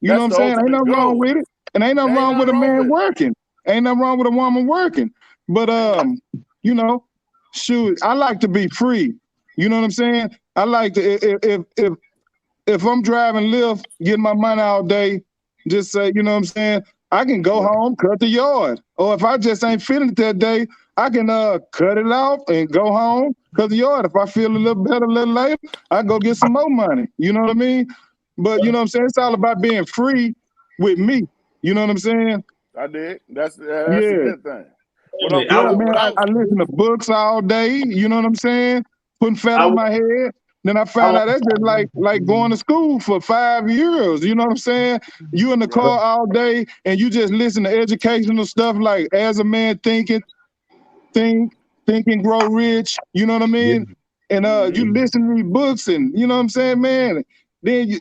S4: You know what
S2: That's
S4: I'm
S2: the
S4: saying? Ain't
S2: ultimate
S4: nothing wrong
S2: goal.
S4: with it. And ain't nothing
S2: There ain't
S4: wrong with
S2: nothing
S4: a
S2: wrong
S4: man
S2: with it.
S4: working. Ain't nothing wrong with a woman working. But
S2: Ain't no.
S4: you know, shoot, I like to be free. You know what I'm saying? I like to if I'm driving Lyft, getting my money all day, just say, you know what I'm saying? I can go
S2: Yeah.
S4: home, cut the yard. Or if I just ain't feeling it that day, I can cut it off and go home, cut the yard. If I feel a little better a little later, I go get some more money. You know what I mean? But you know what I'm saying? It's all about being free with me. You know what I'm saying?
S2: I did. That's a
S4: Yeah.
S2: good thing. What I,
S5: I
S2: what
S4: Yeah,
S2: I,
S5: was
S4: man,
S2: what I
S4: I listen to books all day. You know what I'm saying? Putting fat
S5: I
S4: on
S5: was
S4: my head. Then I
S5: I
S4: found
S5: was
S4: out that's just like going to school for 5 years. You know what I'm saying? You in the
S2: right.
S4: car all day and you just listen to educational stuff like as a man thinketh, think and grow rich. You know what I
S5: yeah,
S4: mean? And
S2: Mm-hmm.
S4: you listen to these books and you know what I'm saying, man. then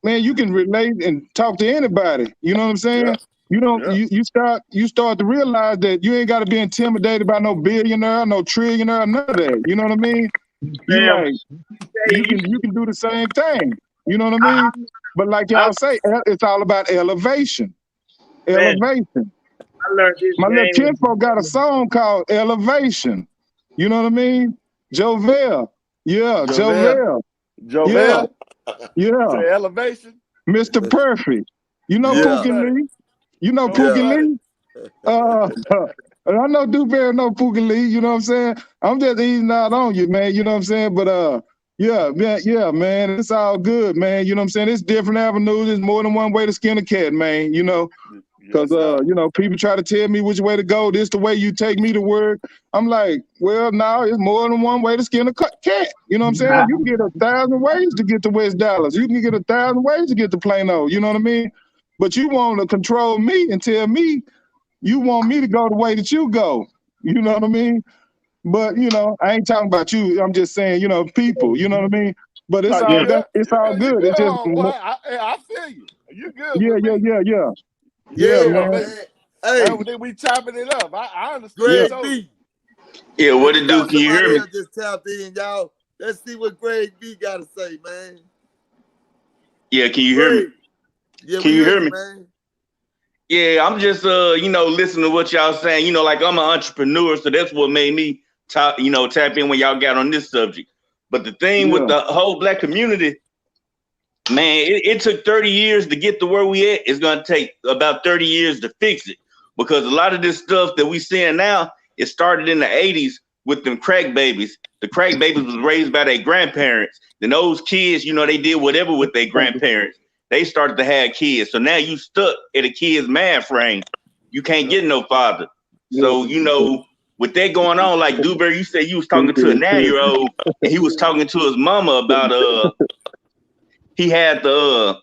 S4: man, you can relate and talk to anybody. You know what I'm saying?
S2: Yeah,
S4: You don't
S2: yeah.
S4: you start to realize that you ain't got to be intimidated by no billionaire, no trillionaire, none of that. You know what I mean? You
S5: Sam,
S4: like
S5: say
S4: you can do the same thing. You know what I
S5: I,
S4: mean? But like
S5: I,
S4: y'all say, it's all about elevation.
S5: man,
S4: Elevation.
S5: I learned this
S4: My little kinfolk got a
S5: game.
S4: song called Elevation. You know what I mean? Jovel. Yeah,
S2: Jovel,
S4: Jovel. Yeah,
S2: Jovel,
S4: yeah.
S2: say elevation.
S4: Mr. Perfect. You know
S2: Go ahead,
S1: Yeah,
S4: Pookie
S2: buddy.
S4: Lee? You know
S2: Go ahead,
S4: Pookie
S1: yeah.
S2: buddy.
S4: Lee? I know Dewberry know Pookie Lee, you know what I'm saying? I'm just easing out on you, man, you know what I'm saying? But yeah, man, it's all good, man. You know what I'm saying? It's different avenues. There's more than one way to skin a cat, man, you know. Cause
S2: Yes, sir.
S4: people try to tell me which way to go. This the way you take me to work. I'm like, well, no, it's more than one way to skin a cat. You know what I'm saying? You can get 1,000 ways to get to West Dallas. You can get 1,000 ways to get to Plano. You know what I mean? But you want to control me and tell me you want me to go the way that you go. You know what I mean? But I ain't talking about you. I'm just saying, people. You know what I mean? But
S2: No,
S4: it's
S2: you
S5: Yeah,
S4: all
S2: good.
S4: it's all
S2: You
S4: good.
S2: good,
S4: It's just
S2: homeboy. I feel you. You good
S4: yeah,
S2: with
S4: yeah,
S2: me.
S4: yeah, yeah, yeah,
S1: Yeah,
S2: Yeah,
S4: man.
S2: man.
S1: man. Hey,
S2: We chopping it up. I
S4: Yeah.
S2: understand
S1: Greg
S2: totally.
S1: B.
S6: Yeah,
S1: And
S6: what
S1: we
S6: it do?
S1: got
S6: Can you hear
S1: somebody
S6: me?
S1: else just tapped in, y'all. Let's see what Greg B got to say, man.
S6: Yeah, can you hear me?
S1: Greg. Yeah,
S6: Can
S1: we
S6: you
S1: hear
S6: hear
S1: you,
S6: me?
S1: man.
S6: Yeah, I'm just listening to what y'all saying. Like I'm an entrepreneur, so that's what made me tap in when y'all got on this subject. But the thing with
S4: Yeah.
S6: the whole black community, man, it took 30 years to get to where we at. It's gonna take about 30 years to fix it. Because a lot of this stuff that we seeing now, it started in the 80s with them crack babies. The crack babies was raised by their grandparents. Then those kids, they did whatever with their grandparents. They started to have kids. So now you stuck at a kid's mind frame. You can't
S2: Yeah.
S6: get no father. So, with that going on, like Dewberry, you said you was talking to a 9-year-old and he was talking to his mama about he had to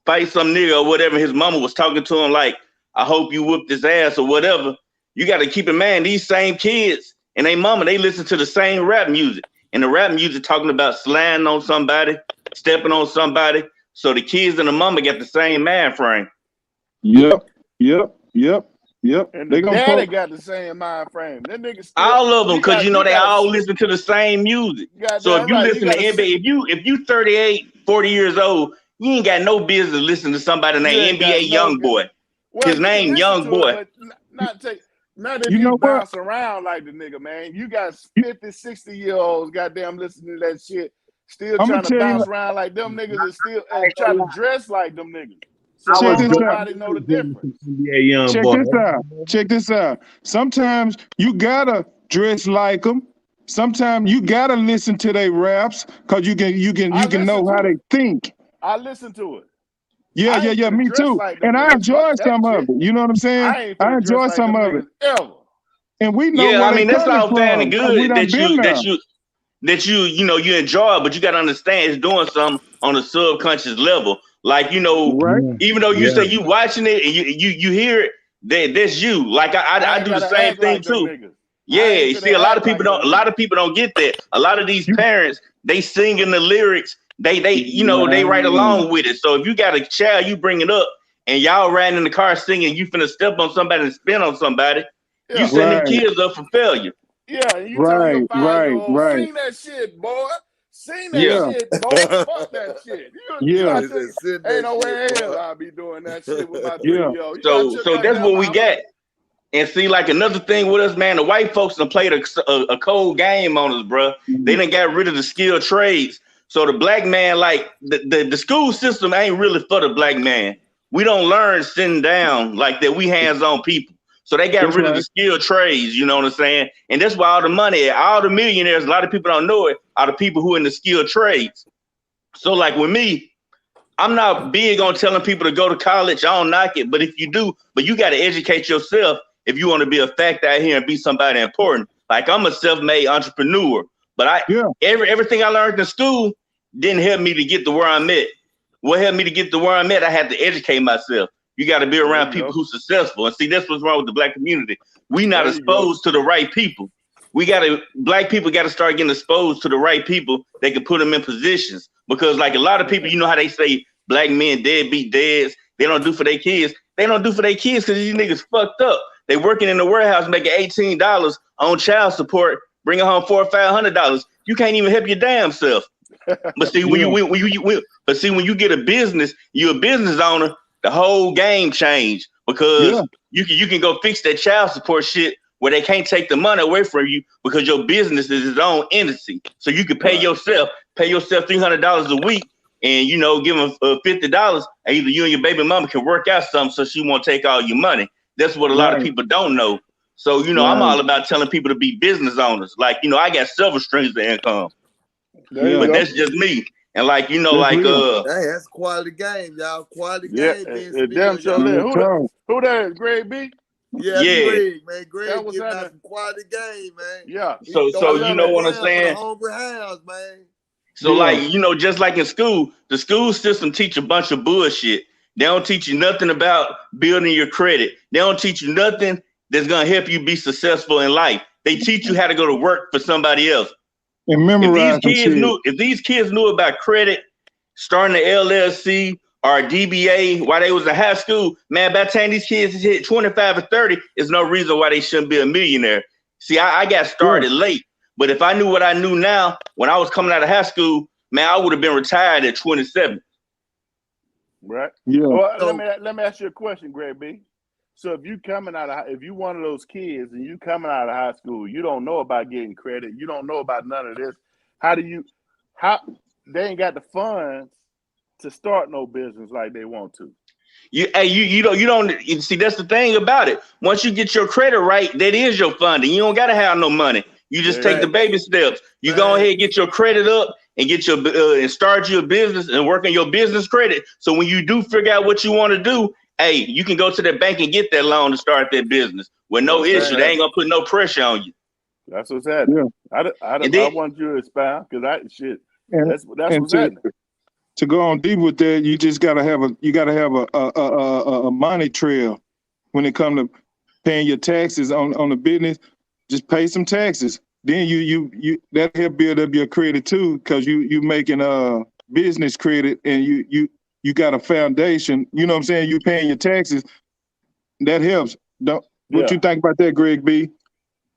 S6: fight some nigga or whatever. His mama was talking to him like, I hope you whooped his ass or whatever. You got to keep in mind, these same kids and they mama, they listen to the same rap music. And the rap music talking about slandering on somebody, stepping on somebody. So the kids and the mama got the same mind frame.
S4: Yep.
S2: And the
S4: They gonna
S2: daddy
S4: poke.
S2: got the same mind frame. That nigga still.
S6: All of them,
S2: You
S6: because
S2: got. You
S6: they
S2: got
S6: all
S2: to.
S6: listen to the same music. So if
S2: Goddamn
S6: you
S2: right. You
S6: listen to
S2: got to sit.
S6: NBA, if you 38, 40 years old, you ain't got no business listening to somebody
S2: You ain't
S6: named
S2: got
S6: NBA
S2: no.
S6: Young Boy.
S2: Well,
S6: His
S2: you can
S6: name
S2: listen
S6: Young
S2: to it,
S6: Boy.
S2: but not take. Not if
S4: You
S2: you
S4: know what?
S2: bounce around like the nigga, man. You got
S4: You-
S2: 50, 60-year-olds, goddamn, listening to that shit, still
S4: I'm gonna
S2: trying to
S4: tell you.
S2: bounce around like them niggas, and still
S5: I ain't
S2: try
S5: gonna
S2: to
S5: lie.
S2: dress like them niggas. So
S5: I
S4: Check
S5: was
S2: don't
S4: this
S5: born,
S4: out.
S2: nobody
S5: I
S2: know the
S5: was born
S2: difference.
S5: to be a young
S4: Check
S5: boy.
S4: this out. Check this out. Sometimes you gotta dress like them. Sometimes you gotta listen to their raps because
S2: I
S4: you can
S2: listen
S4: know how
S2: to it.
S4: they think.
S2: I listen to it.
S4: Yeah,
S2: I
S4: yeah,
S2: ain't
S4: yeah.
S2: finna
S4: Me
S2: dress
S4: too.
S2: like them
S4: And I
S2: niggas. Fuck
S4: enjoy
S2: that
S4: some of
S2: shit.
S4: it. You know what I'm saying?
S2: I ain't
S4: I
S2: finna dress
S4: enjoy
S2: like
S4: some
S2: them
S4: of it,
S2: niggas ever.
S4: and we know
S6: Yeah,
S4: where
S6: I
S4: they
S6: mean that's
S4: coming
S6: all fine and
S4: from because we
S6: good
S4: done
S6: that
S4: been
S6: you
S4: there.
S6: you enjoy, but you got to understand it's doing something on a subconscious level. Like
S4: Right,
S5: Yeah,
S6: even though you
S5: yeah.
S6: say you watching it and you hear it, that's you. Like
S2: I
S6: I
S2: ain't
S6: do the
S2: gotta
S6: same
S2: act
S6: thing
S2: like them
S6: too.
S2: niggas. I
S6: Yeah,
S2: ain't
S6: you
S2: finna
S6: see,
S2: act like them
S6: a lot
S2: niggas.
S6: of people don't get that. A lot of these
S4: you
S6: parents, they sing in the lyrics. They write
S4: right,
S6: along with it. So if you got a child, you bring it up, and y'all riding in the car singing, you finna step on somebody and spin on somebody. You
S2: Yeah.
S6: setting them
S4: right,
S6: kids up for failure.
S2: Yeah, and you telling your
S4: right, right,
S2: 5-year-old,
S4: right.
S2: sing that shit, boy. Sing that
S6: Yeah.
S4: Yeah,
S2: shit, boy. Fuck that shit. You
S4: yeah,
S2: gotta
S1: He
S2: tell
S1: said,
S2: you,
S1: send
S2: ain't
S1: that
S2: no
S1: shit,
S2: way in hell
S1: boy.
S2: I'll be doing that shit with my
S4: yeah.
S2: 3-year-old. You gotta
S6: So
S2: tell
S6: so that's
S2: goddamn
S6: what we
S2: mama.
S6: got. And see, like another thing with us, man, the white folks done played a cold game on us, bro. They done got rid of the skilled trades. So the black man, like the school system ain't really for the black man. We don't learn sitting down like that. We hands-on people. So they got
S4: That's
S6: rid of the
S4: right.
S6: skilled trades, you know what I'm saying? And that's why all the money, all the millionaires, a lot of people don't know it, are the people who are in the skilled trades. So like with me, I'm not big on telling people to go to college. I don't knock it, but if you do, but you got to educate yourself if you want to be a factor out here and be somebody important. Like I'm a self-made entrepreneur, but
S4: Yeah,
S6: everything I learned in school didn't help me to get to where I'm at. What helped me to get to where I'm at? I had to educate myself. You got to be
S2: There
S6: around
S2: you
S6: people
S2: go.
S6: who's successful. And see, that's what's wrong with the black community. We not
S2: There you go.
S6: exposed to the right people. Black people got to start getting exposed to the right people that can put them in positions. Because like a lot of people, you know how they say black men deadbeat dads, they don't do for their kids. They don't do for their kids because these niggas fucked up. They working in the warehouse making $18 on child support, bringing home $400 or $500. You can't even help your damn self. But see, when you get a business, you're a business owner, the whole game changed because you can go fix that child support shit where they can't take the money away from you because your business is its own entity. So you can pay yourself $300 a week and, you know, give them $50. And either you and your baby mama can work out something so she won't take all your money. That's what a lot of people don't know. So, you know, I'm all about telling people to be business owners. Like, you know, I got several streams of income, but that's just me. And like, you know,
S4: that's
S6: like,
S1: hey, that's quality game, y'all. Quality game.
S2: Damn sure. Who that is? Greg B?
S1: Yeah, Greg, man. Greg giving out some quality game, man.
S2: Yeah.
S6: So you know what I'm saying?
S1: Hungry house, man.
S6: So like, you know, just like in school, the school system teach a bunch of bullshit. They don't teach you nothing about building your credit. They don't teach you nothing that's gonna help you be successful in life. They teach you how to go to work for somebody else.
S4: And memorize
S6: if these kids knew about credit, starting an LLC or a DBA while they was in high school, man, by the time these kids hit 25 or 30, there's no reason why they shouldn't be a millionaire. See, I got started late, but if I knew what I knew now when I was coming out of high school, man, I would have been retired at 27.
S2: Right.
S4: Yeah.
S2: Well, let me ask you a question, Greg B. So if you one of those kids and you coming out of high school, you don't know about getting credit, you don't know about none of this. How they ain't got the funds to start no business like they want to?
S6: You don't see, that's the thing about it. Once you get your credit right, that is your funding. You don't gotta have no money. You just take the baby steps. You go ahead and get your credit up and get your and start your business and work on your business credit. So when you do figure out what you want to do, hey, you can go to the bank and get that loan to start that business with no issue. They ain't gonna put no pressure on you.
S2: That's what's happening. Yeah. I want you to expound because that's what's happening.
S4: To go on deep with that, you just gotta have a money trail when it comes to paying your taxes on the business. Just pay some taxes. Then you that help build up your credit too, because you making business credit and you got a foundation. You know what I'm saying? You paying your taxes. That helps. What you think about that, Greg B?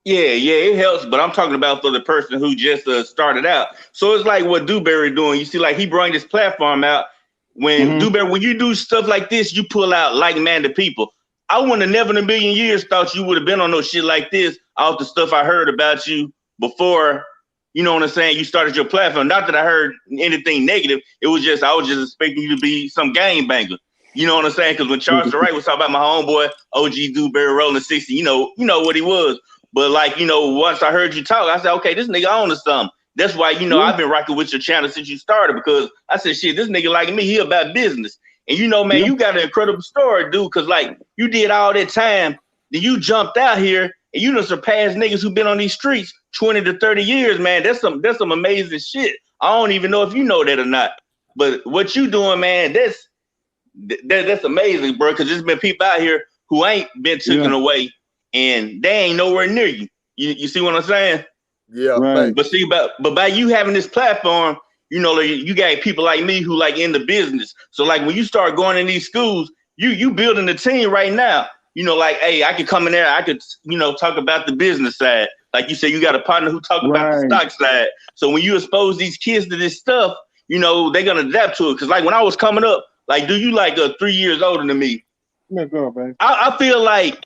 S6: Yeah, it helps, but I'm talking about for the person who just started out. So it's like what Dewberry doing. You see, like he brought this platform out. When Dewberry, when you do stuff like this, you pull out like-minded people. I wouldn't have never in a million years thought you would have been on no shit like this off the stuff I heard about you before, you know what I'm saying, you started your platform. Not that I heard anything negative. It was just, I was just expecting you to be some game banger. You know what I'm saying? Because when Charles Wright was talking about my homeboy, OG Dewberry rolling 60, you know what he was. But like, you know, once I heard you talk, I said, okay, this nigga on to something. That's why, you know, I've been rocking with your channel since you started, because I said, shit, this nigga like me, he about business. And you know, man, you got an incredible story, dude, because like you did all that time, then you jumped out here and you done surpassed niggas who been on these streets 20 to 30 years, man. That's some amazing shit. I don't even know if you know that or not. But what you doing, man, that's amazing, bro, because there's been people out here who ain't been taken away and they ain't nowhere near you. You see what I'm saying?
S1: Yeah, right.
S6: But by you having this platform, you know, you got people like me who like in the business. So like when you start going in these schools, you building a team right now. You know, like, hey, I could come in there, I could, you know, talk about the business side. Like you said, you got a partner who talk about the stock side. So when you expose these kids to this stuff, you know, they're gonna adapt to it. Cause like when I was coming up, like, dude, you like 3 years older than me.
S4: Let go, baby.
S6: I feel like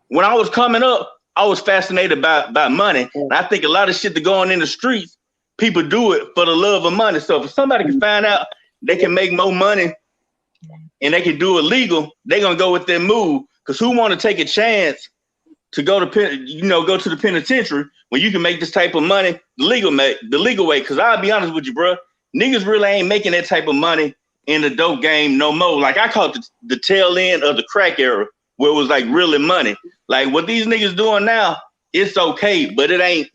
S6: when I was coming up, I was fascinated by money. And I think a lot of shit that going in the streets, people do it for the love of money. So if somebody can find out they can make more money and they can do it legal, they're gonna go with that move. Cause who want to take a chance to go to the penitentiary when you can make this type of money the legal way? Cause I'll be honest with you, bro, niggas really ain't making that type of money in the dope game no more. Like I caught the tail end of the crack era where it was like really money. Like what these niggas doing now, it's okay, but it ain't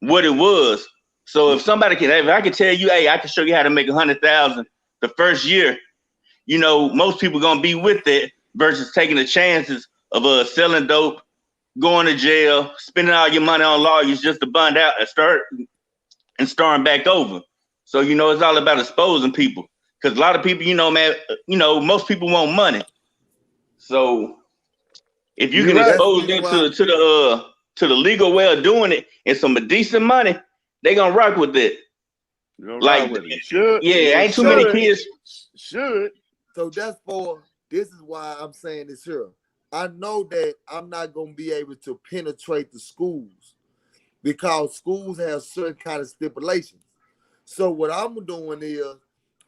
S6: what it was. So if I could tell you, hey, I can show you how to make 100,000 the first year, you know, most people gonna be with it versus taking the chances of selling dope, going to jail, spending all your money on lawyers just to bond out and starting back over. So, it's all about exposing people. Because a lot of people, man, most people want money. So if you
S2: You're
S6: can
S2: right.
S6: expose them to the legal way of doing it and some decent money, they gonna rock with it.
S2: You're gonna
S6: Like,
S2: rock with it. Should.
S6: yeah, ain't too many kids.
S2: Should.
S1: So this is why I'm saying this here. I know that I'm not gonna be able to penetrate the schools because schools have certain kind of stipulations. So what I'm doing is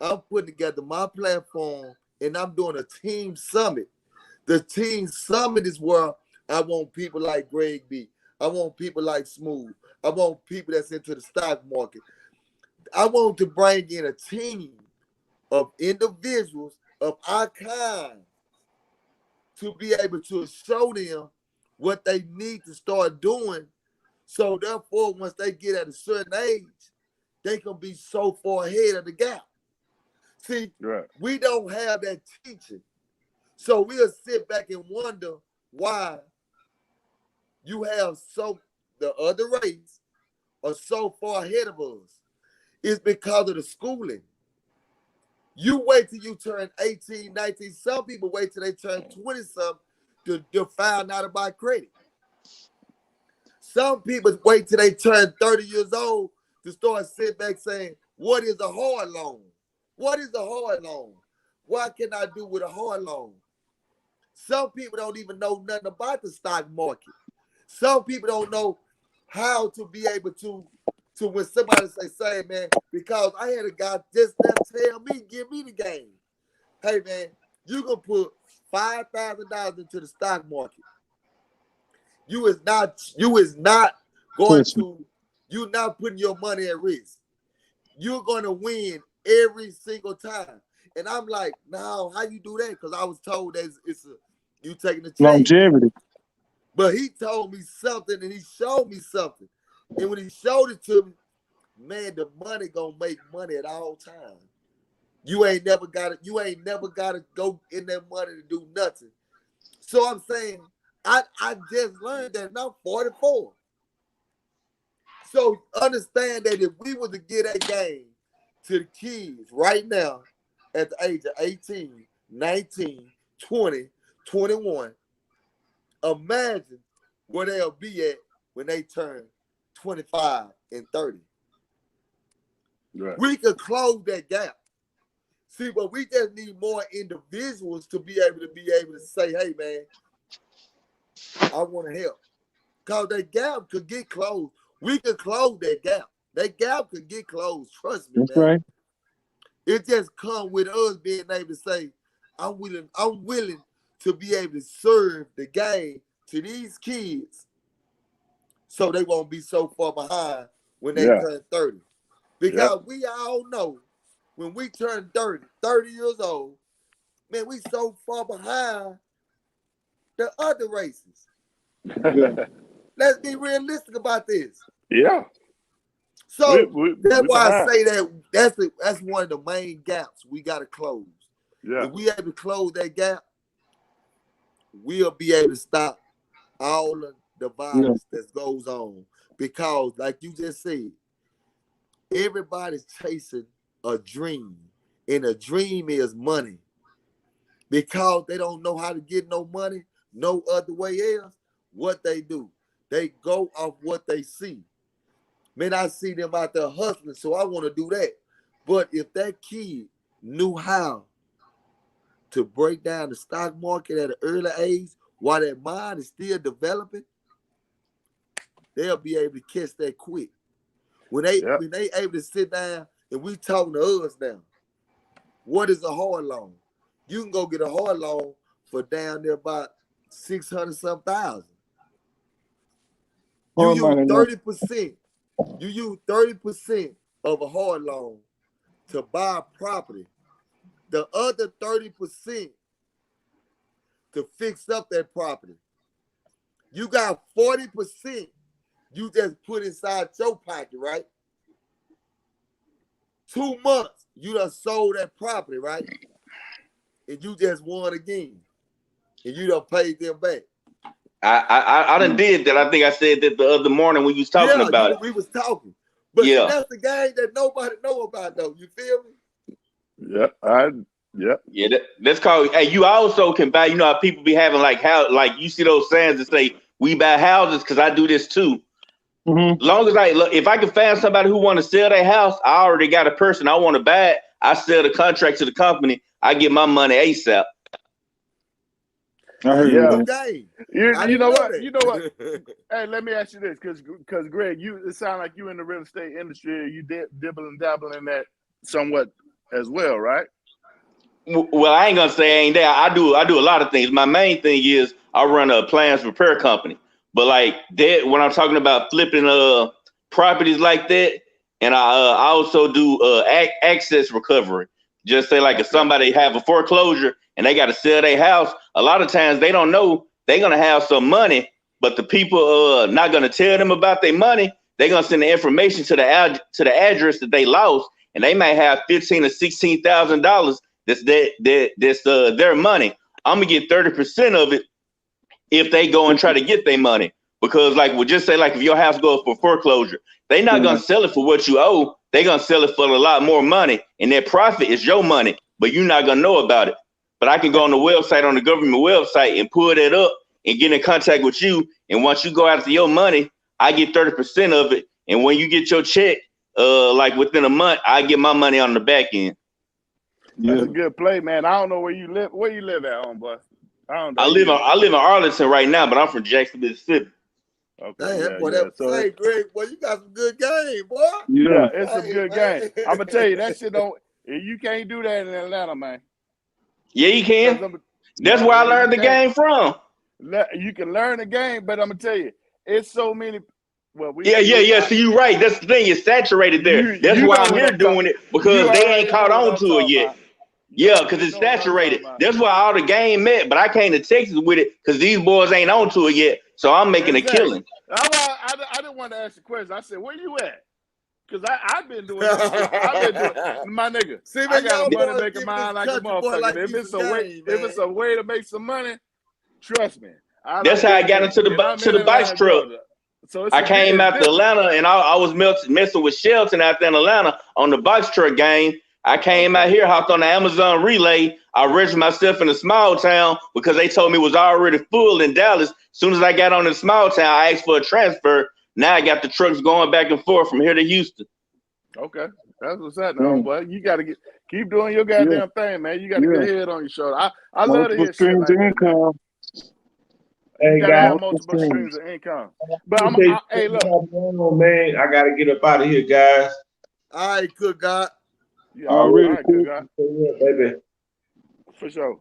S1: I'm putting together my platform and I'm doing a team summit. The team summit is where I want people like Greg B. I want people like Smooth. I want people that's into the stock market. I want to bring in a team of individuals of our kind to be able to show them what they need to start doing. So therefore, once they get at a certain age, they can be so far ahead of the gap. See, we don't have that teaching. So we'll sit back and wonder why you have the other race are so far ahead of us. It's because of the schooling. You wait till you turn 18, 19. Some people wait till they turn 20-something to find out about credit. Some people wait till they turn 30 years old to start sitting back saying, what is a hard loan? What is a hard loan? What can I do with a hard loan? Some people don't even know nothing about the stock market. Some people don't know how to be able to when somebody say, man, because I had a guy just now tell me, give me the game. Hey, man, you can put $5,000 into the stock market. You're not putting your money at risk. You're going to win every single time. And I'm like, no, how you do that? Because I was told that you taking a chance.
S4: Longevity.
S1: But he told me something and he showed me something. And when he showed it to me, man, the money gonna make money at all times. You ain't never gotta go in that money to do nothing. So I'm saying, I just learned that and I'm 44. So understand that if we were to get that game to the kids right now at the age of 18, 19, 20, 21, imagine where they'll be at when they turn 25 and 30. Right. We could close that gap. See, but we just need more individuals to be able to say, hey, man, I want to help. Because that gap could get closed. We could close that gap. That gap could get closed. Trust me,
S4: that's
S1: man.
S4: Right.
S1: It just comes with us being able to say, I'm willing to be able to serve the game to these kids so they won't be so far behind when they turn 30. Because we all know when we turn 30 years old, man, we so far behind the other races. Let's be realistic about this.
S2: Yeah.
S1: So that's why I say that's one of the main gaps we got to close. Yeah. If we able to close that gap, we'll be able to stop all of the violence that goes on. Because, like you just said, everybody's chasing a dream, and a dream is money. Because they don't know how to get no money, no other way else, what they do, they go off what they see. Man, I see them out there hustling, so I want to do that. But if that kid knew how to break down the stock market at an early age, while their mind is still developing, they'll be able to catch that quick. When they able to sit down and we talking to us now, what is a hard loan? You can go get a hard loan for down there about 600 some thousand. You use 30%. You use 30% of a hard loan to buy a property. The other 30% to fix up that property. You got 40% you just put inside your pocket, right? 2 months, you done sold that property, right? And you just won again. And you done paid them back.
S6: I done did that. I think I said that the other morning when you was talking about it.
S1: We was talking. But see,
S6: Yeah.
S1: that's the game that nobody know about, though. You feel me?
S6: Yeah, that's called. Hey, you also can buy. You know how people be having like you see those signs that say we buy houses because I do this too.
S4: Mm-hmm.
S6: Long as if I can find somebody who want to sell their house, I already got a person I want to buy it. I sell the contract to the company. I get my money ASAP.
S4: I heard
S1: That's a
S4: you.
S1: good game. I
S2: You
S1: didn't
S2: know
S1: know
S2: what?
S1: that.
S2: You know what? Hey, let me ask you this, because Greg, it sounds like you in the real estate industry. You dibble and dabble in that somewhat as well, right?
S6: Well, I ain't gonna say I ain't there. I do a lot of things. My main thing is I run a plans repair company. But like that, when I'm talking about flipping properties like that, and I also do access recovery. Just say like if somebody have a foreclosure and they got to sell their house, a lot of times they don't know they're gonna have some money, but the people not gonna tell them about their money. They're gonna send the information to the address that they lost, and they might have $15,000 or $16,000. That's their money. I'm gonna get 30% of it if they go and try to get their money. Because like we'll just say like if your house goes for foreclosure, they're not gonna sell it for what you owe. They're gonna sell it for a lot more money, and their profit is your money, but you're not gonna know about it. But I can go on the website, on the government website, and pull that up and get in contact with you. And once you go after your money, I get 30% of it. And when you get your check, like within a month, I get my money on the back end.
S2: That's a good play, man. I don't know where you live. Where you live at, homeboy?
S6: I live in Arlington right now, but I'm from Jackson, Mississippi.
S2: Okay,
S1: So hey, Greg, boy, you got some good game, boy.
S2: Yeah, it's a good game. I'm gonna tell you that shit don't. You can't do that in Atlanta, man.
S6: Yeah, you can. That's where I learned the game from.
S2: You can learn the game, but I'm gonna tell you, it's so many. Well,
S6: So you're right. That's the thing. It's saturated there. That's why I'm here doing it, because they ain't caught on to it yet. Yeah, because it's saturated. That's why all the game met, but I came to Texas with it because these boys ain't on to it yet. So I'm making a killing.
S2: I didn't want to ask the question. I said, where you at? Because I've been doing this shit. I've been doing my nigga.
S1: See, man,
S2: I got a money making
S1: this
S2: mind like a motherfucker.
S1: like
S2: If it's a way to make some money, trust me.
S6: That's how I got into the bike truck. So I came out to Atlanta and I was messing with Shelton out there in Atlanta on the box truck game. I came out here, hopped on the Amazon relay. I registered myself in a small town because they told me it was already full in Dallas. As soon as I got on the small town, I asked for a transfer. Now I got the trucks going back and forth from here to Houston.
S2: Okay. That's what's happening, homeboy. You got to keep doing your goddamn thing, man. You got a good head on your shoulder. I love to hear shit like that. You gotta have multiple streams of income. But hey, look,
S5: man, I gotta get up out of here, guys.
S1: All right, good God.
S2: Yeah, all right, good God.
S5: Baby.
S2: For sure.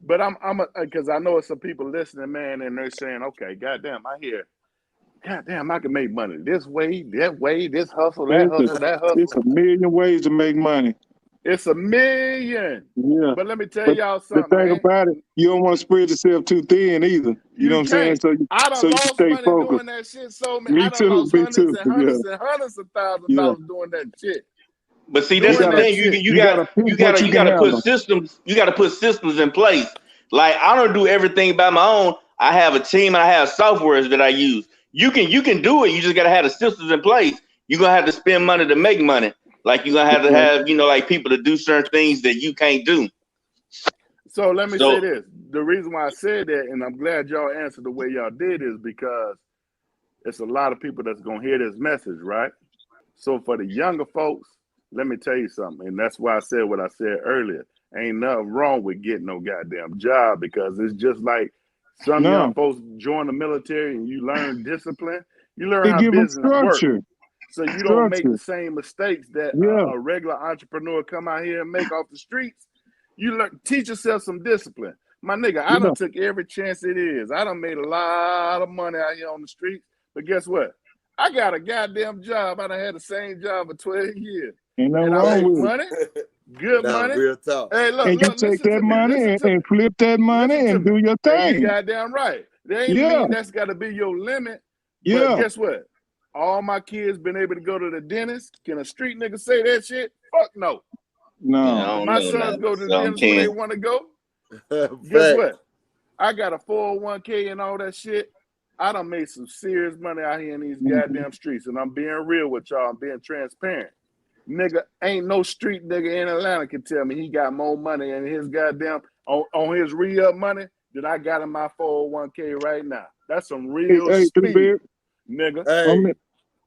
S2: But I'm because I know some people listening, man, and they're saying, okay, goddamn, I hear, goddamn, I can make money this way, that way, this hustle, that hustle, that hustle.
S4: It's a million ways to make money.
S2: It's a million.
S4: Yeah.
S2: But let me tell y'all something.
S4: The thing about it, you don't want to spread yourself too thin either. You know what I'm saying? So
S2: I done lost money doing that shit. So I done lost hundreds and hundreds of thousands of dollars doing that shit.
S6: But see, that's the thing. You gotta put systems. You gotta put systems in place. Like I don't do everything by my own. I have a team and I have softwares that I use. You can do it. You just gotta have the systems in place. You're gonna have to spend money to make money. Like you're gonna have to have, like people to do certain things that you can't do.
S2: So let me say this. The reason why I said that, and I'm glad y'all answered the way y'all did, is because it's a lot of people that's gonna hear this message, right? So for the younger folks, let me tell you something, and that's why I said what I said earlier. Ain't nothing wrong with getting no goddamn job, because it's just like some young folks join the military and you learn discipline. You learn how business works. So you don't make the same mistakes that a regular entrepreneur come out here and make off the streets. You teach yourself some discipline. My nigga, I done took every chance it is. I done made a lot of money out here on the streets. But guess what? I got a goddamn job. I done had the same job for 12 years. And I make money, good money.
S1: Real talk.
S2: Hey, look,
S4: and you take that money and flip that money and do your thing.
S2: You goddamn right. They ain't mean that's got to be your limit. But guess what? All my kids been able to go to the dentist. Can a street nigga say that shit? Fuck no.
S4: No.
S2: My sons go to the dentist when they want to go. Guess what? I got a 401k and all that shit. I done made some serious money out here in these goddamn streets, and I'm being real with y'all. I'm being transparent. Nigga, ain't no street nigga in Atlanta can tell me he got more money in his goddamn on his re-up money than I got in my 401k right now. That's some real speed, nigga.
S1: Hey,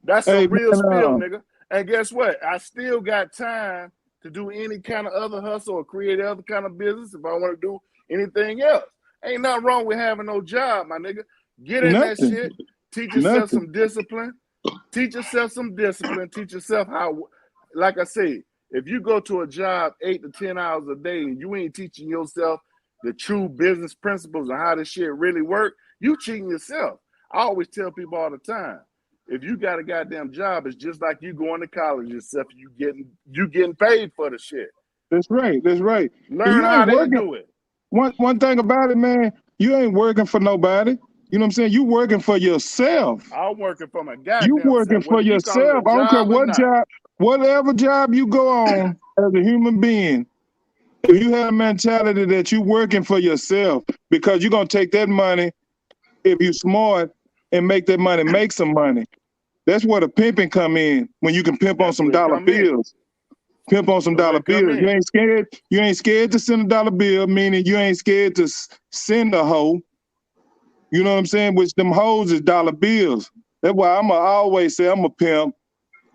S2: That's some real
S4: man,
S2: spill, nigga. And guess what? I still got time to do any kind of other hustle or create other kind of business if I want to do anything else. Ain't nothing wrong with having no job, my nigga. Get in that shit. Teach yourself some discipline. Teach yourself some discipline. Teach yourself how, like I said, if you go to a job 8 to 10 hours a day and you ain't teaching yourself the true business principles and how this shit really work, you cheating yourself. I always tell people all the time, if you got a goddamn job, it's just like you going to college yourself. You getting paid for the shit.
S4: That's right. That's right.
S2: Learn how they do it.
S4: One thing about it, man, you ain't working for nobody. You know what I'm saying? You working for yourself.
S2: I'm working for my goddamn
S4: You working
S2: self,
S4: for yourself. I don't care what job, whatever job you go on as a human being. If you have a mentality that you working for yourself, because you're gonna take that money, if you smart, and make that money make some money. That's where the pimping come in, when you can pimp on some dollar bills. Pimp on some dollar bills. You ain't scared. You ain't scared to send a dollar bill, meaning you ain't scared to send a hoe. You know what I'm saying? Which them hoes is dollar bills. That's why I always say I'm a pimp.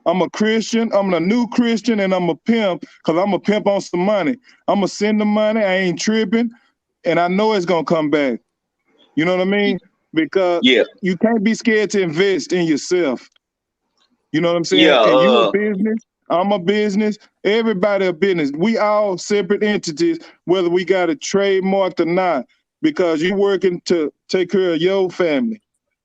S4: I'm a Christian. I'm a new Christian, and I'm a pimp because I'm a pimp on some money. I'm going to send the money. I ain't tripping, and I know it's going to come back. You know what I mean? Because you can't be scared to invest in yourself. You know what I'm saying? And you a business. I'm a business. Everybody a business. We all separate entities, whether we got it trademarked or not, because you working to take care of your family.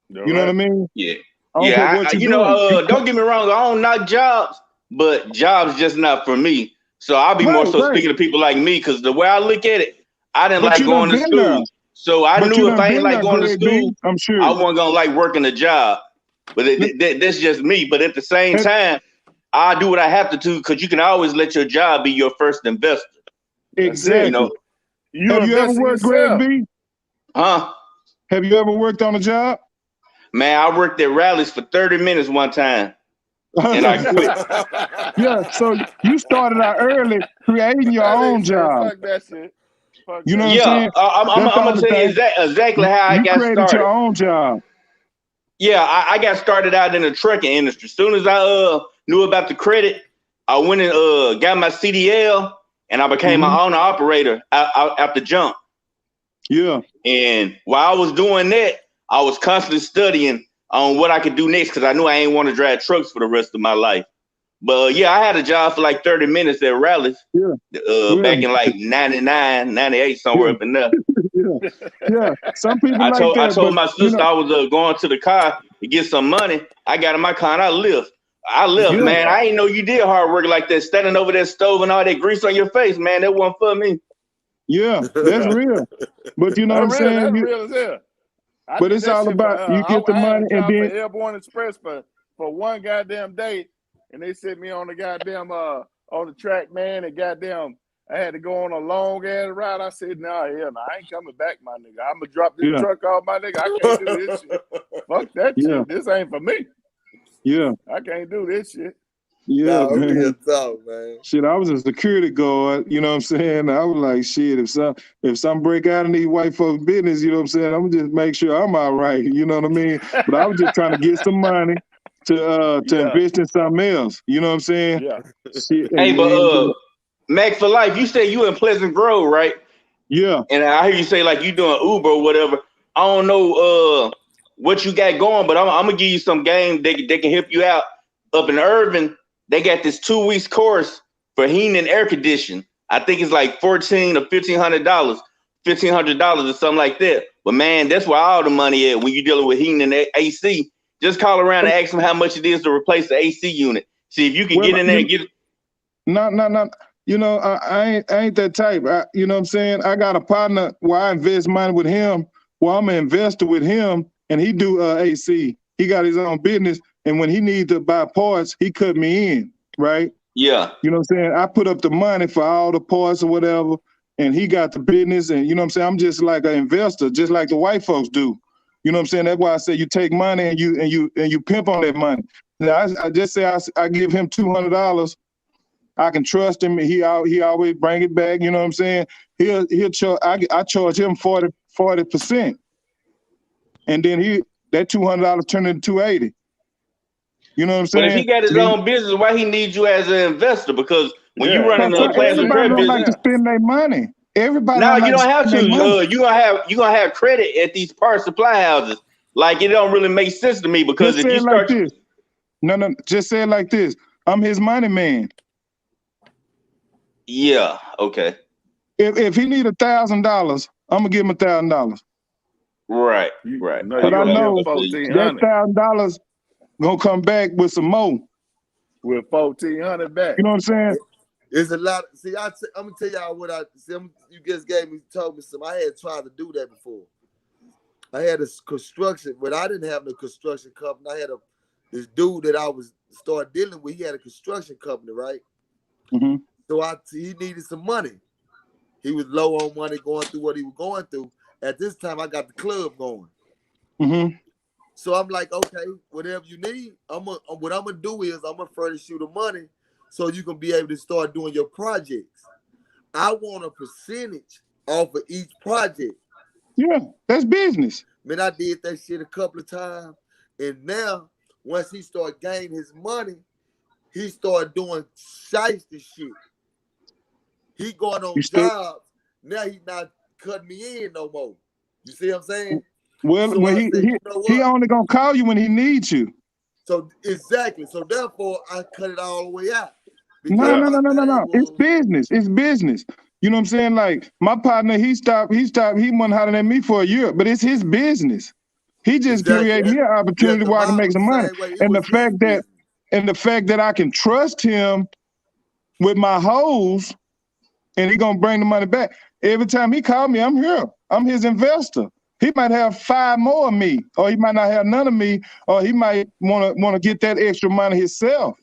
S4: You know what I mean?
S6: Yeah.
S4: Don't
S6: get me wrong. I don't knock jobs, but jobs just not for me. So I'll be more so speaking to people like me, because the way I look at it, I didn't like going to school. So I knew if I ain't like going to school,
S4: I'm sure
S6: I wasn't gonna like working a job. But that's just me. But at the same time, I do what I have to do, because you can always let your job be your first investor.
S4: Exactly.
S6: You know,
S4: have you ever worked, Greg B?
S6: Huh?
S4: Have you ever worked on a job?
S6: Man, I worked at rallies for 30 minutes one time, and I quit.
S4: Yeah, so you started out early creating your own job.
S2: Fuck that shit.
S4: You know what I'm saying?
S6: I'm gonna tell you exactly how I got started.
S4: You created your own job.
S6: Yeah, I got started out in the trucking industry. As soon as I knew about the credit, I went and got my CDL, and I became my owner operator out the jump.
S4: Yeah.
S6: And while I was doing that, I was constantly studying on what I could do next, because I knew I ain't want to drive trucks for the rest of my life. But I had a job for like 30 minutes at rallies. Back in like 99, 98, somewhere up in there.
S4: Yeah. Some people
S6: I told my sister I was going to the car to get some money. I got in my car and I left. Man. I ain't know you did hard work like that, standing over that stove and all that grease on your face, man. That wasn't for me.
S4: Yeah, that's real. But you know what I'm saying?
S2: That's real as hell.
S4: But it's all about you get the money and then
S2: for Airborne Express for one goddamn day, and they sent me on the goddamn on the track, man, and goddamn I had to go on a long ass ride. I said, nah, hell no, I ain't coming back, my nigga. I'm gonna drop this truck off, my nigga. I can't do this shit. Fuck that shit. This ain't for me.
S4: Yeah.
S2: I can't do this shit.
S4: Yeah,
S1: nah,
S4: man.
S1: Real talk, man.
S4: Shit, I was a security guard, you know what I'm saying? I was like, shit, if some break out in these white folks' business, you know what I'm saying? I'm gonna just make sure I'm all right, you know what I mean? But I was just trying to get some money to invest in something else, you know what I'm saying?
S2: Yeah.
S4: Shit,
S6: hey, but Mac for Life, you say you in Pleasant Grove, right?
S4: Yeah.
S6: And I hear you say like you doing Uber or whatever. I don't know what you got going, but I'm gonna give you some game they can help you out. Up in Irving, they got this 2 weeks course for heating and air conditioning. I think it's like $1,400 or $1,500 or something like that. But man, that's where all the money at when you're dealing with heating and AC. Just call around and ask them how much it is to replace the AC unit. See if you can get in there and get it.
S4: No. You know, I ain't that type. You know what I'm saying? I got a partner where I invest money with him. Well, I'm an investor with him, and he do AC. He got his own business, and when he needs to buy parts, he cut me in, right?
S6: Yeah.
S4: You know what I'm saying? I put up the money for all the parts or whatever, and he got the business, and you know what I'm saying? I'm just like an investor, just like the white folks do. You know what I'm saying? That's why I say you take money and you pimp on that money. Now I just say I give him $200. I can trust him. He always bring it back. You know what I'm saying? He'll charge. I charge him 40%, and then that $200 turn into $280. You know what I'm saying?
S6: But if he got his own business, why he needs you as an investor? Because when you running a plans repair
S4: everybody don't
S6: business,
S4: like to spend their money. Everybody
S6: no,
S4: don't
S6: you
S4: like
S6: don't have
S4: spend
S6: to.
S4: their money.
S6: You gonna have credit at these parts supply houses. Like, it don't really make sense to me, because
S4: Just
S6: if
S4: say
S6: you
S4: it like
S6: start,
S4: this. No, just say it like this. I'm his money man.
S6: yeah, okay,
S4: If he need $1,000, I'm gonna give him $1,000.
S6: right.
S2: No,
S4: But
S2: you
S4: I
S2: gonna
S4: know
S2: give
S4: that
S2: $1,400
S4: $1,000 gonna come back with some more.
S2: with $1,400 back.
S4: You know what I'm saying?
S1: It's a lot. See, I'm gonna tell y'all what I see. You just told me some. I had tried to do that before. I had a construction, but I didn't have no construction company. I had this dude that I was start dealing with. He had a construction company, right?
S4: Mm-hmm.
S1: So he needed some money. He was low on money going through what he was going through. At this time, I got the club going.
S4: Mm-hmm.
S1: So I'm like, okay, whatever you need, what I'm gonna do is I'm gonna furnish you the money so you can be able to start doing your projects. I want a percentage off of each project.
S4: Yeah, that's business.
S1: Man, I did that shit a couple of times, and now once he started gaining his money, he started doing shiesty shit. He going on jobs. Now he's not cutting me in no more. You see what I'm saying?
S4: Well,
S1: So
S4: when
S1: I said, you know
S4: he
S1: what?
S4: only gonna call you when he needs you.
S1: So exactly. So therefore, I cut it all the way out.
S4: No.
S1: Was,
S4: It's business. It's business. You know what I'm saying? Like my partner, he wasn't hollering at me for a year, but it's his business. He just
S1: exactly.
S4: created me an opportunity where I can make some money. And the fact that I can trust him with my hoes, and he gonna bring the money back. Every time he called me, I'm here. I'm his investor. He might have 5 more of me, or he might not have none of me, or he might wanna get that extra money himself.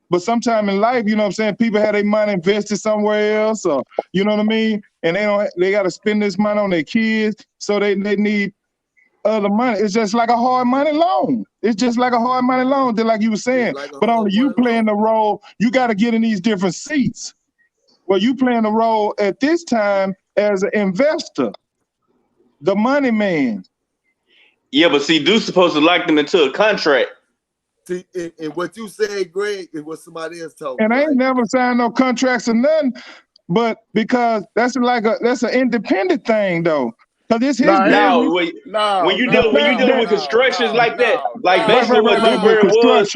S4: But sometime in life, you know what I'm saying, people have their money invested somewhere else, or you know what I mean, and they got to spend this money on their kids, so they need other money. It's just like a hard money loan. It's just like a hard money loan, just like you were saying. But only you playing the role. You got to get in these different seats. Well, you playing the role at this time as an investor, the money man.
S6: Yeah, but see, Dude's supposed to lock them into a contract.
S1: See, and what you said, Greg, is what somebody else told me.
S4: And I ain't never signed no contracts or nothing, but because that's an independent thing though. Because it's his business.
S6: When you dealing with constructions like that, like basically what Dewberry was,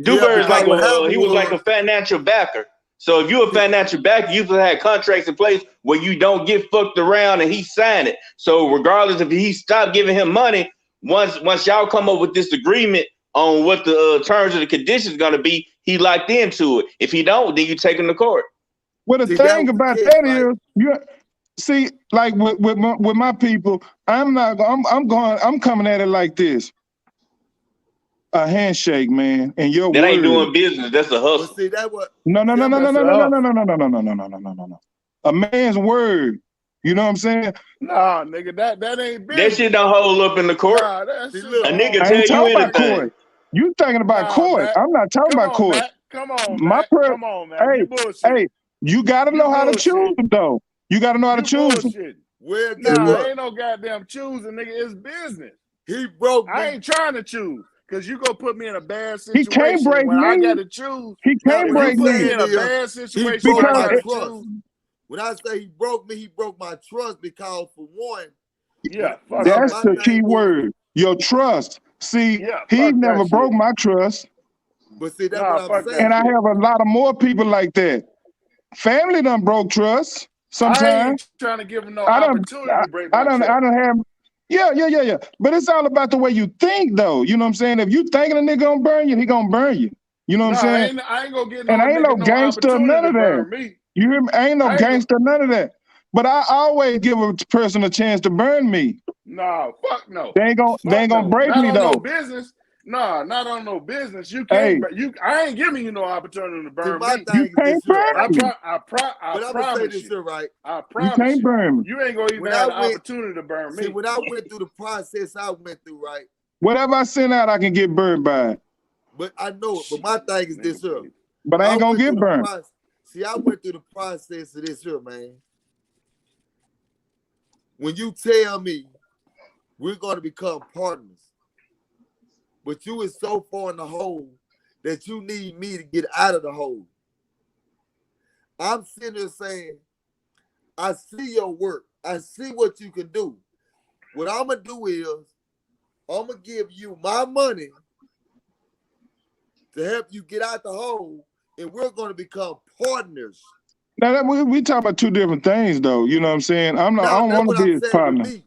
S6: Dewberry is like he was like a financial backer. So if you're a financial backer, you've had contracts in place where you don't get fucked around, and he signed it. So regardless if he stopped giving him money, once y'all come up with this agreement on what the terms and the conditions going to be, he locked into it. If he don't, then you take him to court.
S4: Well, the thing about that is, you see, like with my people, I'm coming at it like this. A handshake, man, and your
S6: that
S4: word.
S6: ain't doing business. That's a hustle.
S1: But see, that what?
S4: No. A man's word. You know what I'm saying?
S2: Nah, nigga, that ain't business.
S6: That shit don't hold up in the court.
S2: Nah, that shit
S6: a nigga
S4: I
S6: tell
S4: ain't
S6: you
S4: talking
S6: anything.
S4: About court. You thinking about court?
S2: Matt.
S4: I'm not talking about court.
S2: Matt. Come on, Matt. Come on, man.
S4: Hey, you gotta know how to choose them, though. You gotta know how to choose them.
S1: Well,
S2: ain't no goddamn choosing, nigga. It's business.
S1: He broke me.
S2: I ain't trying to choose, because you gonna put me in a bad situation.
S4: He can't break
S2: when
S4: me.
S2: I got to choose.
S4: He can't break
S2: me.
S4: me.
S2: In a bad situation.
S1: He broke my trust. When I say he broke me, he broke my trust because, for one,
S4: that's the key word. Your trust. See, he never broke my trust.
S1: But see, that's what I'm saying.
S4: And I have a lot of more people like that. Family done broke trust sometimes.
S2: I ain't trying to give him no opportunity to break my trust.
S4: I don't have. Yeah. But it's all about the way you think, though. You know what I'm saying? If you thinking a nigga gonna burn you, he gonna burn you. You know what I'm saying?
S2: I ain't gonna get no.
S4: And I ain't no gangster, none of that. You hear me? I ain't no gangster, none of that. But I always give a person a chance to burn me.
S2: No, fuck no.
S4: They ain't gonna break me though.
S2: No business. Nah, not on no business. You
S4: Hey,
S2: can't. I ain't giving you no opportunity to
S1: See,
S2: burn
S1: my
S2: me.
S4: you
S1: thing is
S4: can't
S1: this here,
S4: burn
S1: right?
S4: me.
S2: I
S1: But I'm gonna say
S2: promise
S1: this
S2: you.
S1: here, right?
S2: I
S4: You
S2: promise
S4: can't
S2: you.
S4: burn me.
S2: You ain't gonna even
S1: When
S2: have
S1: I
S2: the
S1: went,
S2: opportunity to burn
S1: see,
S2: me.
S1: when I went through the process I went through, right?
S4: Whatever I send out, I can get burned by it.
S1: But I know it. But
S2: Shit,
S1: my thing is this
S2: nigga,
S1: here.
S2: baby.
S4: But I
S1: I
S4: ain't gonna
S1: went through
S4: get
S1: the
S4: burned.
S1: process. See, I went through the process of this here, man. When you tell me we're going to become partners, but you is so far in the hole that you need me to get out of the hole. I'm sitting there saying, I see your work. I see what you can do. What I'm going to do is, I'm going to give you my money to help you get out the hole, and we're going to become partners.
S4: Now that we talk about two different things, though. You know what I'm saying? I
S1: Now,
S4: don't
S1: that's
S4: want to
S1: what
S4: be
S1: I'm
S4: his
S1: saying with
S4: partner.
S1: me.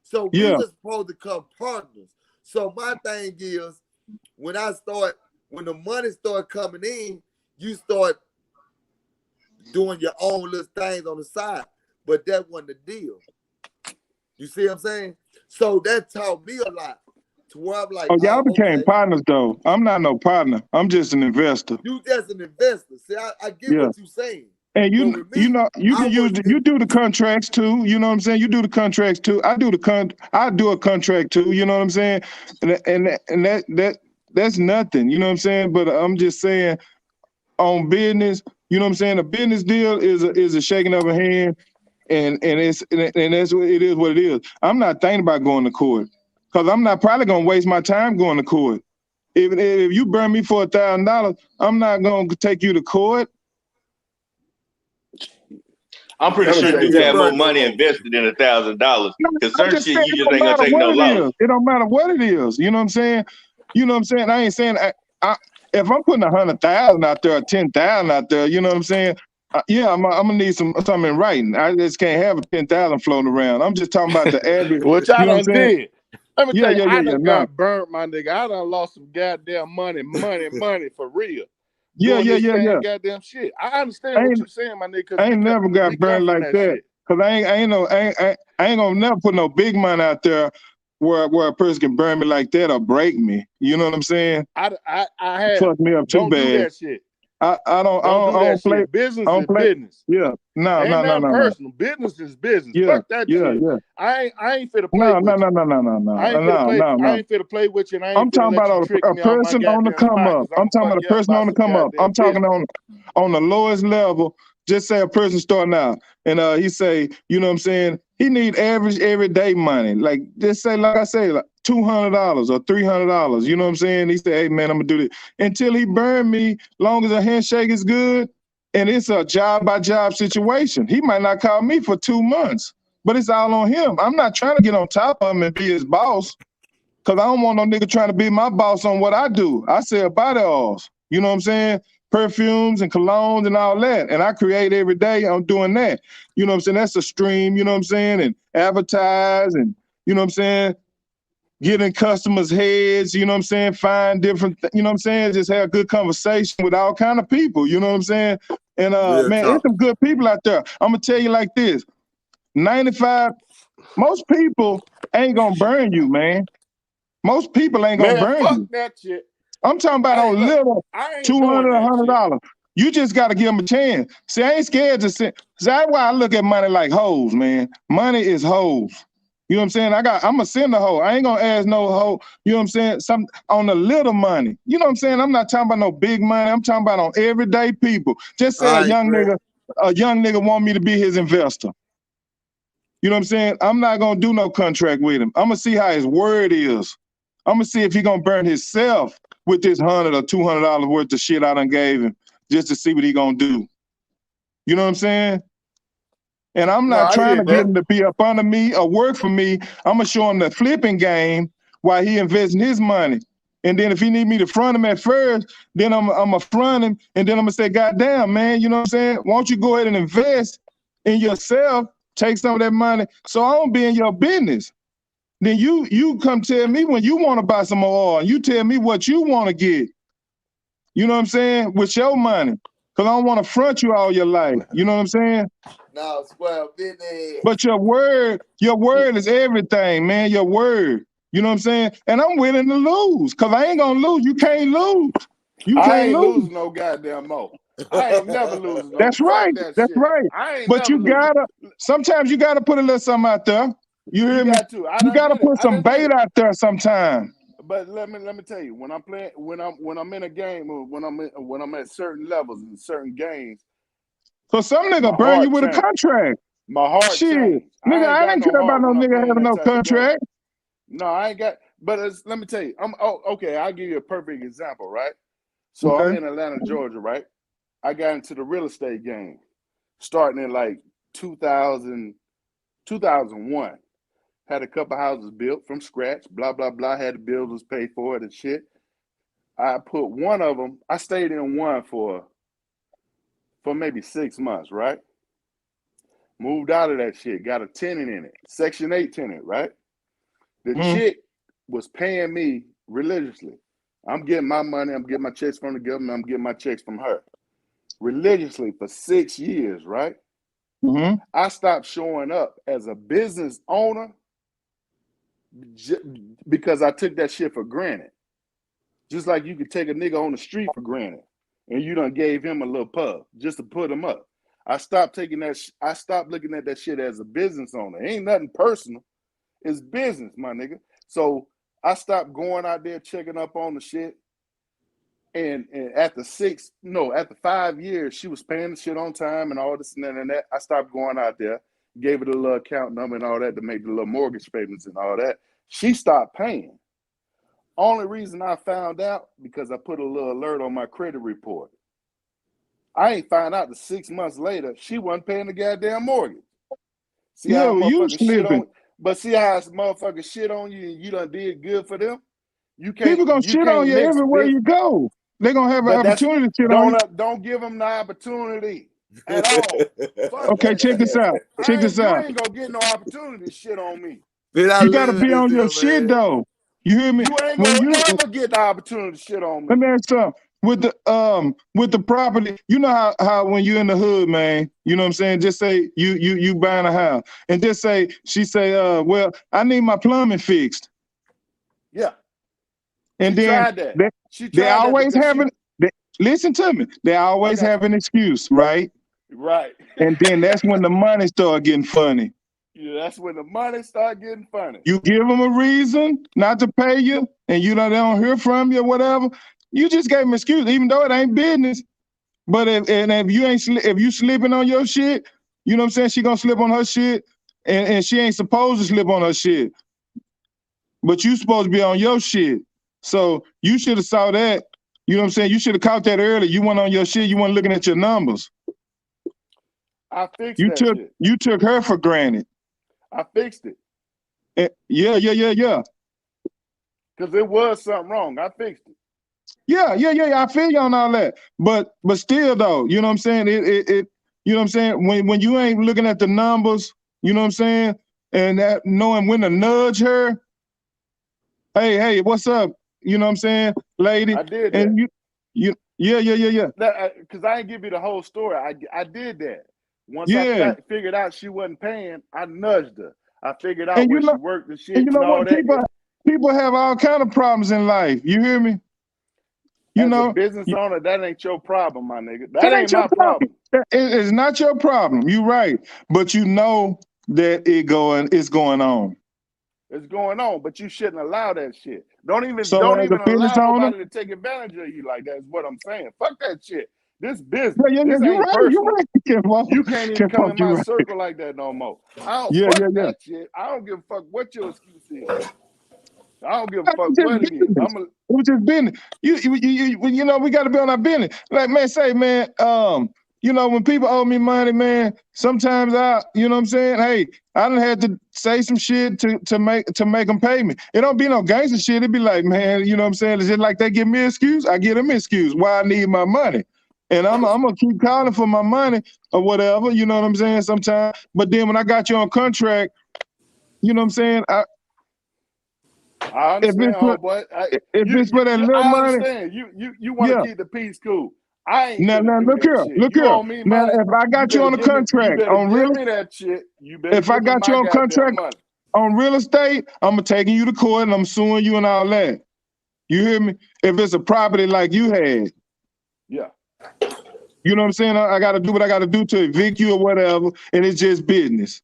S1: So we
S4: Yeah.
S1: were supposed to become partners. So my thing is, when the money start coming in, you start doing your own little things on the side. But that wasn't the deal. You see what I'm saying? So that taught me a lot. To where I'm like,
S4: Oh, y'all
S1: oh,
S4: became
S1: okay.
S4: partners, though. I'm not no partner. I'm just an investor.
S1: You just an investor. See, I get
S4: Yeah.
S1: what you're saying.
S4: And
S1: But
S4: you
S1: with me,
S4: know, you
S1: I
S4: can use
S1: was
S4: you do the contracts too. You know what I'm saying? You do the contracts too. I do a contract too. You know what I'm saying? And that's nothing. You know what I'm saying? But I'm just saying on business. You know what I'm saying? A business deal is a shaking of a hand, and that's what it is. What it is. I'm not thinking about going to court because I'm not probably gonna waste my time going to court. If you burn me for $1,000, I'm not gonna take you to court.
S6: I'm pretty
S2: Let me
S6: sure
S2: tell you
S6: Duke
S1: get
S6: had
S2: something.
S6: more
S1: burned
S6: money
S1: no
S6: invested in $1,000 because
S4: I'm
S6: certain
S4: just
S6: shit
S4: saying
S6: you
S4: it
S6: just
S4: don't
S6: ain't gonna
S4: matter
S6: take no
S4: what it
S6: loss.
S4: is. It don't matter what it is. You know what I'm saying? You know what I'm saying? I ain't saying if I'm putting 100,000 out there or 10,000 out there, you know what I'm saying? Yeah, I'm gonna need something in writing. I just can't have 10,000 floating around. I'm just talking about the average.
S2: Which I
S4: You know what I'm
S2: done
S4: saying?
S2: did. Let me
S4: Yeah,
S2: tell you,
S4: yeah, yeah,
S2: I
S4: yeah.
S2: done
S4: No.
S2: got burnt, my nigga. I done lost some goddamn money for real.
S4: Yeah,
S2: Doing
S4: yeah,
S2: this
S4: yeah,
S2: same
S4: yeah.
S2: goddamn shit. I
S4: I
S2: understand what
S4: ain't
S2: you saying, my nigga, because
S4: I ain't never
S2: we
S4: got
S2: come
S4: burned
S2: from
S4: like
S2: that
S4: that.
S2: shit.
S4: Cause I ain't gonna never put no big money out there where a person can burn me like that or break me. You know what I'm saying?
S2: I have.
S4: Fuck me up too
S2: Don't do
S4: bad.
S2: that shit.
S4: I
S2: Don't do
S4: I
S2: that
S4: don't play.
S2: shit. Business
S4: I
S2: is
S4: don't play.
S2: business.
S4: Yeah. No,
S2: Ain't
S4: no, no,
S2: nothing
S4: no, no.
S2: personal. Business is business.
S4: Yeah,
S2: Fuck that
S4: yeah,
S2: shit.
S4: yeah.
S2: I ain't finna play
S4: No, no,
S2: with
S4: no,
S2: you.
S4: no, no, no,
S2: I
S4: no,
S2: ain't finna
S4: no,
S2: play.
S4: no,
S2: I
S4: no.
S2: ain't finna play with you, and I
S4: I'm
S2: ain't finna
S4: talking
S2: let you
S4: about
S2: trick
S4: a
S2: me out my
S4: person on the
S2: goddamn
S4: come
S2: spot.
S4: up.
S2: Cause I'm
S4: I'm
S2: gonna
S4: talking
S2: fuck
S4: about a
S2: you up
S4: person
S2: about
S4: on the
S2: some
S4: come up.
S2: goddamn
S4: I'm talking
S2: business.
S4: on the lowest level. Just say a person starting out, and he say, you know what I'm saying? He need average everyday money. Like just say, like I say, like $200 or $300. You know what I'm saying? He say, hey man, I'm gonna do this until he burn me. Long as a handshake is good, and it's a job by job situation. He might not call me for 2 months, but it's all on him. I'm not trying to get on top of him and be his boss. Cause I don't want no nigga trying to be my boss on what I do. I sell body oils. You know what I'm saying? Perfumes and colognes and all that. And I create every day. I'm doing that. You know what I'm saying? That's a stream, you know what I'm saying? And advertise and, you know what I'm saying? Get in customers' heads, you know what I'm saying? Find different, you know what I'm saying? Just have good conversation with all kind of people, you know what I'm saying? And
S1: real
S4: man, it's
S1: talk.
S4: some good people out there. I'm gonna tell you like this. 95, most people ain't gonna burn you, man. Most people ain't gonna
S2: Man,
S4: burn
S2: fuck
S4: you.
S2: that shit.
S4: I'm talking about
S2: Hey,
S4: on
S2: look,
S4: little
S2: I ain't doing
S4: 200,
S2: that shit.
S4: $100. You just got to give them a chance. See, I ain't scared to say. That's why I look at money like hoes, man. Money is hoes. You know what I'm saying? I'm gonna send a hoe. I ain't gonna ask no hoe. You know what I'm saying? Some on the little money. You know what I'm saying? I'm not talking about no big money. I'm talking about on everyday people. Just say
S1: All right, Greg.
S4: a young nigga want me to be his investor. You know what I'm saying? I'm not gonna do no contract with him. I'm gonna see how his word is. I'm gonna see if he gonna burn himself with this $100 or $200 worth of shit I done gave him, just to see what he gonna do. You know what I'm saying? And I'm
S2: No,
S4: not
S2: I
S4: trying
S2: hear
S4: to get
S2: that.
S4: him to be up under me or work for me. I'm gonna show him the flipping game while he investing his money. And then if he need me to front him at first, then I'm gonna front him, and then I'm gonna say, God damn, man, you know what I'm saying? Why don't you go ahead and invest in yourself, take some of that money, so I don't be in your business. Then you come tell me when you want to buy some more oil, and you tell me what you want to get. You know what I'm saying? With your money. Cause I don't want to front you all your life. You know what I'm saying?
S1: Now, square business.
S4: But your word is everything, man. Your word. You know what I'm saying? And I'm willing to lose because I ain't gonna lose. You can't lose. You
S2: I
S4: can't
S2: ain't
S4: lose.
S2: losing no goddamn more. I ain't never losing no.
S4: That's right.
S2: Fuck that
S4: That's
S2: shit.
S4: right.
S2: I ain't
S4: But
S2: never
S4: you
S2: losing.
S4: gotta. Sometimes you gotta put a little something out there. You hear
S2: You
S4: me?
S2: got to. I
S4: You
S2: done
S4: gotta
S2: did it.
S4: put
S2: I
S4: some
S2: done did
S4: bait
S2: it.
S4: out there sometime.
S2: But let me tell you, when I'm playing, when I'm in a game, or when I'm at certain levels in certain games,
S4: So some
S2: my
S4: nigga burn you
S2: heart
S4: with a
S2: changed.
S4: contract.
S2: My heart
S4: Shit.
S2: changed.
S4: Nigga,
S2: I ain't
S4: I
S2: got
S4: didn't
S2: no
S4: care about
S2: heart
S4: no
S2: when I'm
S4: nigga
S2: playing
S4: having
S2: that
S4: no
S2: type of game.
S4: contract.
S2: No, I ain't got. But let me tell you, okay. I'll give you a perfect example, right? So I'm
S4: Okay.
S2: in Atlanta, Georgia, right? I got into the real estate game starting in like 2001. Had a couple houses built from scratch, blah, blah, blah. Had the builders pay for it and shit. I put one of them, I stayed in one for maybe 6 months, right? Moved out of that shit, got a tenant in it, Section 8 tenant, right? The chick was paying me religiously. I'm getting my money, I'm getting my checks from the government, I'm getting my checks from her. Religiously for 6 years, right?
S4: Mm-hmm.
S2: I stopped showing up as a business owner because I took that shit for granted. Just like you could take a nigga on the street for granted and you done gave him a little pub just to put him up. I stopped taking that. I stopped looking at that shit as a business owner. It ain't nothing personal. It's business, my nigga. So I stopped going out there checking up on the shit. And after 5 years, she was paying the shit on time and all this and that and that. I stopped going out there, gave her the little account number and all that to make the little mortgage payments and all that. She stopped paying. Only reason I found out because I put a little alert on my credit report. I ain't found out that 6 months later she wasn't paying the goddamn mortgage. See
S4: Yeah,
S2: how
S4: well, you
S2: motherfuckers shit
S4: slipping.
S2: on, but see how motherfuckers shit on you and you done did good for them.
S4: People gonna
S2: You
S4: shit on
S2: can't
S4: you
S2: mix
S4: everywhere
S2: business.
S4: you go. They gonna have an
S2: But that's
S4: opportunity to shit on you.
S2: don't give them the opportunity at all. Fuck
S4: Okay,
S2: that
S4: check this
S2: shit.
S4: out. Check this
S2: You
S4: out.
S2: ain't gonna get no opportunity to shit on me.
S1: Man, I
S4: You gotta
S1: love
S4: be
S1: this
S4: on your
S1: here,
S4: shit
S1: man.
S4: though. You hear me?
S2: You ain't
S4: When
S2: gonna
S4: you
S2: ever get the opportunity to shit on
S4: let
S2: me.
S4: me ask you something. With the property, you know how when you in the hood, man, you know what I'm saying? Just say you buying a house and just say she say, well, I need my plumbing fixed.
S2: Yeah.
S4: And
S2: She
S4: then
S2: tried that.
S4: they,
S2: She
S4: they
S2: tried that
S4: always
S2: because
S4: have listen to me. They
S2: I
S4: always
S2: got
S4: have an excuse, right?
S2: you. Right.
S4: And then that's when the money start getting funny.
S2: Yeah, that's when the money start getting funny.
S4: You give them a reason not to pay you, and they don't hear from you or whatever. You just gave them an excuse, even though it ain't business. But if you slipping on your shit, you know what I'm saying? She gonna slip on her shit, and she ain't supposed to slip on her shit. But you supposed to be on your shit. So you should have saw that. You know what I'm saying? You should have caught that early. You went on your shit. You weren't looking at your numbers.
S2: I fixed that shit.
S4: You took her for granted.
S2: I fixed it.
S4: Yeah.
S2: Because it was something wrong. I fixed it.
S4: Yeah. I feel you on all that. But still though, you know what I'm saying? It you know what I'm saying? When you ain't looking at the numbers, you know what I'm saying? And that knowing when to nudge her, hey, what's up? You know what I'm saying, lady?
S2: I did that.
S4: And yeah.
S2: Because I ain't give you the whole story. I did that. Once I
S4: Yeah.
S2: figured out she wasn't paying, I nudged her. I figured out
S4: And
S2: where she worked and shit
S4: you
S2: and
S4: know
S2: all
S4: what?
S2: that.
S4: People have all kind of problems in life. You hear me? You
S2: As a
S4: know,
S2: business owner, that ain't your problem, my nigga.
S4: that
S2: That
S4: ain't
S2: ain't
S4: your
S2: my
S4: problem.
S2: problem.
S4: It's not your problem. You right. But you know that it's going on.
S2: It's going on, but you shouldn't allow that shit. Don't
S4: So as a
S2: even
S4: business
S2: allow
S4: owner,
S2: nobody to take advantage of you like that. Is what I'm saying. Fuck that shit. This business.
S4: yeah,
S2: This
S4: you're
S2: ain't
S4: right. You're
S2: personal.
S4: right.
S2: You can't even come in
S4: You're
S2: my
S4: right.
S2: circle like that no more. I don't
S4: Yeah.
S2: fuck that shit. I don't give a fuck what your excuse is. I don't give a fuck
S4: It's just
S2: what it is.
S4: business. It was just business. You know, we got to be on our business. Like, man, you know, when people owe me money, man, sometimes you know what I'm saying? Hey, I done had to say some shit to make them pay me. It don't be no gangster shit. It be like, man, you know what I'm saying? It's just like they give me an excuse, I give them an excuse why I need my money. And I'm gonna keep calling for my money or whatever, you know what I'm saying, sometimes. But then when I got you on contract, you know what I'm saying?
S2: I
S4: If
S2: understand, homeboy.
S4: it's for that little
S2: I
S4: money,
S2: understand. You want to
S4: yeah.
S2: keep the peace cool. I ain't
S4: Now,
S2: finna do
S4: look
S2: that
S4: here,
S2: shit.
S4: look
S2: You
S4: here.
S2: owe me
S4: Now,
S2: money.
S4: if I
S2: You
S4: got you
S2: better
S4: on a
S2: give me. You
S4: contract
S2: better
S4: on
S2: give
S4: real,
S2: me that shit. You better
S4: if I
S2: give me
S4: got you
S2: my
S4: on
S2: goddamn
S4: contract,
S2: money.
S4: On real estate, I'm taking you to court and I'm suing you and all that. You hear me? If it's a property like you had,
S2: Yeah.
S4: you know what I'm saying? I got to do what I got to do to evict you or whatever, and it's just business.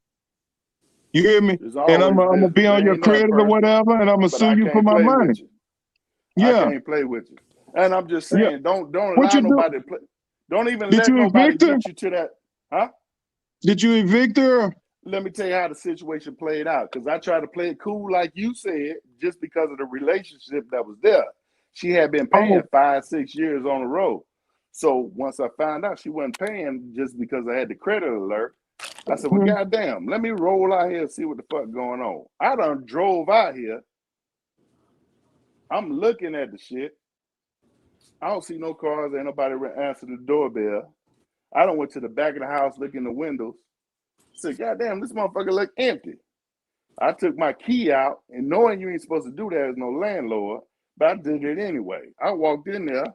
S4: You hear me?
S2: It's
S4: And I'm
S2: always
S4: gonna
S2: business.
S4: be on
S2: It
S4: your
S2: ain't nothing
S4: credit or
S2: personal.
S4: whatever, and I'm gonna
S2: But
S4: sue
S2: I
S4: you for
S2: can't
S4: my
S2: play
S4: money.
S2: with you. I
S4: Yeah,
S2: can't play with you. And I'm just
S4: yeah.
S2: saying, don't
S4: What
S2: allow
S4: you do?
S2: nobody to play. Don't even
S4: Did
S2: let
S4: you
S2: nobody
S4: evict her?
S2: get you to that. Huh?
S4: Did you evict her?
S2: Let me tell you how the situation played out. Because I tried to play it cool, like you said, just because of the relationship that was there. She had been paying
S4: Oh,
S2: 5-6 years on the road. So once I found out she wasn't paying just because I had the credit alert, I said, well, goddamn, let me roll out here and see what the fuck going on. I done drove out here. I'm looking at the shit. I don't see no cars. Ain't nobody answer the doorbell. I done went to the back of the house, looking in the windows. Said, goddamn, this motherfucker look empty. I took my key out, and knowing you ain't supposed to do that as no landlord, but I did it anyway. I walked in there,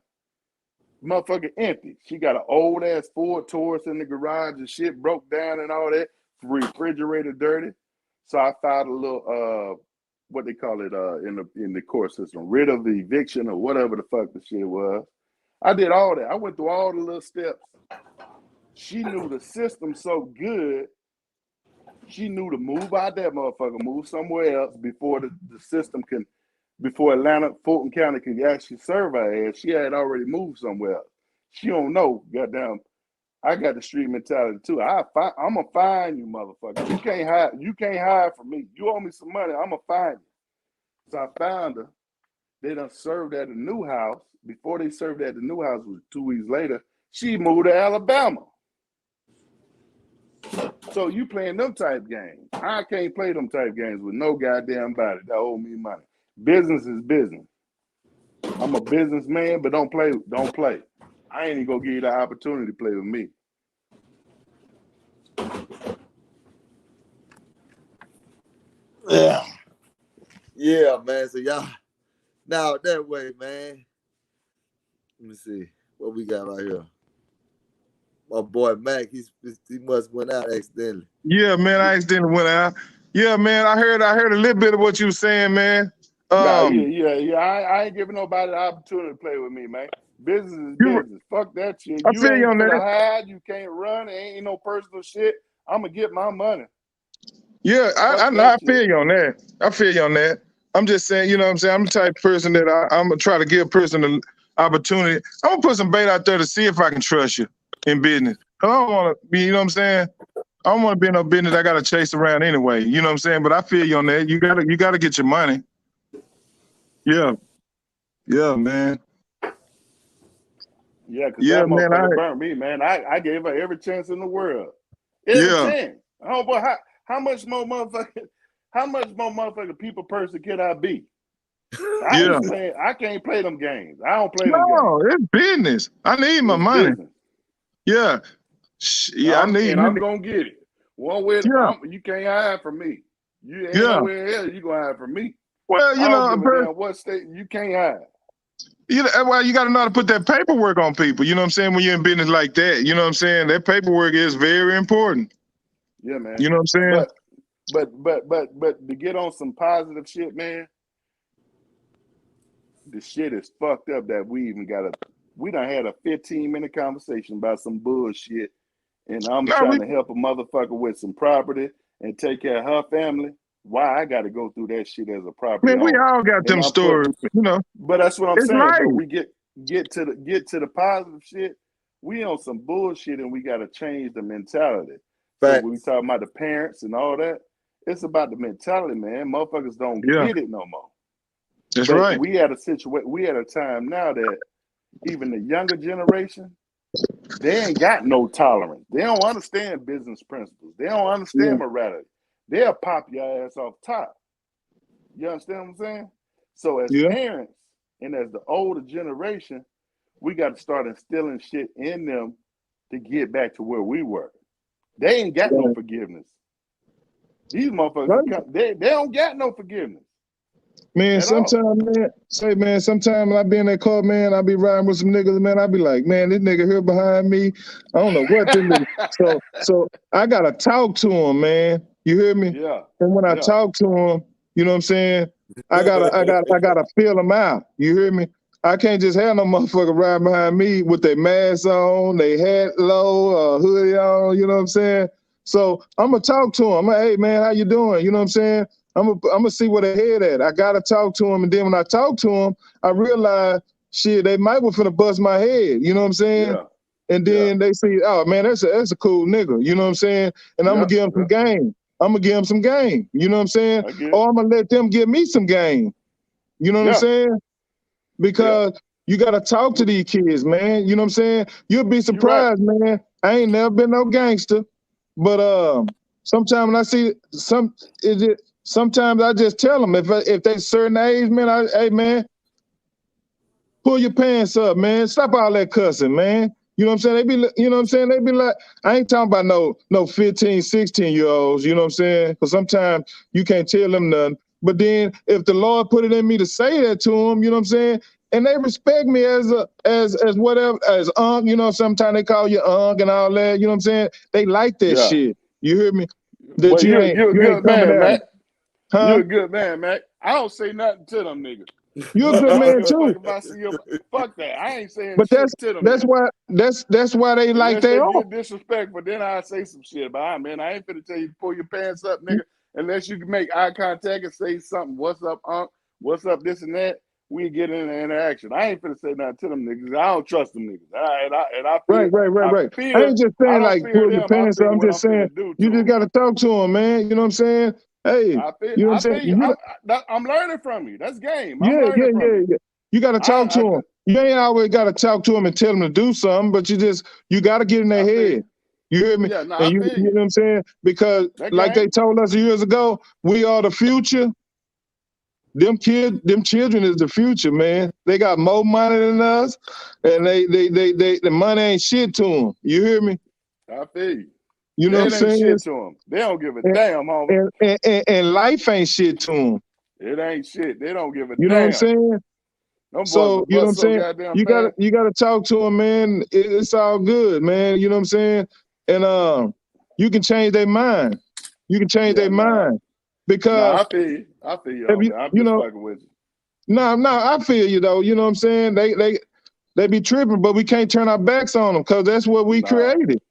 S2: motherfucker empty. She got an old ass Ford Taurus in the garage and shit broke down and all that. Refrigerator dirty. So I filed a little what they call it in the court system, writ of eviction or whatever the fuck the shit was. I did all that. I went through all the little steps. She knew the system so good. She knew to move out that motherfucker, move somewhere else before the system can, before Atlanta, Fulton County can actually serve her ass. She had already moved somewhere else. She don't know, goddamn. I got the street mentality too. I'm gonna find you, motherfucker. You can't hide. You can't hide from me. You owe me some money. I'm gonna find you. So I found her. They done served at the new house. Before they served at the new house, was 2 weeks later. She moved to Alabama. So you playing them type games. I can't play them type games with no goddamn body that owe me money. Business is business. I'm a businessman, but don't play. Don't play. I ain't even gonna give you the opportunity to play with me.
S1: Yeah. Yeah, man. So y'all now that way, man. Let me see what we got right here. My boy Mac, he must went out accidentally.
S4: yeah, man. I accidentally went out. Yeah, man. I heard a little bit of what you were saying, man.
S2: Yeah. I ain't giving nobody the opportunity to play with me, man. Business is
S4: You,
S2: business. Fuck that shit.
S4: I
S2: You
S4: feel you
S2: ain't
S4: on
S2: finna
S4: that.
S2: hide. You can't run. It ain't no personal shit. I'm gonna get my money.
S4: Yeah,
S2: Fuck
S4: I
S2: that
S4: feel
S2: shit.
S4: you on that. I feel you on that. I'm just saying, you know what I'm saying? I'm the type of person that I'm going to try to give a person an opportunity. I'm going to put some bait out there to see if I can trust you in business. I don't want to be, you know what I'm saying? I don't want to be in no business I got to chase around anyway. You know what I'm saying? But I feel you on that. You gotta get your money. Yeah. Yeah, man.
S2: Yeah, because
S4: Yeah,
S2: that
S4: man.
S2: motherfucker burnt me, man. I gave her every chance in the world. Every
S4: Yeah.
S2: chance. Oh boy, how much more motherfucking people person can I be? I
S4: Yeah.
S2: ain't playing. I can't play them games. I don't play them games.
S4: No, it's business. I need my
S2: It's
S4: money.
S2: business.
S4: Yeah. Yeah, I need.
S2: I'm gonna get it. One way,
S4: Yeah.
S2: you can't hide from me. You ain't
S4: Yeah.
S2: nowhere else you gonna hide from me.
S4: Well,
S2: I
S4: you
S2: don't
S4: know,
S2: give a damn what state you can't hide.
S4: that's why you got to know how to put that paperwork on people. You know what I'm saying? When you're in business like that, you know what I'm saying? That paperwork is very important.
S2: Yeah, man.
S4: You know what I'm saying?
S2: But to get on some positive shit, man. The shit is fucked up that we done had a 15-minute conversation about some bullshit, and I'm
S4: No,
S2: trying to help a motherfucker with some property and take care of her family. Why I got to go through that shit as a property
S4: we
S2: owner?
S4: all got
S2: And
S4: them
S2: I'm put,
S4: stories. You know,
S2: but that's what I'm
S4: it's
S2: saying. But
S4: life.
S2: we get to the positive shit. We on some bullshit, and we got to change the mentality. So when we
S1: Facts.
S2: talk about the parents and all that, it's about the mentality, man. Motherfuckers don't
S4: Yeah,
S2: get it no more.
S4: that's
S2: But
S4: right.
S2: we at a situation, we at a time now that even the younger generation, they ain't got no tolerance. They don't understand business principles. They don't
S4: Yeah,
S2: understand morality. They'll pop your ass off top. You understand what I'm saying? So as
S4: yeah,
S2: parents and as the older generation, we got to start instilling shit in them to get back to where we were. They ain't got no
S4: right.
S2: forgiveness. These motherfuckers,
S4: Right.
S2: they don't got no forgiveness
S4: Man,
S2: at all.
S4: sometimes I be in that car, man, I be riding with some niggas, man, I be like, man, this nigga here behind me, I don't know what this nigga. So I gotta talk to him, man. You hear me?
S2: Yeah.
S4: And when I talk to them, you know what I'm saying? I gotta feel them out. You hear me? I can't just have no motherfucker ride behind me with their mask on, their hat low, hoodie on. You know what I'm saying? So I'm gonna talk to them. Hey man, how you doing? You know what I'm saying? I'm gonna see where they head at. I gotta talk to them, and then when I talk to them, I realize shit, they might be finna bust my head. You know what I'm saying?
S2: Yeah.
S4: And then they see, oh man, that's a cool nigga. You know what I'm saying? And I'm gonna give him some game. I'm gonna give him some game. You know what I'm saying? Or I'm gonna let them give me some game. You know what I'm saying? Because you gotta talk to these kids, man. You know what I'm saying? You'll be surprised, man. I ain't never been no gangster, but sometimes when I see sometimes I just tell them if they certain age, man, hey man, pull your pants up, man. Stop all that cussing, man. You know what I'm saying? They be, you know what I'm saying? They be like, I ain't talking about no 15, 16-year-olds, you know what I'm saying? Because sometimes you can't tell them nothing. But then if the Lord put it in me to say that to them, you know what I'm saying? And they respect me as whatever, as unc, you know, sometimes they call you unc and all that, you know what I'm saying? They like that shit. You hear me? That
S2: Well, you're a good
S4: coming
S2: man,
S4: at
S2: Mac.
S4: them. Huh?
S2: You're a good man, Mac. I don't say nothing to them niggas.
S4: You're a good
S2: I don't
S4: man
S2: give a fuck
S4: too.
S2: if I see you. Fuck that. I ain't saying
S4: But
S2: shit to them
S4: that's
S2: niggas.
S4: why they like
S2: Unless
S4: they
S2: they
S4: are.
S2: being disrespectful, then I say some shit about, man, I ain't finna tell you to pull your pants up, nigga. Unless you can make eye contact and say something. What's up, unc? What's up, this and that? We get in an interaction. I ain't finna say nothing to them niggas. I don't trust them niggas. And I feel,
S4: I ain't just
S2: I
S4: saying
S2: don't
S4: like
S2: fear
S4: pull your
S2: them. I
S4: pants up.
S2: fear
S4: I'm
S2: what
S4: just
S2: I'm
S4: saying
S2: finna do
S4: you
S2: to
S4: just
S2: them.
S4: gotta talk to them, man. You know what I'm saying? Hey, you know what I'm saying?
S2: I feel you. I'm learning from you. That's game. I'm
S4: Yeah.
S2: learning from you.
S4: You gotta talk to them. You ain't always gotta talk to them and tell them to do something, but you gotta get in their head. You hear me?
S2: Yeah, no,
S4: And
S2: I
S4: you
S2: feel
S4: know
S2: you.
S4: what I'm saying? Because
S2: That
S4: like they
S2: game.
S4: told us years ago, we are the future. Them children is the future, man. They got more money than us, and the money ain't shit to them. You hear me?
S2: I feel you.
S4: You know what I'm
S2: It ain't
S4: saying?
S2: shit to them. They don't give a damn, homie.
S4: And life ain't shit to them.
S2: It ain't shit. They don't give a
S4: You know what I'm
S2: damn.
S4: saying?
S2: Them boys will
S4: So you know what I'm
S2: bust so
S4: saying?
S2: goddamn
S4: You
S2: fast.
S4: gotta talk to them, man. It's all good, man. You know what I'm saying? And you can change their mind. You can change
S2: Yeah,
S4: their mind because
S2: I feel you. I feel you,
S4: if
S2: homie. I'm
S4: you
S2: just
S4: know,
S2: fucking with you.
S4: no, I feel you though. You know what I'm saying? They be tripping, but we can't turn our backs on them because that's what we
S2: Nah,
S4: created.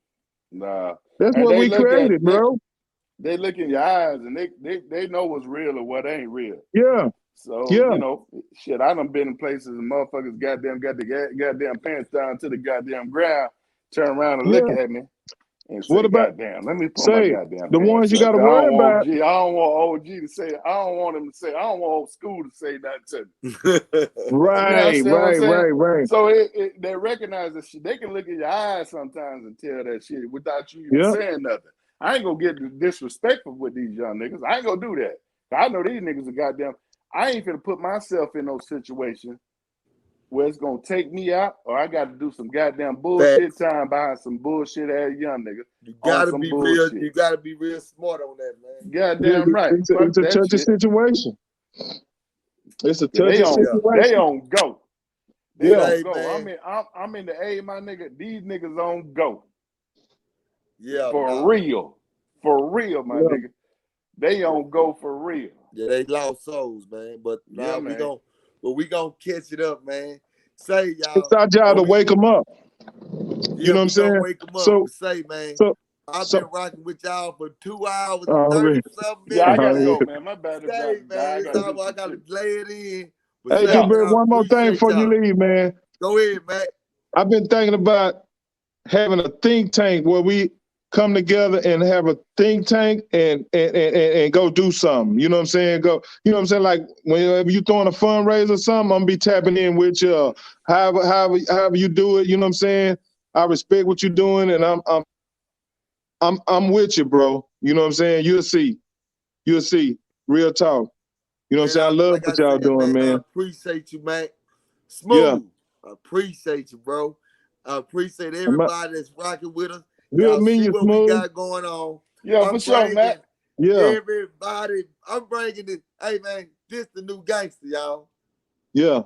S2: nah.
S4: That's
S2: And
S4: what we created, bro.
S2: they look in your eyes and they know what's real or what ain't real.
S4: Yeah,
S2: So,
S4: yeah,
S2: you know, shit, I done been in places and motherfuckers goddamn got the goddamn pants down to the goddamn ground, turn around and look
S4: yeah.
S2: at me and
S4: What
S2: say,
S4: about
S2: goddamn, let me pull my
S4: say
S2: goddamn
S4: the
S2: pants
S4: ones you
S2: up.
S4: got to
S2: Cause I
S4: worry
S2: don't want
S4: about?
S2: OG. I don't want OG to say, I don't want him to say, I don't want old school to say nothing to me. You
S4: Right,
S2: understand what I'm saying?
S4: right.
S2: So they recognize that shit. They can look in your eyes sometimes and tell that shit without you even
S4: Yeah,
S2: saying nothing. I ain't gonna get disrespectful with these young niggas. I ain't gonna do that. I know these niggas are goddamn. I ain't finna put myself in no situation where it's gonna take me out, or I got to do some goddamn bullshit
S1: Facts.
S2: time behind some bullshit ass young nigga
S1: You
S2: on
S1: gotta
S2: some
S1: be real.
S2: bullshit.
S1: You gotta be real smart on that, man.
S2: Goddamn right.
S4: it's
S2: Fuck
S4: a
S2: that
S4: touchy
S2: shit.
S4: situation. It's a
S2: Yeah,
S4: touchy
S1: Yeah.
S2: they
S4: situation.
S2: on go. They
S4: Yeah,
S2: on
S1: Hey,
S2: go.
S1: man.
S2: I'm in the A, my nigga. These niggas on go.
S1: Yeah,
S2: For
S1: nah.
S2: real. For real, my
S4: yeah.
S2: nigga. They on go for real.
S1: Yeah, they lost souls, man. But
S2: Yeah,
S1: now
S2: man.
S1: we gonna catch it up, man. Say
S4: It's
S1: y'all,
S4: our job
S1: but
S4: to
S1: we
S4: wake them up. You
S1: yeah,
S4: know what I'm
S1: we gonna
S4: saying?
S1: wake them up.
S4: So,
S1: But say, man,
S4: so,
S1: I've been
S4: so.
S1: rocking with y'all for 2 hours and
S4: Really?
S1: 30-something
S2: Yeah, I
S1: minutes,
S2: gotta
S1: man.
S2: go, man. My bad if
S1: Say,
S2: I
S1: man, it's
S2: gotta do
S1: all, I
S2: some
S1: gotta
S2: shit.
S1: lay it in. But
S4: Hey,
S1: say,
S2: Yeah.
S1: man,
S4: Dewberry,
S1: I
S4: one more thing
S1: appreciate
S4: before you
S1: y'all.
S4: leave, man.
S1: Go ahead, Matt.
S4: I've been thinking about having a think tank where we come together and have a think tank and go do something. You know what I'm saying? You know what I'm saying? Like whenever you throwing a fundraiser or something, I'm gonna be tapping in with you. However you do it. You know what I'm saying? I respect what you're doing, and I'm with you, bro. You know what I'm saying? You'll see. You'll see. Real talk. You know what I'm
S1: Man,
S4: saying? I love
S1: like I
S4: what y'all
S1: said,
S4: doing,
S1: man, I
S4: man.
S1: appreciate you, man.
S4: Yeah.
S1: Smooth. I appreciate you, bro. I appreciate
S4: I'm not,
S1: everybody that's rocking with us.
S4: good
S1: Y'all
S4: meeting
S1: see
S4: you,
S1: what we
S4: Smooth.
S1: got going on.
S2: Yeah, for
S1: I'm
S2: sure,
S1: bringing
S2: Matt.
S4: Yeah.
S1: everybody. I'm bringing this. Hey, man, this the new gangster, y'all.
S4: Yeah.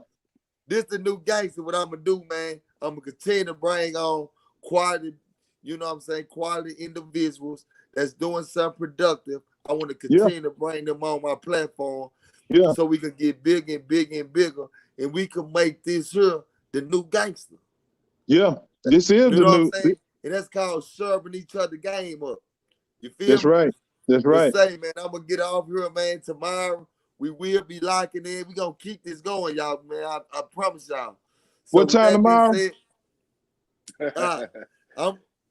S1: This the new gangster. What I'm gonna do, man? I'm gonna continue to bring on quality. You know what I'm saying? Quality individuals that's doing something productive. I want to continue to bring them on my platform so we can get bigger and bigger and bigger, and we can make this here the new gangster.
S4: Yeah, this is
S1: you know what I'm saying? And that's called serving each other game up. You feel
S4: That's
S1: me?
S4: right. That's right.
S1: Say, man, I'm gonna get off here, man. Tomorrow we will be locking in. We gonna keep this going, y'all, man. I promise y'all. So
S4: what time tomorrow?
S1: Said,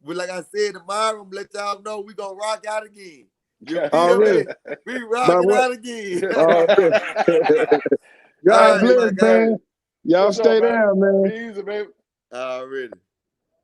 S1: like I said, tomorrow I'm gonna let y'all know we gonna rock out again. You feel me? We rocking out again.
S4: God bless, man. Y'all stay down, man.
S2: Be easy, baby.
S1: Already.